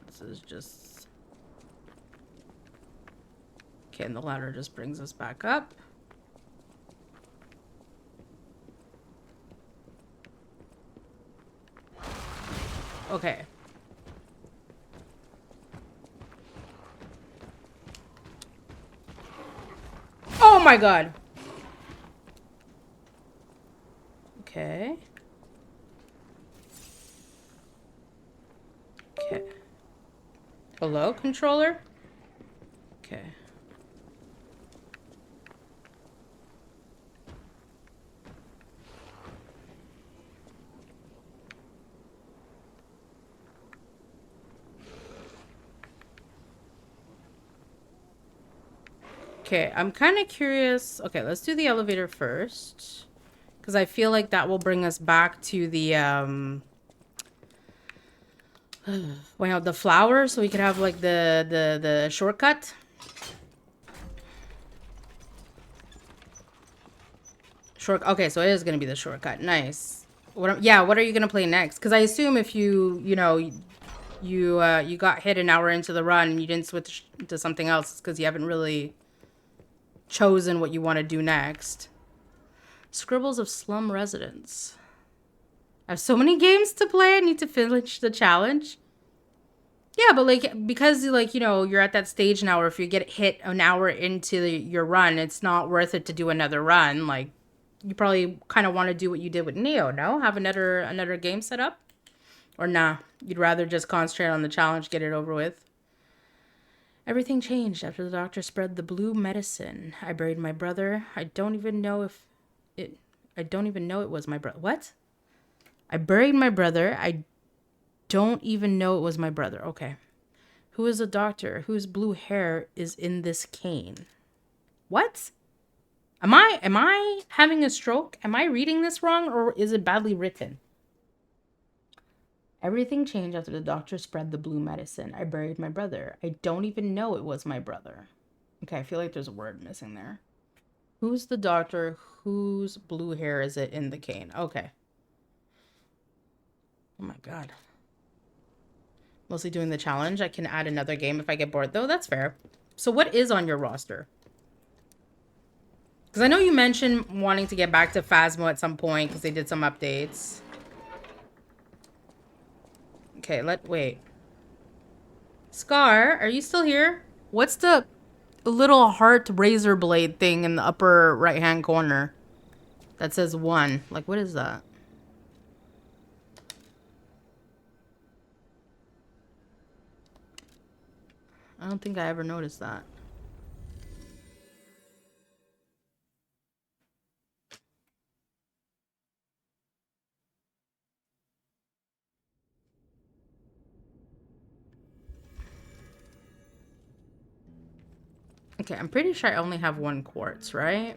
This is just... Okay, and the ladder just brings us back up. Okay. Oh my god! Okay. Okay. Hello, controller? Okay. Okay, I'm kind of curious. Okay, let's do the elevator first. Because I feel like that will bring us back to the, well, the flower, so we could have, like, the shortcut. Okay, so it is going to be the shortcut. Nice. Yeah, what are you going to play next? Because I assume if you got hit an hour into the run and you didn't switch to something else, it's because you haven't really chosen what you want to do next. Scribbles of Slum Residents. I have so many games to play. I need to finish the challenge. Yeah, but like, because like, you're at that stage now where if you get hit an hour into your run, it's not worth it to do another run. Like, you probably kind of want to do what you did with Neo, no? Have another game set up? Or nah, you'd rather just concentrate on the challenge, get it over with. Everything changed after the doctor spread the blue medicine. I buried my brother. I don't even know it was my brother. What? I buried my brother. I don't even know it was my brother. Okay. Who is the doctor whose blue hair is in this cane? What? Am I having a stroke? Am I reading this wrong, or is it badly written? Everything changed after the doctor spread the blue medicine. I buried my brother. I don't even know it was my brother. Okay, I feel like there's a word missing there. Who's the doctor whose blue hair is it in the cane? Okay. Oh my god. Mostly doing the challenge. I can add another game if I get bored, though. That's fair. So what is on your roster? Because I know you mentioned wanting to get back to Phasmo at some point because they did some updates. Okay, wait. Scar, are you still here? What's the little heart razor blade thing in the upper right-hand corner that says 1? Like, what is that? I don't think I ever noticed that. Okay, I'm pretty sure I only have 1 quartz, right?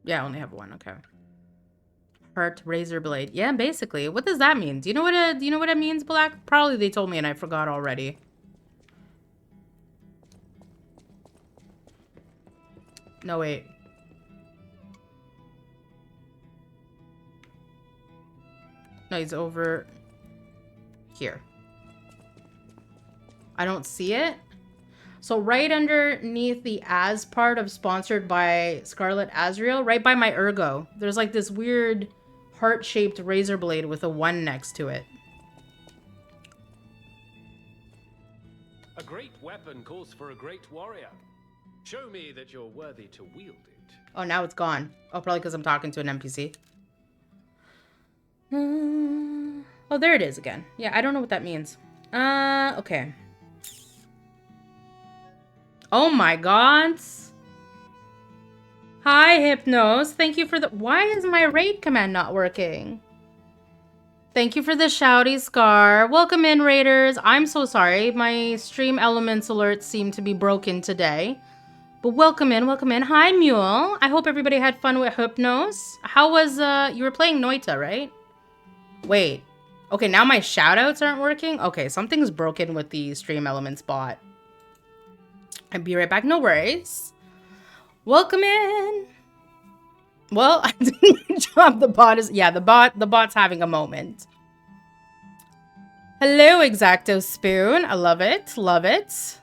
Yeah, I only have 1. Okay. Heart razor blade. Yeah, basically. What does that mean? Do you know what it means, Black? Probably they told me and I forgot already. No, wait. No, he's over here. I don't see it. So right underneath the as part of sponsored by Scarlet Azrael, right by my ergo, there's like this weird heart-shaped razor blade with a 1 next to it. A great weapon calls for a great warrior. Show me that you're worthy to wield it. Oh, now it's gone. Oh, probably because I'm talking to an NPC. Oh, there it is again. Yeah, I don't know what that means. Okay. Oh my god. Hi, Hypnos. Thank you for the... Why is my raid command not working? Thank you for the shouty scar. Welcome in, raiders. I'm so sorry. My stream elements alerts seem to be broken today. But welcome in, welcome in. Hi, Mule. I hope everybody had fun with Hypnos. How was, you were playing Noita, right? Wait. Okay, now my shoutouts aren't working? Okay, something's broken with the stream elements bot. I'll be right back. No worries. Welcome in. Well, I did my job. The bot is... Yeah, the bot's having a moment. Hello, Exacto Spoon. I love it. Love it.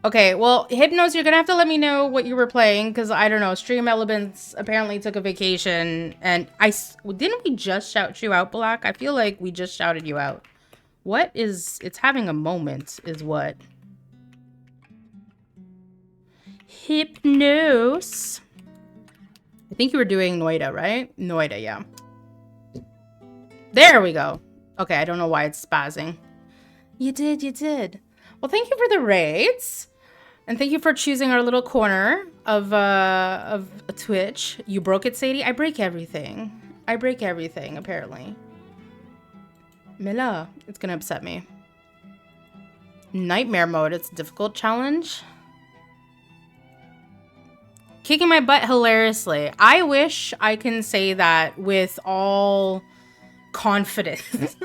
Okay, well, Hypnos, you're gonna have to let me know what you were playing, because I don't know, Stream Elements apparently took a vacation, and didn't we just shout you out, Black? I feel like we just shouted you out. What is... It's having a moment, is what. Hypnos. I think you were doing Noita, right? Noita, yeah. There we go. Okay, I don't know why it's spazzing. You did, you did. Well, thank you for the raids. And thank you for choosing our little corner of Twitch. You broke it, Sadie? I break everything. I break everything, apparently. Mila, it's gonna upset me. Nightmare mode, it's a difficult challenge. Kicking my butt hilariously. I wish I can say that with all confidence.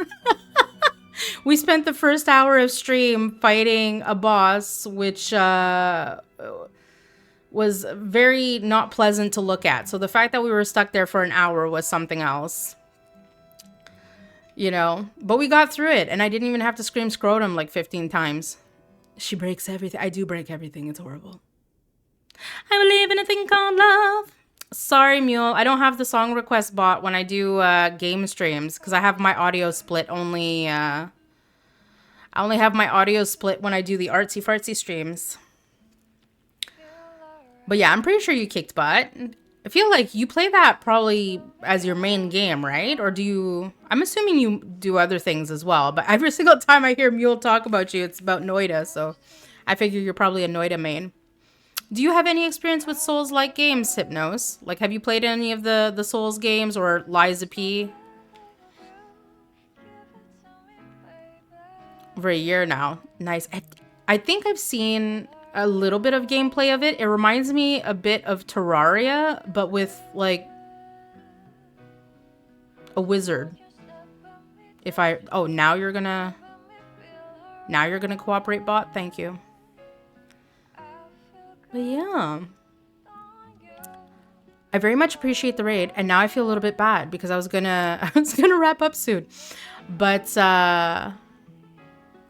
We spent the first hour of stream fighting a boss, which was very not pleasant to look at. So the fact that we were stuck there for an hour was something else. You know, but we got through it, and I didn't even have to scream scrotum like 15 times. She breaks everything. I do break everything. It's horrible. I believe in a thing called love. Sorry, Mule. I don't have the song request bot when I do game streams because I have my audio split only. I only have my audio split when I do the artsy fartsy streams. But yeah, I'm pretty sure you kicked butt. I feel like you play that probably as your main game, right? Or do you... I'm assuming you do other things as well. But every single time I hear Mule talk about you, it's about Noita. So I figure you're probably a Noita main. Do you have any experience with Souls-like games, Hypnos? Like, have you played any of the Souls games or Liza P? Over a year now. Nice. I think I've seen a little bit of gameplay of it. It reminds me a bit of Terraria, but with, like, a wizard. If I... Oh, now you're gonna... Now you're gonna cooperate, bot? Thank you. But yeah, I very much appreciate the raid, and now I feel a little bit bad because I was gonna wrap up soon, but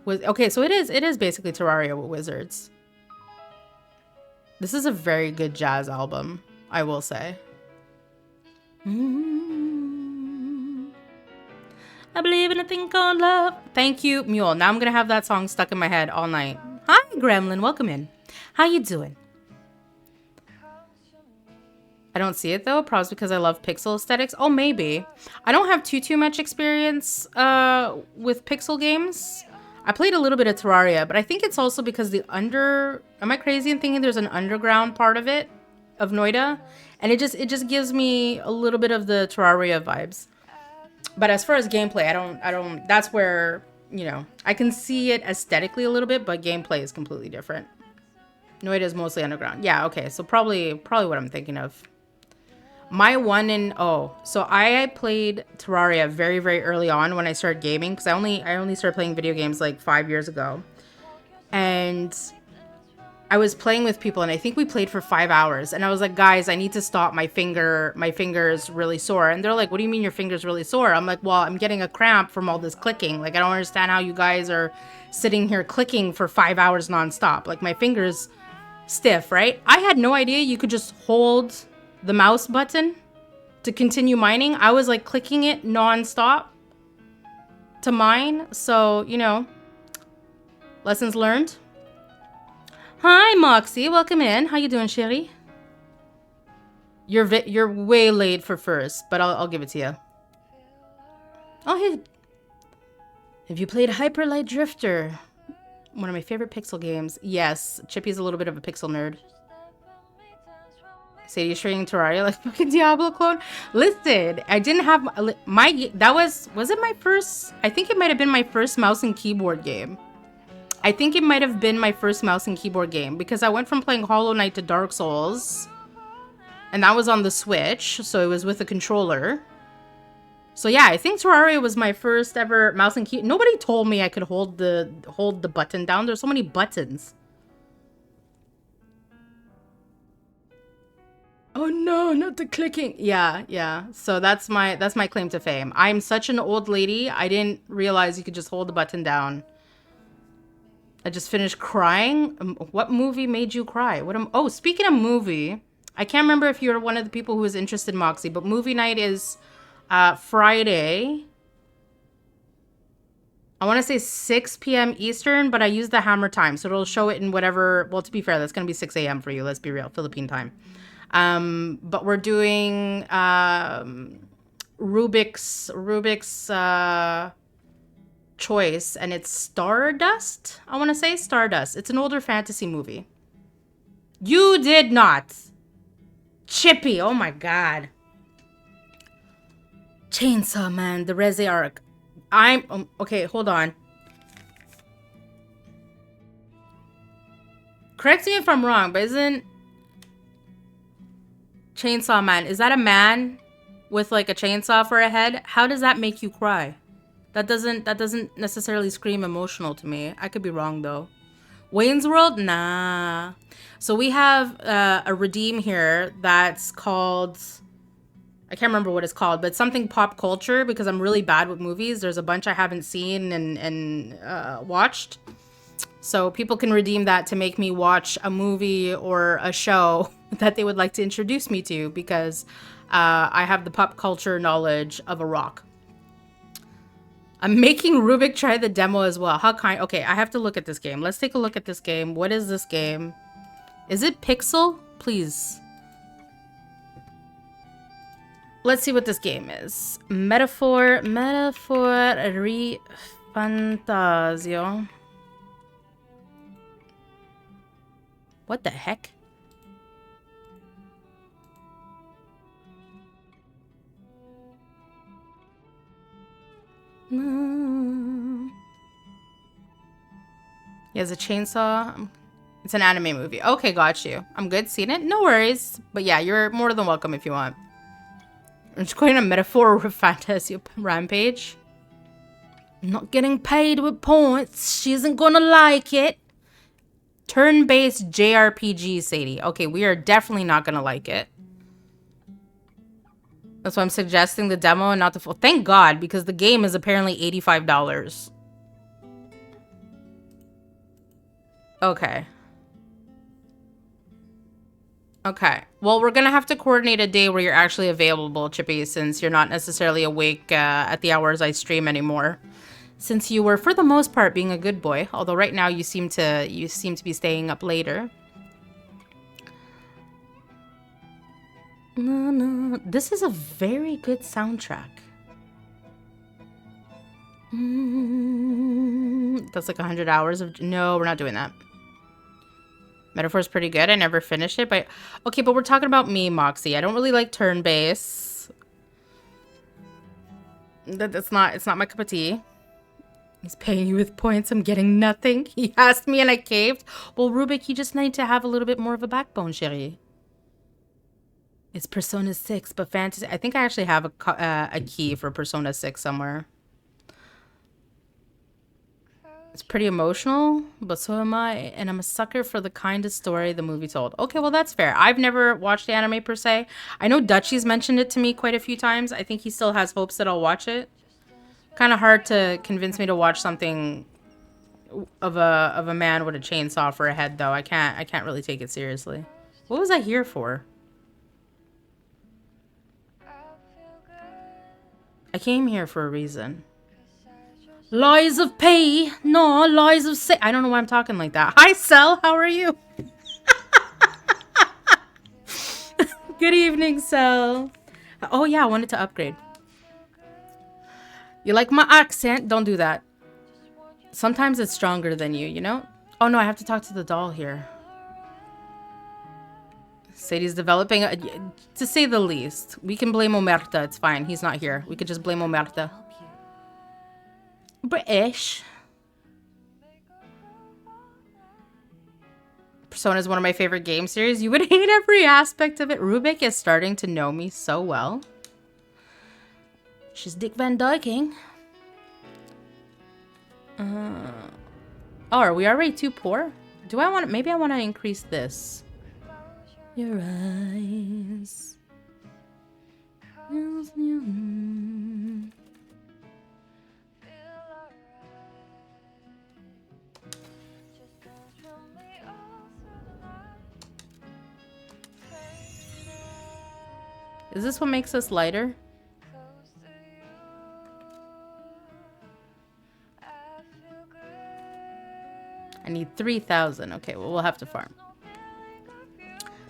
okay, so it is basically Terraria with wizards. This is a very good jazz album, I will say. I believe in a thing called love. Thank you, Mule. Now I'm gonna have that song stuck in my head all night. Hi, Gremlin. Welcome in. How you doing? I don't see it though, probably because I love pixel aesthetics. Oh, maybe. I don't have too much experience with pixel games. I played a little bit of Terraria, but I think it's also because am I crazy in thinking there's an underground part of it, of Noita? And it just gives me a little bit of the Terraria vibes. But as far as gameplay, I don't, that's where, you know, I can see it aesthetically a little bit, but gameplay is completely different. Noita is mostly underground. Yeah, okay, so probably what I'm thinking of. My so I played Terraria very, very early on when I started gaming, because I only started playing video games like 5 years ago. And I was playing with people and I think we played for 5 hours and I was like, guys, I need to stop. My finger's really sore. And they're like, what do you mean your finger's really sore? I'm like, well, I'm getting a cramp from all this clicking. Like, I don't understand how you guys are sitting here clicking for 5 hours nonstop. Like, my finger's stiff, right? I had no idea you could just hold the mouse button to continue mining. I was like clicking it nonstop to mine. So, you know, lessons learned. Hi, Moxie. Welcome in. How you doing, Sherry? You're way late for first, but I'll give it to you. Oh, hey. Have you played Hyper Light Drifter? One of my favorite pixel games. Yes, Chippy's a little bit of a pixel nerd. Sadie's trading Terraria like fucking Diablo clone. Listen, I didn't have that was it my first? I think it might have been my first mouse and keyboard game. I think it might have been my first mouse and keyboard game because I went from playing Hollow Knight to Dark Souls. And that was on the Switch, so it was with a controller. So yeah, I think Terraria was my first ever mouse and keyboard. Nobody told me I could hold the button down. There's so many buttons. Oh no, not the clicking. Yeah. So that's my claim to fame. I'm such an old lady. I didn't realize you could just hold the button down. I just finished crying. What movie made you cry? Oh, speaking of movie, I can't remember if you're one of the people who is interested, Moxie, but movie night is Friday. I want to say 6 p.m. Eastern, but I use the hammer time, so it'll show it in whatever. Well, to be fair, that's going to be 6 a.m. for you. Let's be real, Philippine time. But we're doing Rubik's choice, and it's Stardust. I want to say Stardust. It's an older fantasy movie. You did not. Chippy. Oh my god. Chainsaw Man, the Resi arc. I'm okay, hold on. Correct me if I'm wrong, but isn't Chainsaw Man, is that a man with like a chainsaw for a head? How does that make you cry? That doesn't necessarily scream emotional to me. I could be wrong though. Wayne's World? Nah. So we have a redeem here that's called, I can't remember what it's called, but something pop culture because I'm really bad with movies. There's a bunch I haven't seen and watched. So people can redeem that to make me watch a movie or a show that they would like to introduce me to because I have the pop culture knowledge of a rock. I'm making Rubik try the demo as well. How kind? Okay, I have to look at this game. Let's take a look at this game. What is this game? Is it Pixel? Please. Let's see what this game is. Metaphor re Fantasio. What the heck? He has a chainsaw. It's an anime movie. Okay, got you. I'm good. Seen it? No worries. But yeah, you're more than welcome if you want. I'm just going to metaphor with Fantasy Rampage. I'm not getting paid with points. She isn't gonna like it. Turn-based JRPG, Sadie. Okay, we are definitely not gonna like it. That's why I'm suggesting the demo and not the full. Thank God, because the game is apparently $85. Okay. Okay. Well, we're gonna have to coordinate a day where you're actually available, Chippy, since you're not necessarily awake at the hours I stream anymore. Since you were, for the most part, being a good boy, although right now you seem to be staying up later. No. This is a very good soundtrack. That's like 100 hours of... No, we're not doing that. Metaphor's pretty good. I never finished it, but... Okay, but we're talking about me, Moxie. I don't really like turn-based. It's not my cup of tea. He's paying you with points. I'm getting nothing. He asked me and I caved. Well, Rubik, you just need to have a little bit more of a backbone, chérie. It's Persona 6, but fantasy... I think I actually have a key for Persona 6 somewhere. It's pretty emotional, but so am I, and I'm a sucker for the kindest story the movie told. Okay, well, that's fair. I've never watched the anime per se. I know Dutchie's mentioned it to me quite a few times. I think he still has hopes that I'll watch it. Kind of hard to convince me to watch something of a man with a chainsaw for a head, though. I can't really take it seriously. What was I here for? I came here for a reason. Lies of P, no, lies of C. I don't know why I'm talking like that. Hi, Cell. How are you? Good evening, Cell. Oh, yeah, I wanted to upgrade. You like my accent? Don't do that. Sometimes it's stronger than you know? Oh, no, I have to talk to the doll here. Sadie's developing, to say the least. We can blame Omerta. It's fine. He's not here. We could just blame Omerta. British. Persona is one of my favorite game series. You would hate every aspect of it. Rubik is starting to know me so well. She's Dick Van Dyking. Oh, are we already too poor? Do I want? Maybe I want to increase this. Your eyes. Is this what makes us lighter? I need 3,000. Okay, well, we'll have to farm.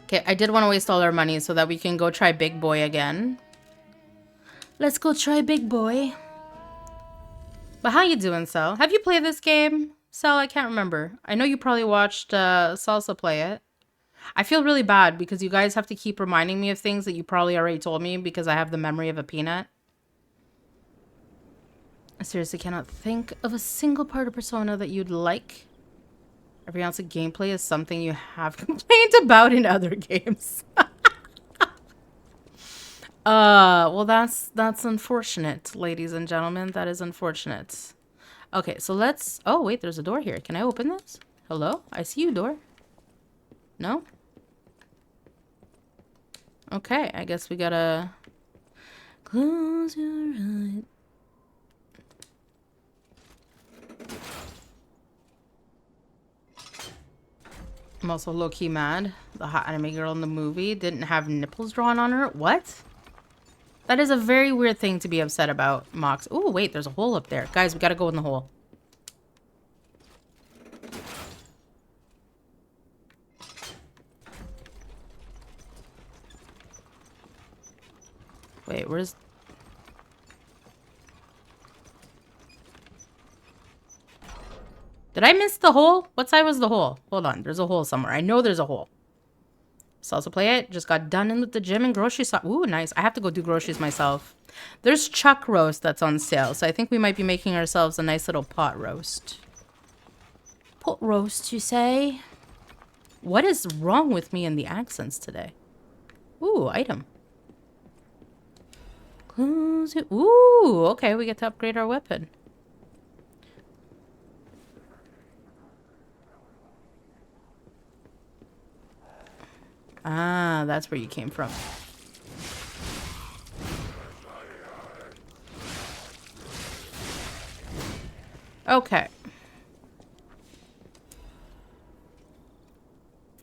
Okay, I did want to waste all our money so that we can go try Big Boy again. Let's go try Big Boy. But how you doing, Sal? Have you played this game? Sal, I can't remember. I know you probably watched Salsa play it. I feel really bad because you guys have to keep reminding me of things that you probably already told me because I have the memory of a peanut. I seriously cannot think of a single part of Persona that you'd like. Every ounce of gameplay is something you have complained about in other games. Well, that's unfortunate, ladies and gentlemen. That is unfortunate. Okay, so let's... Oh, wait, there's a door here. Can I open this? Hello? I see you, door. No? Okay, I guess we gotta... Close your eyes. I'm also low-key mad. The hot anime girl in the movie didn't have nipples drawn on her. What? That is a very weird thing to be upset about, Mox. Oh, wait, there's a hole up there. Guys, we gotta go in the hole. Wait, where's... Did I miss the hole? What side was the hole? Hold on, there's a hole somewhere. I know there's a hole. Salsa play it. Just got done in with the gym and grocery shop. Ooh, nice. I have to go do groceries myself. There's chuck roast that's on sale, so I think we might be making ourselves a nice little pot roast. Pot roast, you say? What is wrong with me and the accents today? Ooh, item. Close it. Ooh, okay, we get to upgrade our weapon. Ah, that's where you came from. Okay.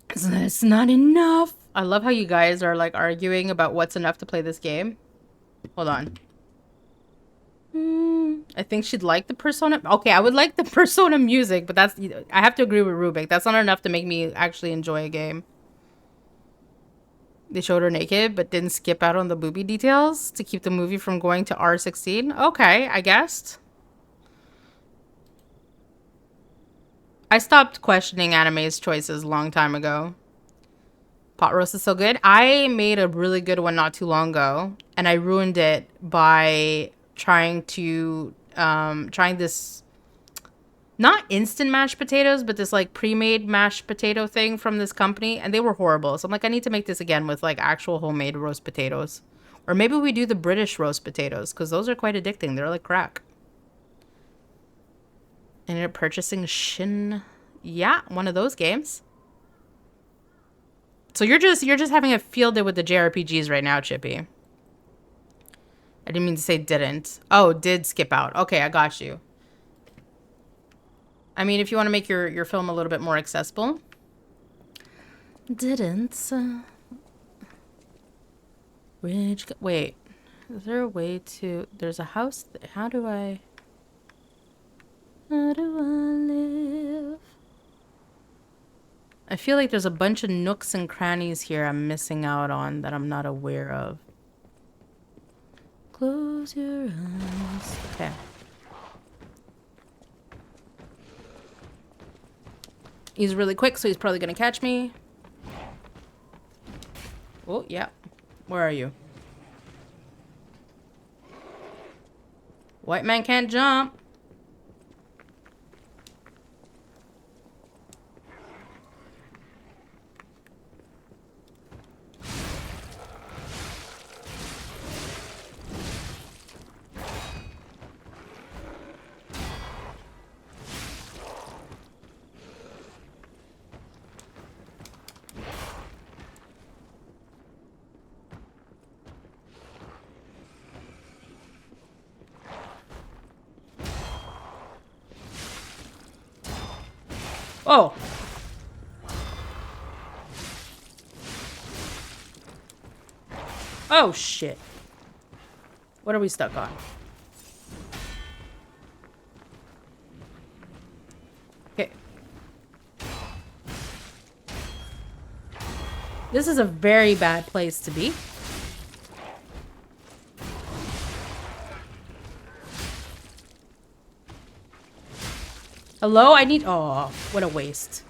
It's not enough. I love how you guys are like arguing about what's enough to play this game. Hold on. I think she'd like the Persona. Okay, I would like the Persona music, but that's... I have to agree with Rubik. That's not enough to make me actually enjoy a game. They showed her naked, but didn't skip out on the booby details to keep the movie from going to R16. Okay, I guessed. I stopped questioning anime's choices a long time ago. Pot roast is so good. I made a really good one not too long ago, and I ruined it by trying this, not instant mashed potatoes, but this like pre-made mashed potato thing from this company, and they were horrible. So I'm like, I need to make this again with like actual homemade roast potatoes. Or maybe we do the British roast potatoes, because those are quite addicting. They're like crack. Ended up purchasing Shin. Yeah, one of those games. So you're just having a field day with the JRPGs right now, Chippy. I didn't mean to say didn't. Oh, did skip out. Okay, I got you. I mean, if you want to make your film a little bit more accessible. Didn't. Wait. Is there a way to... There's a house... How do I live? I feel like there's a bunch of nooks and crannies here I'm missing out on that I'm not aware of. Close your eyes. Okay. He's really quick, so he's probably gonna catch me. Oh, yeah. Where are you? White man can't jump. Oh. Oh, shit. What are we stuck on? Okay. This is a very bad place to be. Hello? I need... Oh, what a waste.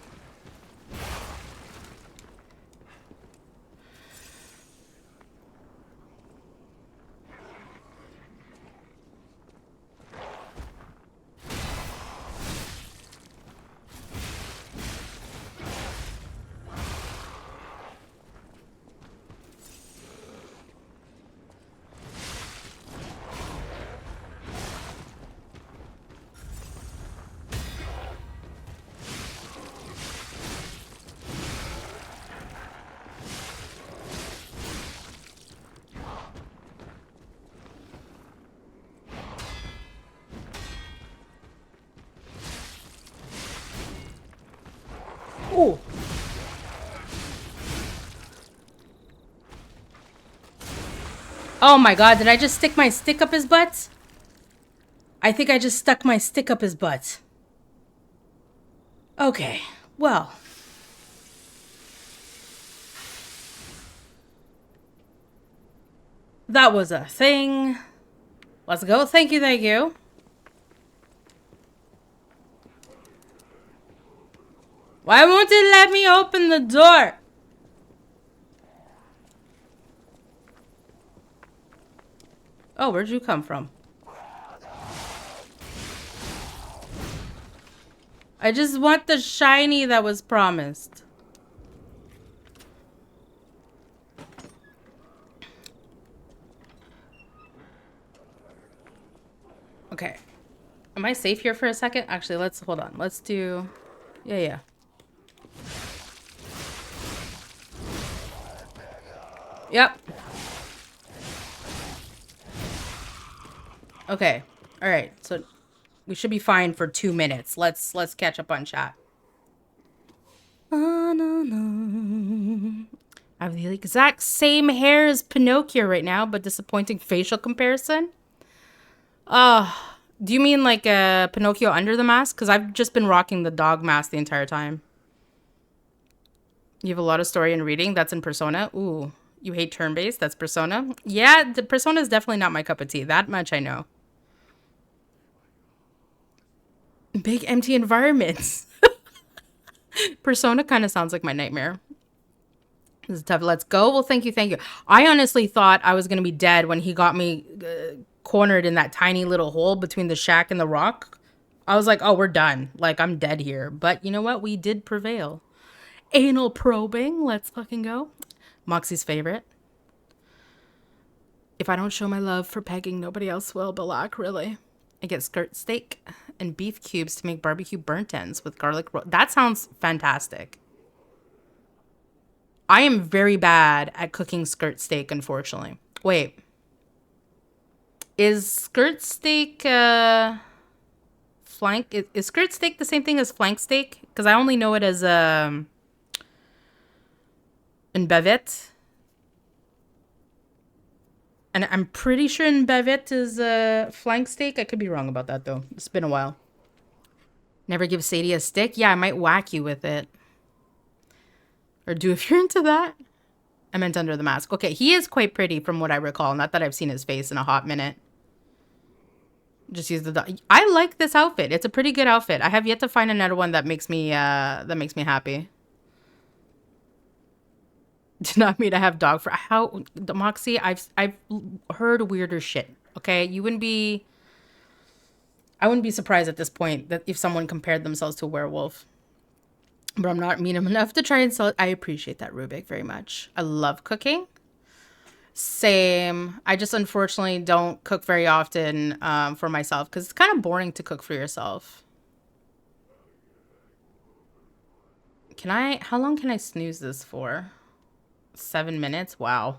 Ooh. Oh my god, did I just stick my stick up his butt? I think I just stuck my stick up his butt. Okay, well. That was a thing. Let's go. Thank you, thank you. Why won't it let me open the door? Oh, where'd you come from? I just want the shiny that was promised. Okay. Am I safe here for a second? Actually, let's hold on. Let's do... Yeah. Yep. Okay. All right. So we should be fine for 2 minutes. Let's catch up on chat. Oh, no. I have the exact same hair as Pinocchio right now, but disappointing facial comparison. Do you mean like Pinocchio under the mask? Because I've just been rocking the dog mask the entire time. You have a lot of story and reading. That's in Persona. Ooh. You hate turn-based? That's Persona? Yeah, the Persona is definitely not my cup of tea. That much I know. Big empty environments. Persona kind of sounds like my nightmare. This is tough. Let's go. Well, thank you. I honestly thought I was going to be dead when he got me cornered in that tiny little hole between the shack and the rock. I was like, oh, we're done. Like, I'm dead here. But you know what? We did prevail. Anal probing. Let's fucking go. Moxie's favorite. If I don't show my love for pegging, nobody else will, Balak, really. I get skirt steak and beef cubes to make barbecue burnt ends with garlic. That sounds fantastic. I am very bad at cooking skirt steak, unfortunately. Wait. Is skirt steak flank? Is skirt steak the same thing as flank steak? Because I only know it as une bavette. And I'm pretty sure une bavette is flank steak. I could be wrong about that, though. It's been a while. Never give Sadie a stick? Yeah, I might whack you with it. Or do if you're into that. I meant under the mask. Okay, he is quite pretty from what I recall. Not that I've seen his face in a hot minute. Just use the... I like this outfit. It's a pretty good outfit. I have yet to find another one that makes me happy. Do not mean to have dog for... How... Moxie, I've heard weirder shit. Okay? You wouldn't be... I wouldn't be surprised at this point that if someone compared themselves to a werewolf. But I'm not mean enough to try and sell it. I appreciate that, Rubik, very much. I love cooking. Same. I just unfortunately don't cook very often for myself because it's kind of boring to cook for yourself. Can I... How long can I snooze this for? 7 minutes? Wow.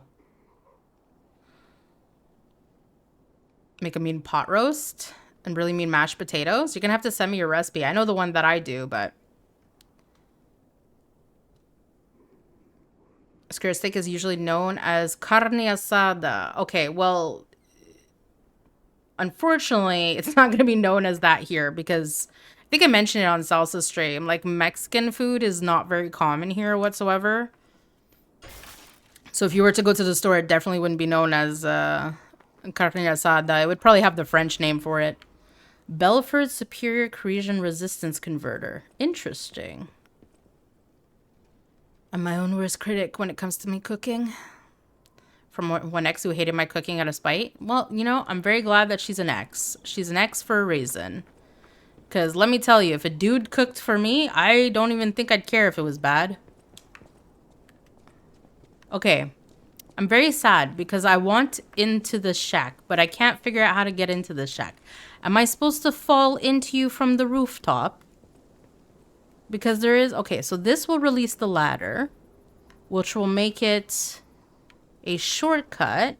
Make a mean pot roast and really mean mashed potatoes. You're going to have to send me your recipe. I know the one that I do, but... Skirt steak is usually known as carne asada. Okay, well, unfortunately, it's not going to be known as that here because I think I mentioned it on Salsa stream. Like, Mexican food is not very common here whatsoever. So if you were to go to the store, it definitely wouldn't be known as carne asada. It would probably have the French name for it. Belford Superior Corrosion Resistance Converter. Interesting. I'm my own worst critic when it comes to me cooking. From one ex who hated my cooking out of spite. Well, you know, I'm very glad that she's an ex. She's an ex for a reason. Because let me tell you, if a dude cooked for me, I don't even think I'd care if it was bad. Okay. I'm very sad because I want into the shack, but I can't figure out how to get into the shack. Am I supposed to fall into you from the rooftop? Because there is... Okay, so this will release the ladder, which will make it a shortcut.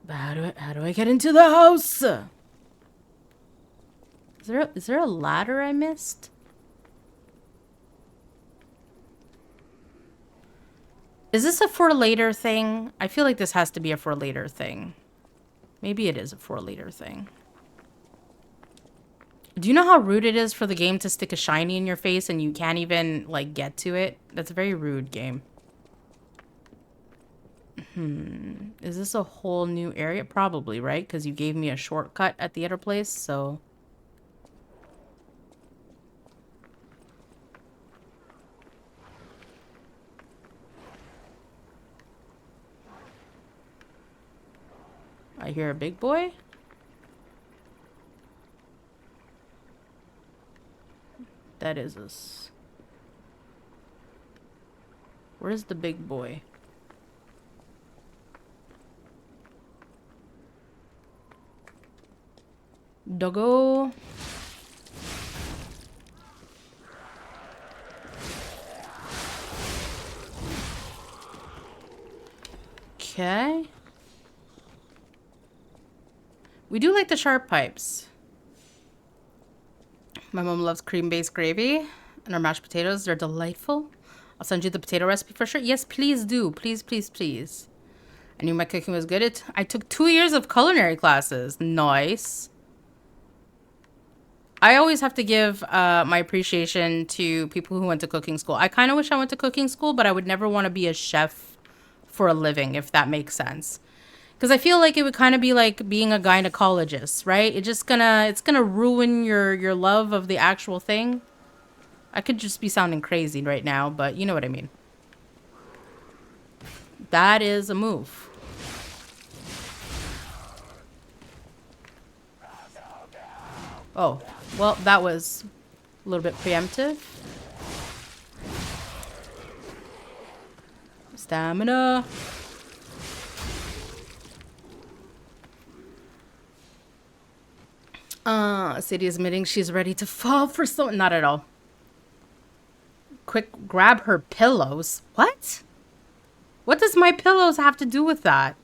But how do I get into the house? Is there a ladder I missed? Is this a for later thing? I feel like this has to be a for later thing. Maybe it is a for later thing. Do you know how rude it is for the game to stick a shiny in your face and you can't even, like, get to it? That's a very rude game. Is this a whole new area? Probably, right? Because you gave me a shortcut at the other place, so... I hear a big boy. That is us. Where's the big boy? Doggo. Okay. We do like the sharp pipes. My mom loves cream-based gravy and our mashed potatoes. They're delightful. I'll send you the potato recipe for sure. Yes, please do. Please, please, please. I knew my cooking was good. I took 2 years of culinary classes. Nice. I always have to give my appreciation to people who went to cooking school. I kind of wish I went to cooking school, but I would never want to be a chef for a living, if that makes sense. Because I feel like it would kind of be like being a gynecologist, right? It's gonna ruin your love of the actual thing. I could just be sounding crazy right now, but you know what I mean. That is a move. Oh, well, that was a little bit preemptive. Stamina. Sadie is admitting she's ready to fall for someone. Not at all. Quick, grab her pillows. What? What does my pillows have to do with that?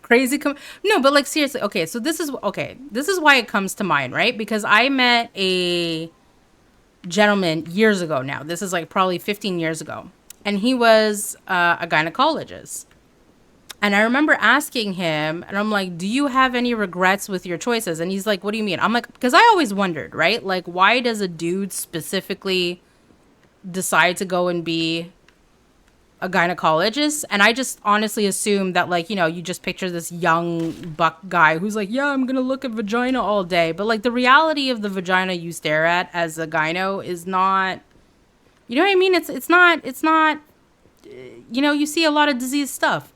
Crazy. No, but like seriously. Okay, so this is why it comes to mind, right? Because I met a gentleman years ago now. This is like probably 15 years ago. And he was a gynecologist. And I remember asking him, and I'm like, do you have any regrets with your choices? And he's like, what do you mean? I'm like, because I always wondered, right? Like, why does a dude specifically decide to go and be a gynecologist? And I just honestly assumed that, like, you know, you just picture this young buck guy who's like, yeah, I'm going to look at vagina all day. But, like, the reality of the vagina you stare at as a gyno is not, you know what I mean? It's not, you know, you see a lot of disease stuff.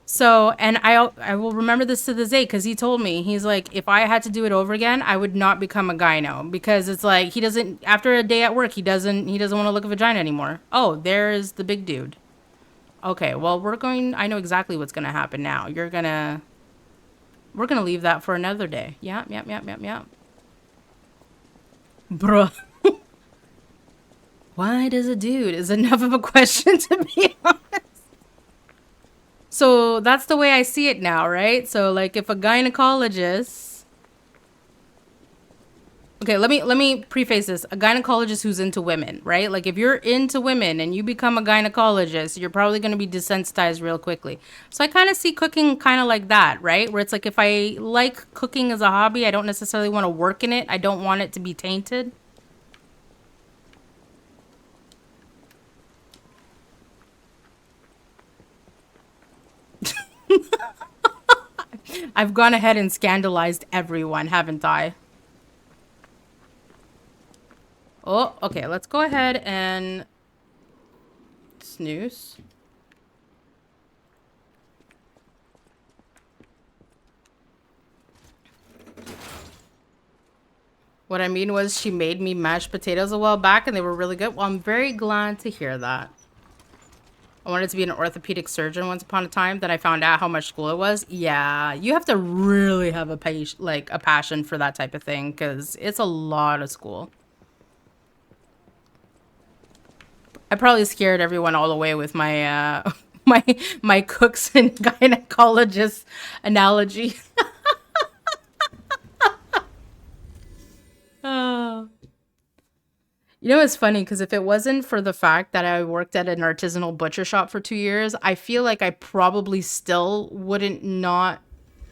So, and I will remember this to this day because he told me, he's like, if I had to do it over again, I would not become a gyno because it's like, he doesn't, after a day at work, he doesn't want to look at vagina anymore. Oh, there's the big dude. Okay, well, I know exactly what's going to happen now. We're going to leave that for another day. Yeah. Bruh. Why does a dude is enough of a question to be honest. So that's the way I see it now, right? So like if a gynecologist, okay, let me preface this. A gynecologist who's into women, right? Like if you're into women and you become a gynecologist, you're probably going to be desensitized real quickly. So I kind of see cooking kind of like that, right? Where it's like if I like cooking as a hobby, I don't necessarily want to work in it. I don't want it to be tainted. I've gone ahead and scandalized everyone, haven't I? Oh, okay. Let's go ahead and snooze. What I mean was she made me mashed potatoes a while back and they were really good. Well, I'm very glad to hear that. I wanted to be an orthopedic surgeon once upon a time. Then I found out how much school it was. Yeah, you have to really have a passion for that type of thing because it's a lot of school. I probably scared everyone all the way with my my cooks and gynecologist analogy. You know, it's funny because if it wasn't for the fact that I worked at an artisanal butcher shop for 2 years, I feel like I probably still wouldn't know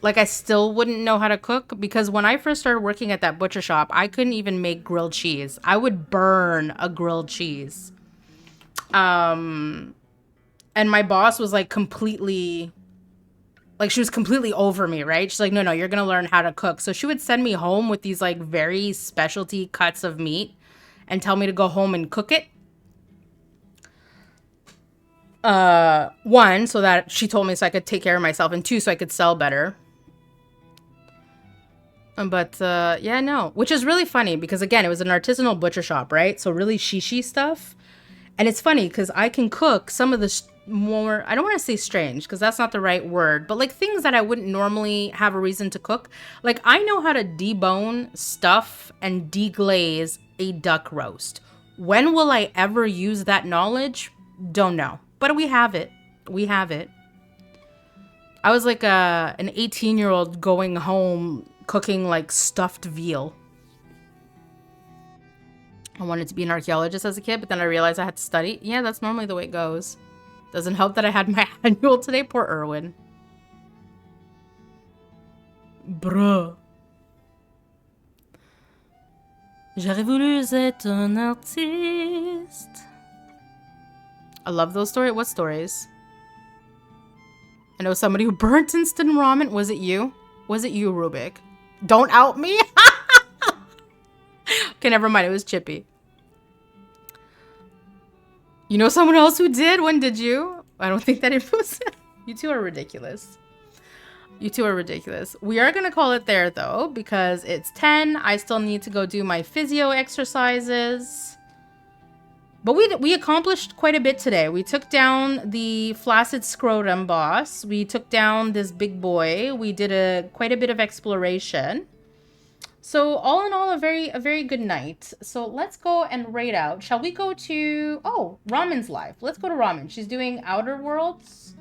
how to cook because when I first started working at that butcher shop, I couldn't even make grilled cheese. I would burn a grilled cheese. And my boss was like completely, like she was completely over me, right? She's like, no, you're going to learn how to cook. So she would send me home with these like very specialty cuts of meat and tell me to go home and cook it. One, so that she told me so I could take care of myself, and two, so I could sell better. But yeah, no, which is really funny because again, it was an artisanal butcher shop, right? So really shishi stuff. And it's funny because I can cook some of the more, I don't want to say strange because that's not the right word, but like things that I wouldn't normally have a reason to cook. Like I know how to debone, stuff, and deglaze a duck roast. When will I ever use that knowledge? Don't know. But we have it. We have it. I was like an 18-year-old going home cooking like stuffed veal. I wanted to be an archaeologist as a kid, but then I realized I had to study. Yeah, that's normally the way it goes. Doesn't help that I had my annual today. Poor Erwin. Bruh. J'aurais voulu être un artiste. I love those stories. What stories? I know somebody who burnt instant ramen. Was it you? Was it you, Rubik? Don't out me. Okay, never mind. It was Chippy. You know someone else who did? When did you? I don't think that it was. You two are ridiculous. You two are ridiculous. We are going to call it there, though, because it's 10. I still need to go do my physio exercises. But we accomplished quite a bit today. We took down the flaccid scrotum boss. We took down this big boy. We did quite a bit of exploration. So all in all, a very good night. So let's go and raid out. Shall we go to... Oh, Ramen's live. Let's go to Ramen. She's doing Outer Worlds.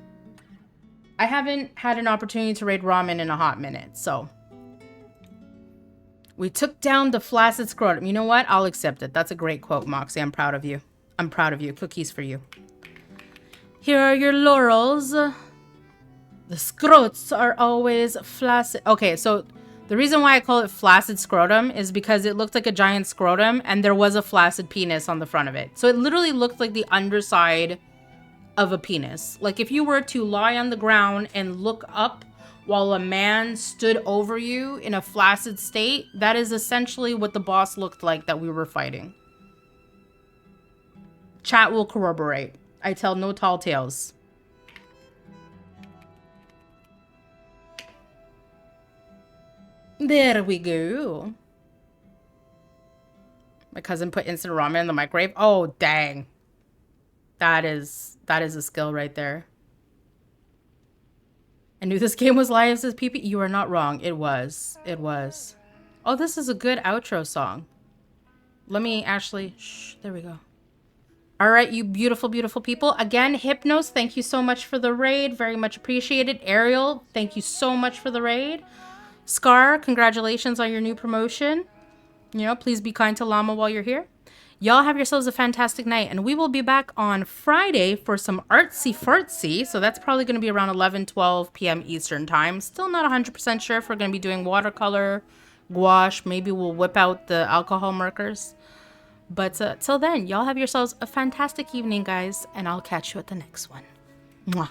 I haven't had an opportunity to raid Ramen in a hot minute, so... We took down the flaccid scrotum. You know what? I'll accept it. That's a great quote, Moxie. I'm proud of you. I'm proud of you. Cookies for you. Here are your laurels. The scrotes are always flaccid. Okay, so the reason why I call it flaccid scrotum is because it looked like a giant scrotum and there was a flaccid penis on the front of it. So it literally looked like the underside of a penis. Like if you were to lie on the ground and look up while a man stood over you in a flaccid state, that is essentially what the boss looked like that we were fighting. Chat will corroborate. I tell no tall tales. There we go. My cousin put instant ramen in the microwave. Oh, dang. That is a skill right there. I knew this game was live, says PP. You are not wrong. It was. It was. Oh, this is a good outro song. Let me actually... Shh, there we go. All right, you beautiful, beautiful people. Again, Hypnos, thank you so much for the raid. Very much appreciated. Ariel, thank you so much for the raid. Scar, congratulations on your new promotion. You know, please be kind to Llama while you're here. Y'all have yourselves a fantastic night, and we will be back on Friday for some artsy-fartsy. So that's probably going to be around 11, 12 p.m. Eastern time. Still not 100% sure if we're going to be doing watercolor, gouache. Maybe we'll whip out the alcohol markers. But till then, y'all have yourselves a fantastic evening, guys, and I'll catch you at the next one. Mwah.